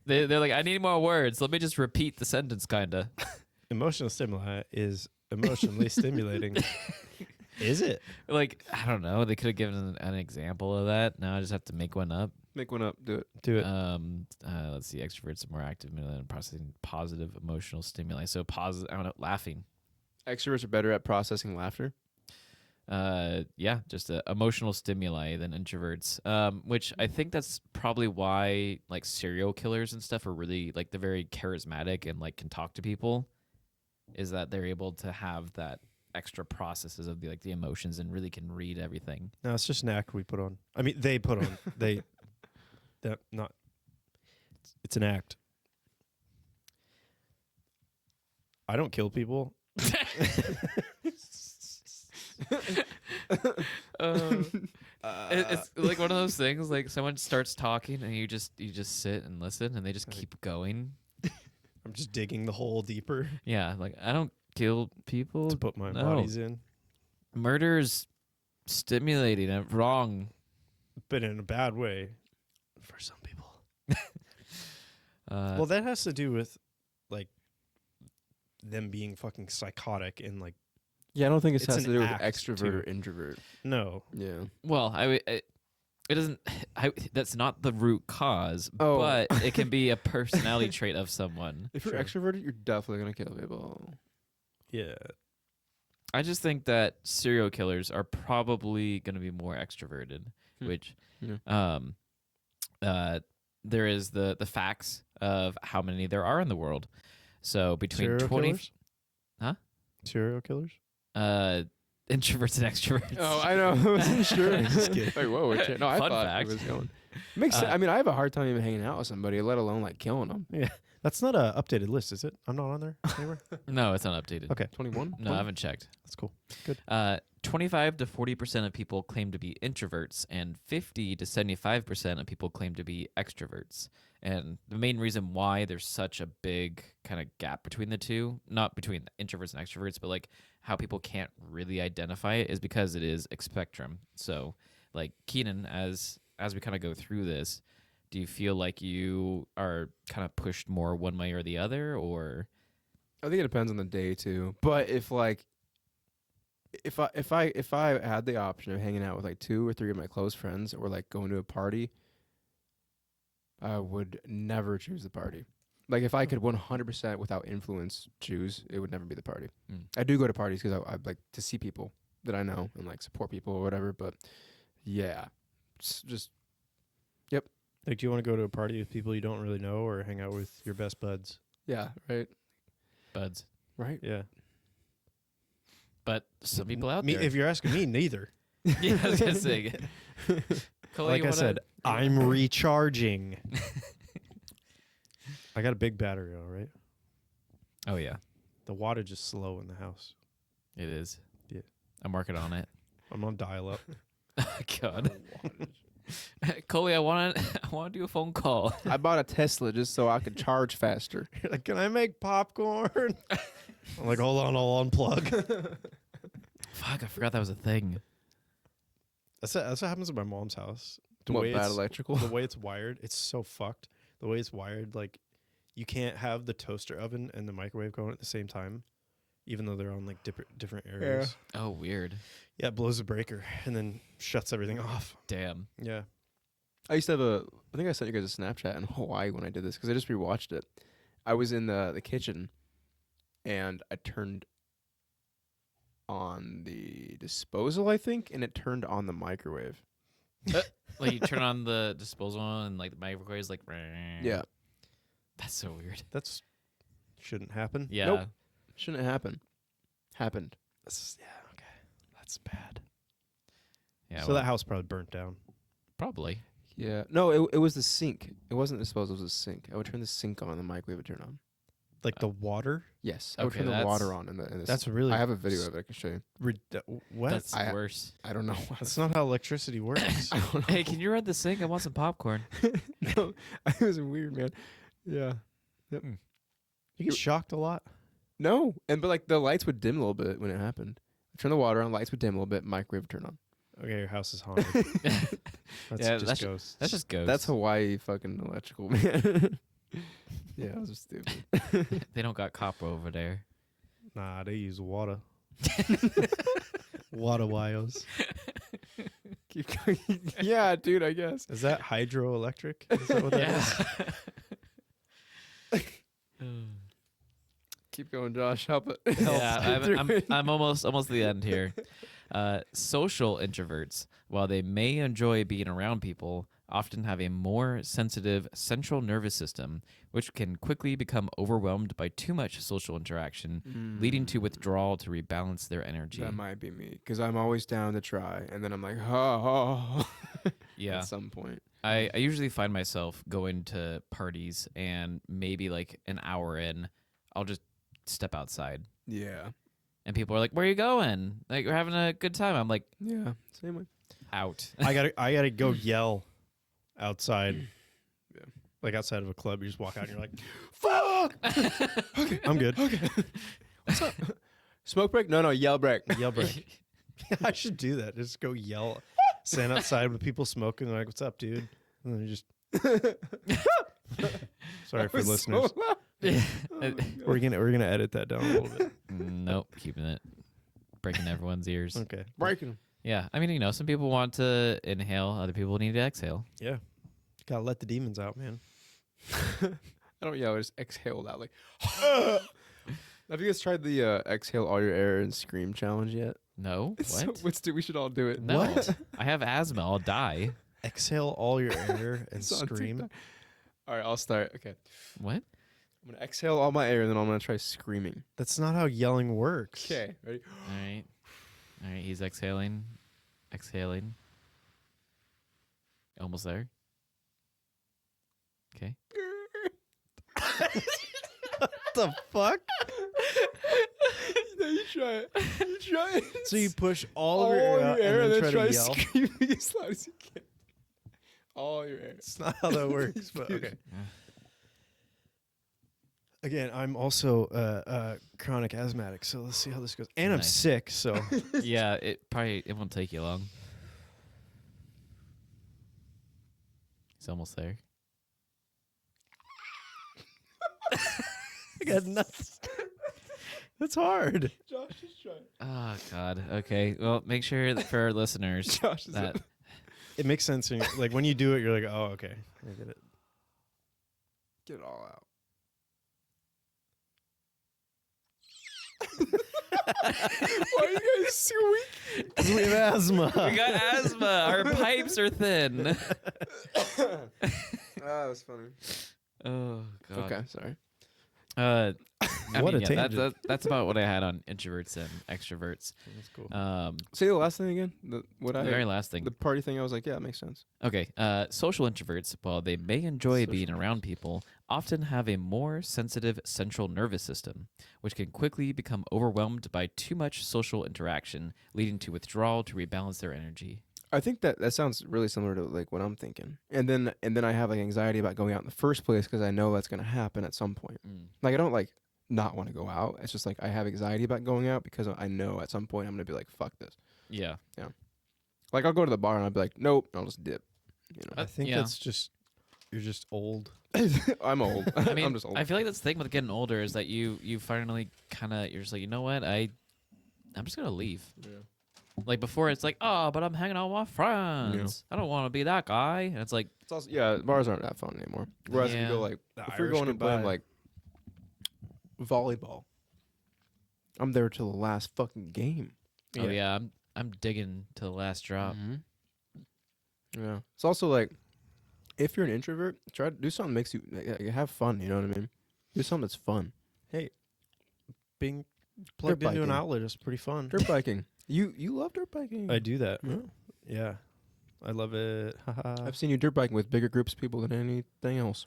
They're like, I need more words. Let me just repeat the sentence, kinda. Emotional stimuli is emotionally stimulating. Is it? Like, I don't know. They could have given an example of that. Now I just have to make one up. Make one up. Do it. Do it. Let's see. Extroverts are more active in processing positive emotional stimuli. So positive. I don't know. Laughing. Extroverts are better at processing laughter. Yeah, just emotional stimuli than introverts. Which I think that's probably why like serial killers and stuff are really like they're very charismatic and like can talk to people. Is that they're able to have that extra processes of the the emotions and really can read everything. No, it's just an act we put on. I mean, they put on. That not. It's an act. I don't kill people. It's like one of those things. Like someone starts talking and you just sit and listen and they just keep going. I'm just digging the hole deeper Yeah, like I don't kill people. to put my No. bodies in, Murder's stimulating and wrong. but in a bad way for some people. Uh, Well, that has to do with like them being fucking psychotic and like Yeah, I don't think it It's has to an do with act, extrovert too. or introvert. no. Yeah. well, it doesn't. That's not the root cause, Oh. but it can be a personality trait of someone. If you're Sure. extroverted, you're definitely gonna kill people. Yeah. I just think that serial killers are probably going to be more extroverted, Hmm. which Yeah. there is the facts of how many there are in the world. So between Serial 20 killers? Huh? Serial killers? introverts and extroverts. Oh, I know. I wasn't sure. Just kidding. Like, whoa, no, I Fun thought fact. it was going. Makes sense. I mean, I have a hard time even hanging out with somebody, let alone like killing them. Yeah. That's not a updated list, is it? I'm not on there anywhere. No, it's not updated. Okay. 21? No, I haven't checked. That's cool. 25 to 40% of people claim to be introverts, and 50 to 75% of people claim to be extroverts. And the main reason why there's such a big kind of gap between the two, not between introverts and extroverts, but like how people can't really identify it, is because it is a spectrum. So, like Keenan, as we kind of go through this, do you feel like you are kind of pushed more one way or the other, or? I think it depends on the day too. But if like if I had the option of hanging out with like 2 or 3 of my close friends or like going to a party, I would never choose the party. Like if I could 100% without influence choose, it would never be the party. Mm. I do go to parties because I like to see people that I know and like support people or whatever. But yeah, just Like, do you want to go to a party with people you don't really know or hang out with your best buds? yeah, right, Buds. right. Yeah. But some people out Me, there. if you're asking me, neither. Yeah, I was gonna say. Cole, Like you I wanna- said, I'm recharging. I got a big battery, all right? Oh yeah, The wattage is slow in the house. it is. Yeah. I'm working on it. I'm on dial-up. God, Coley, I want to do a phone call. I bought a Tesla just so I could charge faster. You're like, can I make popcorn? I'm like, hold on, I'll unplug. Fuck, I forgot that was a thing. That's what happens at my mom's house. The What, way bad it's- electrical? The way it's wired, it's so fucked. The way it's wired, like, you can't have the toaster oven and the microwave going at the same time, even though they're on like different areas. Oh, weird. Yeah, it blows the breaker and then shuts everything off. Damn. Yeah. I used to have I think I sent you guys a Snapchat in Hawaii when I did this because I just rewatched it. I was in the kitchen and I turned on the disposal, I think, and it turned on the microwave. Like you turn on the disposal and like the microwave is like. Yeah. That's so weird. That's shouldn't happen. Yeah. Nope. Shouldn't happen. Happened. Yeah. Okay. That's bad. Yeah. So well, that house probably burnt down. probably. Yeah. No, it was the sink. It wasn't the disposal, it was the sink. I would turn the sink on and the microwave would turn on. Like the water. Yes. I would Okay, turn the that's- water on in the That's really. I have a video of it I can show you. What? That's I- worse. I don't know. That's not how electricity works. I don't know. Hey, can you run the sink? I want some popcorn. No, it was weird, man. Yeah. You get shocked a lot. No, but like the lights would dim a little bit when it happened. I turn the water on, lights would dim a little bit, microwave would turn on. Okay, your house is haunted. That's Yeah, just ghosts. That's just ghosts. That's Hawaii fucking electrical, man. Yeah, that was stupid. They don't got copper over there. Nah, they use water. Water wires. Keep going. Yeah, dude, I guess. Is that hydroelectric? Is that what that is? Keep going, Josh. Help it. Yeah, I'm almost at the end here. Social introverts, while they may enjoy being around people, often have a more sensitive central nervous system, which can quickly become overwhelmed by too much social interaction, leading to withdrawal to rebalance their energy. That might be me, because I'm always down to try, and then I'm like, oh. Yeah. At some point. I usually find myself going to parties and maybe like an hour in, I'll just step outside. Yeah. And people are like, "Where are you going? Like, we're having a good time." I'm like, Yeah. Same way. out. I gotta go yell outside. Yeah. Like outside of a club, you just walk out and you're like, "Fuck!" Okay, I'm good. Okay, What's up? Smoke break? No, yell break. yell break. I should do that. Just go yell, stand outside with people smoking. They're like, "What's up, dude?" And then you just. Sorry for listeners. We're gonna edit that down a little bit. Nope, keeping it. Breaking everyone's ears. Okay. Breaking. Yeah, I mean, some people want to inhale, other people need to exhale. Yeah. Gotta let the demons out, man. I don't yell. I just exhale loudly. Have you guys tried the exhale all your air and scream challenge yet? No, what? We should all do it. No, What? I have asthma. I'll die. Exhale all your air and It's on scream. TikTok. All right, I'll start. Okay. What? I'm going to exhale all my air, and then I'm going to try screaming. That's not how yelling works. Okay, ready? All right. All right. He's exhaling. Exhaling. Almost there. Okay. What the fuck? No, you try it. You try it. So you push all of your air out and then try to yell? screaming as loud as you can. All your air. It's not how that works, but okay. Again, I'm also chronic asthmatic, so let's see how this goes. And I'm Nice. sick, so Yeah, it won't take you long. He's almost there. I got nuts. That's hard. Josh, just try it. Oh God. Okay. Well, make sure that for our listeners Josh is that It makes sense. Like when you do it, you're like, oh, okay, I get it. Get it all out. Why are you guys squeaking? Because we have asthma. we got asthma. Our pipes are thin. That was funny. Oh God. Okay, sorry. What a yeah, tangent. that's about what I had on introverts and extroverts. That's cool. Say the last thing again. The Very last thing. the party thing. I was like, yeah, it makes sense. Okay. Social introverts, while they may enjoy being around people, often have a more sensitive central nervous system, which can quickly become overwhelmed by too much social interaction, leading to withdrawal to rebalance their energy. I think that sounds really similar to like what I'm thinking. And then I have like anxiety about going out in the first place because I know that's gonna happen at some point. Like I don't like not want to go out. It's just like I have anxiety about going out because I know at some point I'm gonna be like, fuck this. Yeah. Like I'll go to the bar and I'll be like, nope, I'll just dip. You know, I think yeah. that's just you're just old. I'm old. I mean, I'm just old. I feel like that's the thing with getting older is that you finally kind of you're just like, you know what, I'm just gonna leave. Yeah. Like before, it's like, oh, but I'm hanging out with my friends. I don't want to be that guy. And it's like, It's also, yeah, bars aren't that fun anymore. Whereas if you Yeah. go like The if you're Irish going and playing goodbye. like volleyball, I'm there till the last fucking game. Oh yeah, I'm digging to the last drop. Yeah. It's also like, if you're an introvert, try to do something that makes you have fun. You know what I mean? Do something that's fun. Hey, being plugged into an biking. outlet is pretty fun. Dirt biking. You love dirt biking. I do that. Yeah. Yeah. I love it. I've seen you dirt biking with bigger groups of people than anything else.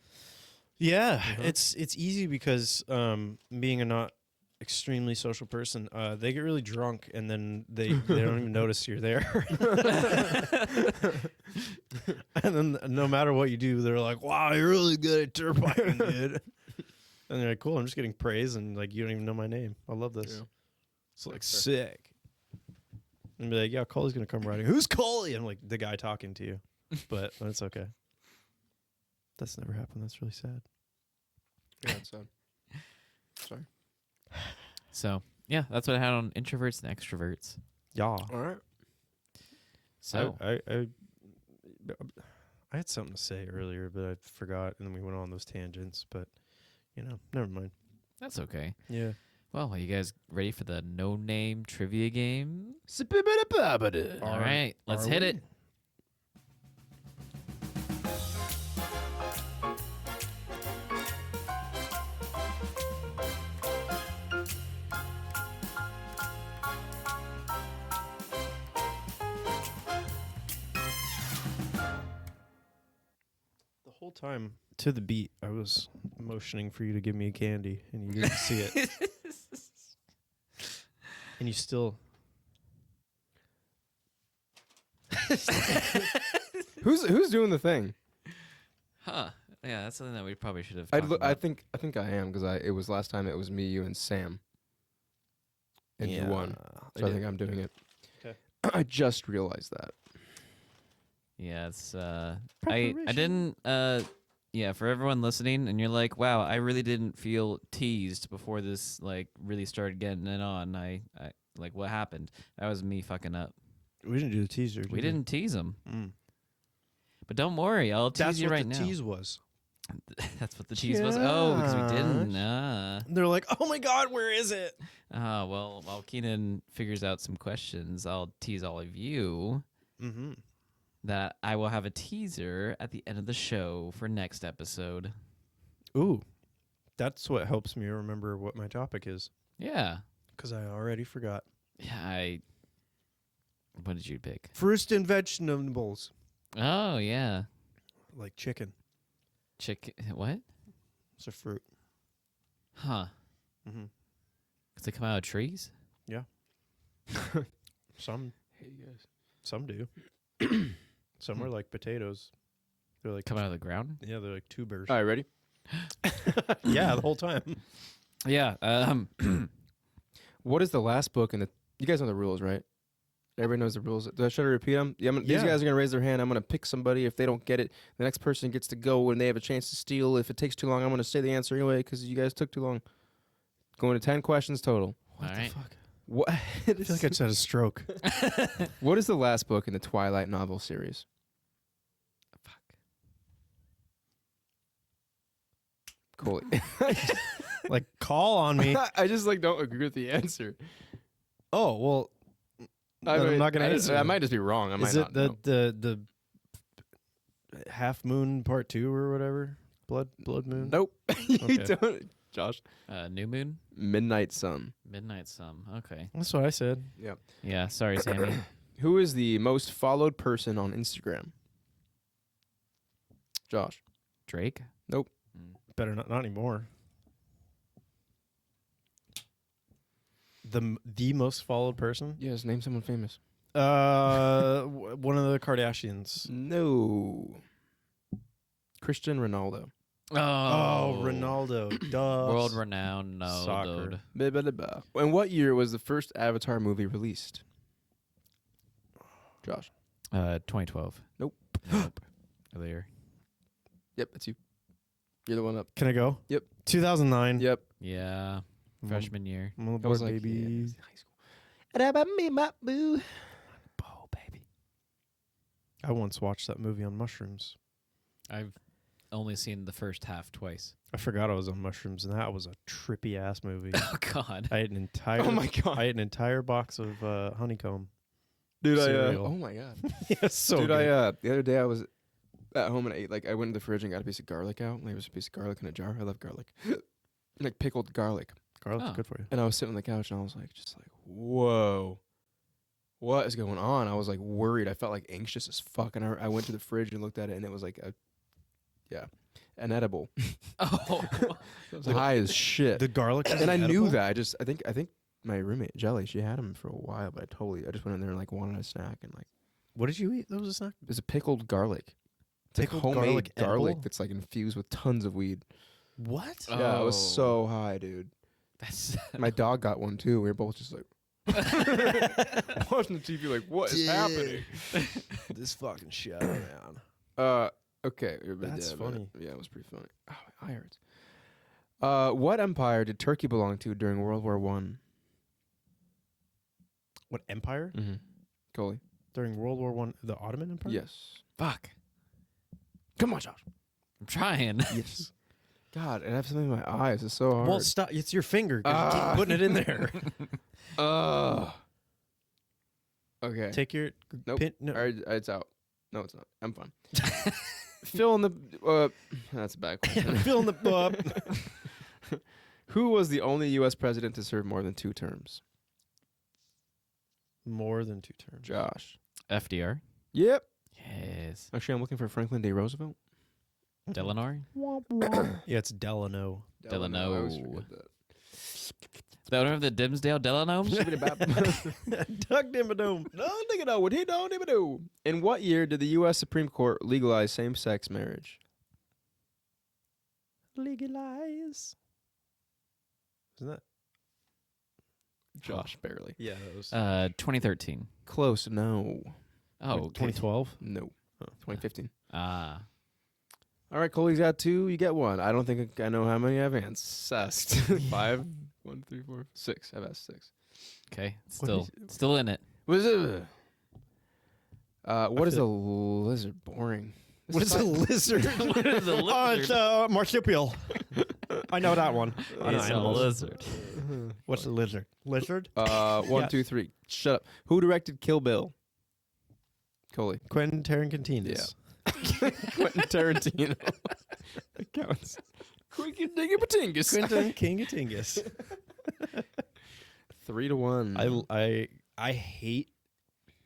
Yeah, Uh-huh. it's easy because being a not extremely social person, they get really drunk and then they don't even notice you're there. And then no matter what you do, they're like, "Wow, you're really good at dirt biking, dude." And they're like, "Cool, I'm just getting praise and like you don't even know my name. I love this." Yeah. It's like That's sick. And be like, "Yeah, Coley's gonna come riding." Who's Coley? I'm like the guy talking to you, but that's okay. That's never happened. That's really sad. Yeah, it's sad. Sorry. So yeah, that's what I had on introverts and extroverts. Yeah. All right. So I had something to say earlier, but I forgot, and then we went on those tangents. But never mind. that's okay. Yeah. Well, are you guys ready for the no-name trivia game? All right, let's hit it. The whole time to the beat, I was motioning for you to give me a candy, and you didn't see it, and you still. Who's doing the thing? Huh? Yeah, that's something that we probably should have. I talked about. think I am because it was last time it was me, you, and Sam, and you won. So I think I'm doing it. 'Kay. I just realized that. Yeah, it's I didn't yeah, for everyone listening and you're like, "Wow, I really didn't feel teased before this like really started getting it on." I like what happened? That was me fucking up. We didn't do the teaser. We didn't tease him. Mm. But don't worry, I'll tease That's you what right the now. tease was. That's what the tease was. Oh, because we didn't. They're like, "Oh my God, where is it?" Well, while Keenan figures out some questions, I'll tease all of you Mm-hmm. that I will have a teaser at the end of the show for next episode. Ooh, that's what helps me remember what my topic is, Yeah. because I already forgot. Yeah, what did you pick? Fruits and vegetables, Oh, yeah. like chicken. Chicken. What? It's a fruit. Huh. Mm-hmm. Does it come out of trees? Some Hey guys. some do. Some are like potatoes. They're like Come out of the ground? yeah, they're like tubers. All right, ready? Yeah, the whole time. Yeah. What is the last book in the? You guys know the rules, right? Everybody knows the rules. Should I repeat them? Yeah, these Yeah. guys are gonna raise their hand. I'm gonna pick somebody. If they don't get it, the next person gets to go, and they have a chance to steal. If it takes too long, I'm gonna say the answer anyway because you guys took too long. Going to 10 questions total. All right. What? I feel like I just had a stroke. What is the last book in the Twilight novel series? Fuck. Cool. Like, call on me. I just don't agree with the answer. Oh well, then I'm not gonna answer. I might just be wrong. I might Is not it know. the Half Moon Part 2 or whatever? Blood Moon. Nope. You Okay. don't. Josh. New moon? Midnight Sun. Midnight sun. Okay. That's what I said. Yep. Yeah, sorry, Sammy. Who is the most followed person on Instagram? Josh. Drake? Nope. Better not anymore. The most followed person? Yes, name someone famous. One of the Kardashians. No. Cristiano Ronaldo. Oh, Ronaldo. Duh. World renowned. No. Soccer. Dude. Blah, blah, blah, blah. And what year was the first Avatar movie released? Josh. 2012. Nope. Nope. Earlier. Yep, that's you. You're the one up. Can I go? Yep. 2009. Yep. Yeah. Freshman year. I'm on I board, was like, baby. yeah, it was high school. And about me, my boo. Oh, baby. I once watched that movie on mushrooms. I've only seen the first half twice. I forgot I was on mushrooms, and that was a trippy ass movie. Oh God. I ate an entire. Oh my God. I ate an entire box of honeycomb. Dude, cereal. oh my God. Yeah, so Dude, good. the other day I was at home and I ate, like, I went in the fridge and got a piece of garlic out. And there was a piece of garlic in a jar. I love garlic. Like pickled garlic. Garlic's Oh. good for you. And I was sitting on the couch and I was like, just like, whoa, what is going on? I was like worried. I felt like anxious as fuck. And I went to the fridge and looked at it and it was like an edible. Oh. It was high as shit. The garlic, is And I knew edible? that. I think my roommate Jelly, she had them for a while, but I just went in there and like wanted a snack and like What did you eat? That was a snack. it's a pickled garlic. It's Pickled like homemade garlic garlic edible? that's like infused with tons of weed. What? Yeah, I was Oh. so high, dude. That's My dog got one too. We were both just like watching the TV, like, what is happening? This fucking shit, man. Okay. That's funny. Yeah, it was pretty funny. Oh, my eye hurts. What empire did Turkey belong to during World War One? What empire? Mm-hmm. Coley. During World War One, the Ottoman Empire? Yes. fuck. Come on, Josh. I'm trying. Yes. God, I have something in my eyes. It's so hard. Well, stop. It's your finger. 'Cause you keep putting it in there. Okay. Take your Nope. pin. No. All right, it's out. No, it's not. I'm fine. Fill in the. That's a bad question. Fill in the. Who was the only U.S. president to serve more than 2 terms? More than 2 terms. Josh. FDR. Yep. Yes. Actually, I'm looking for Franklin D. Roosevelt. Delano. Yeah, it's Delano. Delano. I always forget that. The owner of the Dimsdale Delano. Doug Dimmadome. In what year did the U.S. Supreme Court legalize same-sex marriage? Legalize. Isn't that? Josh, barely. Yeah, that was. 2013. Close. No. Oh, okay. 2012. No. 2015. Ah. All right, Coley's got 2. You get 1. I don't think I know how many I've asked. 5. 1, 3, 4, 6. I've asked 6. Okay. What Still in it. What is it? What is a lizard? Boring. What is a lizard? What is a Oh, it's a marsupial. I know that one. I know It's a animals. lizard. What's a lizard? Lizard? 1, Yeah. 2, 3. Shut up. Who directed Kill Bill? Coley. Quentin Tarantino. Quentin Tarantino. That counts. Quentin Dingapatingus. Quentin Kingatingus. 3-1. I hate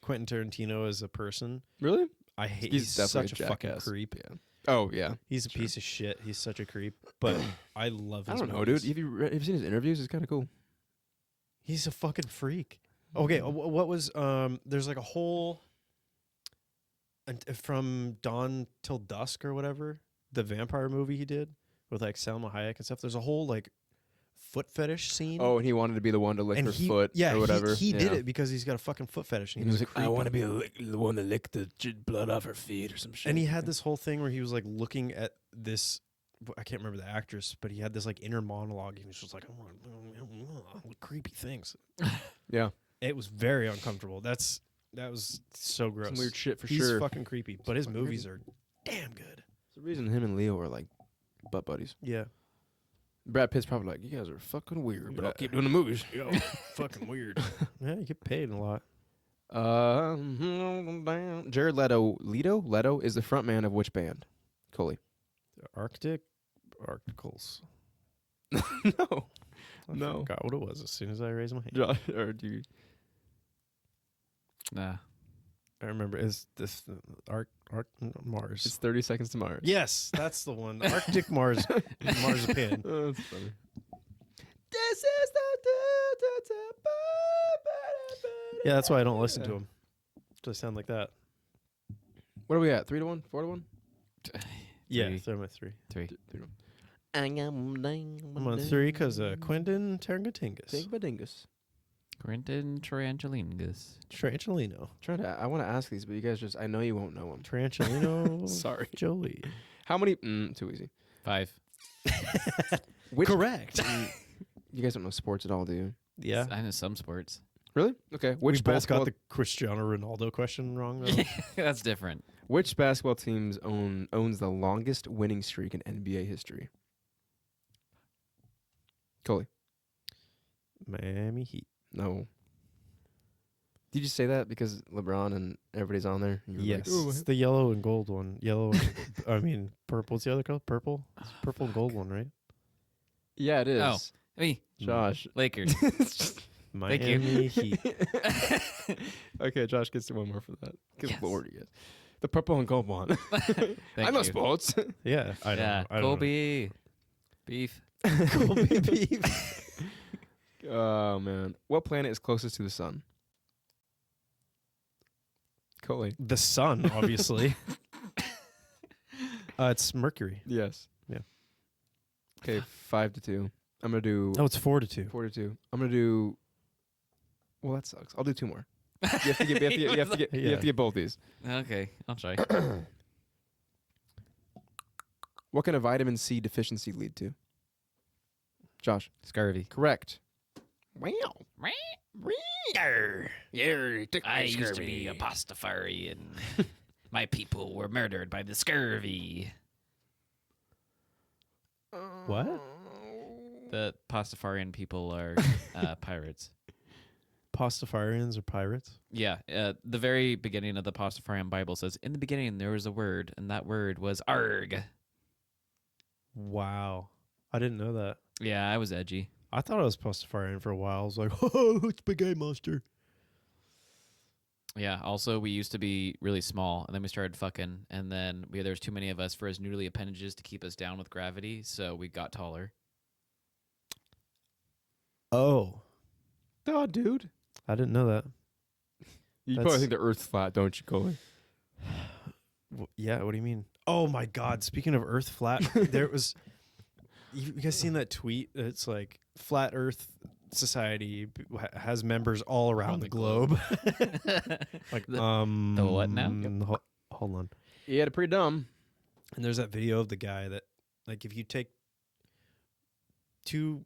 Quentin Tarantino as a person. Really? I hate. He's He's definitely such a a fucking jackass. creep. Yeah. Oh yeah. He's a piece of shit. He's such a creep. But I love I his don't know, movies. dude. Have you seen his interviews? It's kind of cool. He's a fucking freak. Okay, what was there's like a whole from dawn till dusk or whatever, the vampire movie he did with like Salma Hayek and stuff. There's a whole like foot fetish scene. Oh, and he wanted to be the one to lick her foot yeah, or whatever. He did it because he's got a fucking foot fetish. And he was like, I want to creep. be the one to lick the blood off her feet or some shit. And he had this whole thing where he was like looking at this. I can't remember the actress, but he had this like inner monologue. He was just like, I want creepy things. Yeah. It was very uncomfortable. That was so gross. Some weird shit for He's sure. fucking creepy, but his fucking movies are damn good. It's the reason him and Leo are like butt buddies. Yeah. Brad Pitt's probably like, you guys are fucking weird, but I'll Yeah. keep doing the movies. Yo, fucking weird. Yeah, you get paid a lot. Jared Leto is the frontman of which band? Coley. Arcticles. No. I No. forgot what it was as soon as I raised my hand. Josh, or do you? Nah. I remember. Is this Mars? It's 30 Seconds to Mars. Yes, that's the one. Arctic Mars. Marzipan. Oh, that's funny. This is Yeah, that's why I don't listen to them. Just sound like that. What are we at? 3-1? 4-1? Yeah, Three. throw my 3. 3. 3-1. I'm on 3 because Quentin Tarantino. Dingus. Quentin Tarantulingus. Tranchilino. I want to ask these, but you guys I know you won't know them. Tranchilino. Sorry. Jolie. How many? Too easy. 5. Which, Correct. You guys don't know sports at all, do you? Yeah. I know some sports. Really? Okay. Which We both basketball? got the Cristiano Ronaldo question wrong, though. That's different. Which basketball teams owns the longest winning streak in NBA history? Coley. Miami Heat. No. Did you say that because LeBron and everybody's on there? You were Yes, like, "Ooh, it's the yellow and gold one. Yellow. I mean, purple. What's the other color? Purple. It's purple and gold one, right? yeah, it is. Oh. Me, Josh. Lakers. Miami Heat. Okay, Josh gets one more for that. Good Yes. Lord, he gets the purple and gold one. I know you. sports. Yeah, I don't know. I don't know. Colby. Beef. Colby beef. Oh man, what planet is closest to the sun? Coley. The sun, obviously. It's Mercury. Yes. Yeah. Okay, 5-2. I'm gonna do Oh, it's 4-2. 4-2. I'm gonna do. Well, that sucks. I'll do 2 more. You have to get. You have to get both these. Okay, I'll try. What can a vitamin C deficiency lead to? Josh. Scurvy. Correct. Wow. I used to be a Pastafarian. My people were murdered by the scurvy. What? The Pastafarian people are pirates. Pastafarians are pirates? Yeah, the very beginning of the Pastafarian Bible says, in the beginning there was a word, and that word was arg. Wow. I didn't know that. Yeah, I was edgy. I thought I was Pastafarian for a while. I was like, oh, it's Big A Monster. Yeah, also we used to be really small, and then we started fucking, and then there was too many of us for his noodly appendages to keep us down with gravity, so we got taller. Oh. Oh, dude. I didn't know that. You That's- probably think the Earth's flat, don't you, Coley? Yeah, what do you mean? Oh, my God. Speaking of Earth flat, there was... You guys seen that tweet? It's like, Flat Earth Society has members all around the globe. Like, The what now? Hold on. Yeah, they're pretty dumb. And there's that video of the guy that, like, if you take 2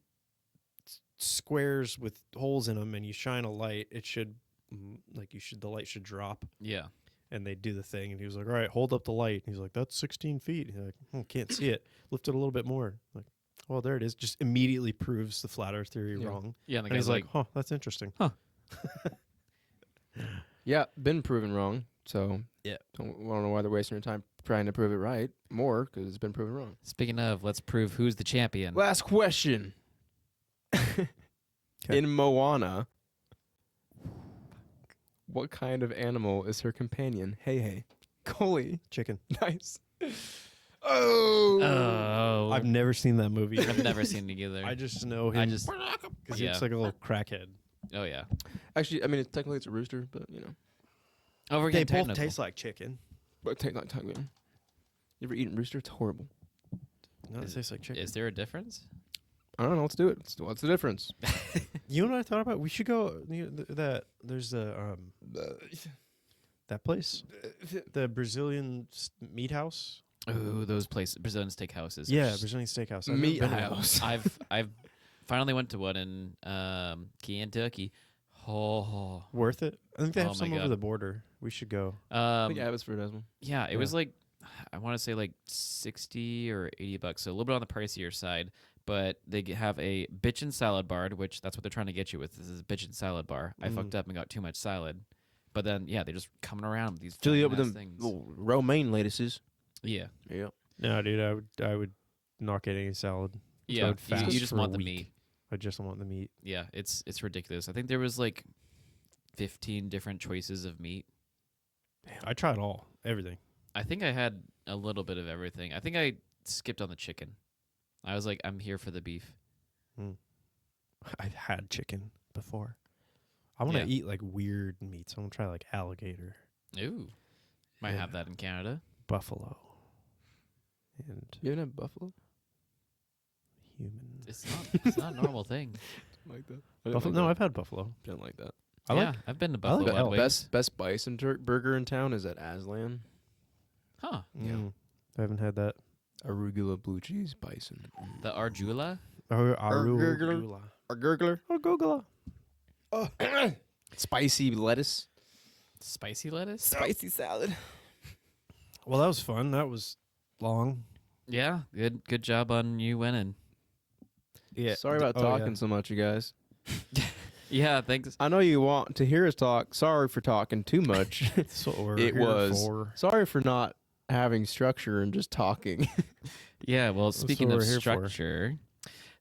squares with holes in them and you shine a light, it should, the light should drop. Yeah. And they do the thing, and he was like, all right, hold up the light. And he's like, that's 16 feet. He's like, can't see it. Lift it a little bit more. Like, well, there it is. Just immediately proves the flat earth theory wrong. Yeah, and the And guy's he's like, huh, that's interesting. Yeah, been proven wrong. So Yeah. don't know why they're wasting their time trying to prove it right more because it's been proven wrong. speaking of, let's prove who's the champion. Last question. In Moana, what kind of animal is her companion? Hey. Coley. Chicken. Nice. Oh. Oh. I've never seen that movie. I've never seen it either. I just know him. I just, because he yeah. looks like a little crackhead. Oh, yeah. Actually, I mean, technically it's a rooster, but, you know. Oh, we're They getting both technical. taste like chicken. But technically. You ever eaten rooster? It's horrible. No, it tastes like chicken. Is there a difference? I don't know. Let's do it. What's the difference? You know what I thought about? We should go. There's that place, the Brazilian meat house. Ooh, those places, Brazilian steakhouses. Yeah, Brazilian steakhouse. I've never Meat been there. house. I've finally went to one in Kentucky. Oh, Worth it. I think they Oh have my some over God. the border. We should go. I think Abbotsford has one. Yeah, it was like, I want to say like 60 or $80, so a little bit on the pricier side. But they have a bitchin' salad bar, which that's what they're trying to get you with. This is a bitchin' salad bar. I fucked up and got too much salad. But then, yeah, they're just coming around with these Fill you up with fucking them ass things. little romaine lettuces. Yeah. Yeah. No, dude, I would not get any salad. Yeah, would you fast just for a want the week. meat. I just want the meat. Yeah, it's ridiculous. I think there was like 15 different choices of meat. I tried everything. I think I had a little bit of everything. I think I skipped on the chicken. I was like, I'm here for the beef. I've had chicken before. I want to Yeah. eat like weird meats. I want to try like alligator, Ooh. Might have that in Canada. buffalo, and You haven't had buffalo? human. It's not a normal thing. Like that. Buffalo? No, I've had buffalo. Didn't like that. I yeah, like. I've been to I like Buffalo the Wild Wings. Best bison burger in town is at Aslan. Huh. Yeah. I haven't had that. Arugula blue cheese bison. The Arjula? Arugula. Or gurgler. Arugula. Spicy lettuce. Spicy lettuce? Spicy salad. Well, that was fun. That was long. Yeah, good job on you winning. Yeah. Sorry about talking so much, you guys. Yeah, thanks. I know you want to hear us talk. Sorry for talking too much. That's what we're It here was. for. Sorry for not having structure and just talking. Yeah, well, That's speaking what of we're here for. structure,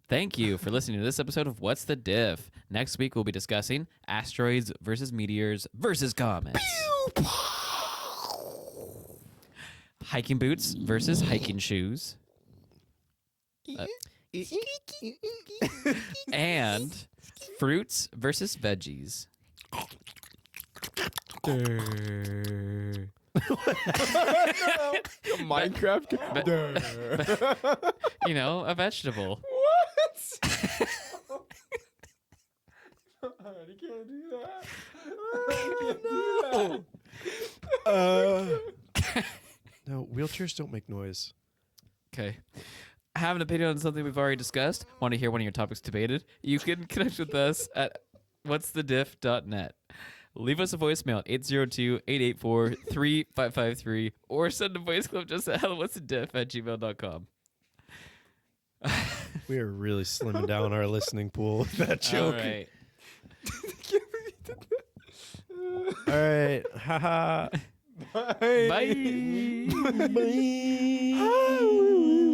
thank you for listening to this episode of What's the Diff? Next week, we'll be discussing asteroids versus meteors versus comets. Hiking boots versus hiking shoes. And fruits versus veggies. Minecraft. You know, a vegetable. You can't do that. No, wheelchairs don't make noise. Okay. Have an opinion on something we've already discussed? Want to hear one of your topics debated? You can connect with us at whatsthediff.net. Leave us a voicemail at 802-884-3553 or send a voice clip just at whatsthediff@gmail.com. We are really slimming down our listening pool with that joke. All right. All right. Haha. Bye. Bye.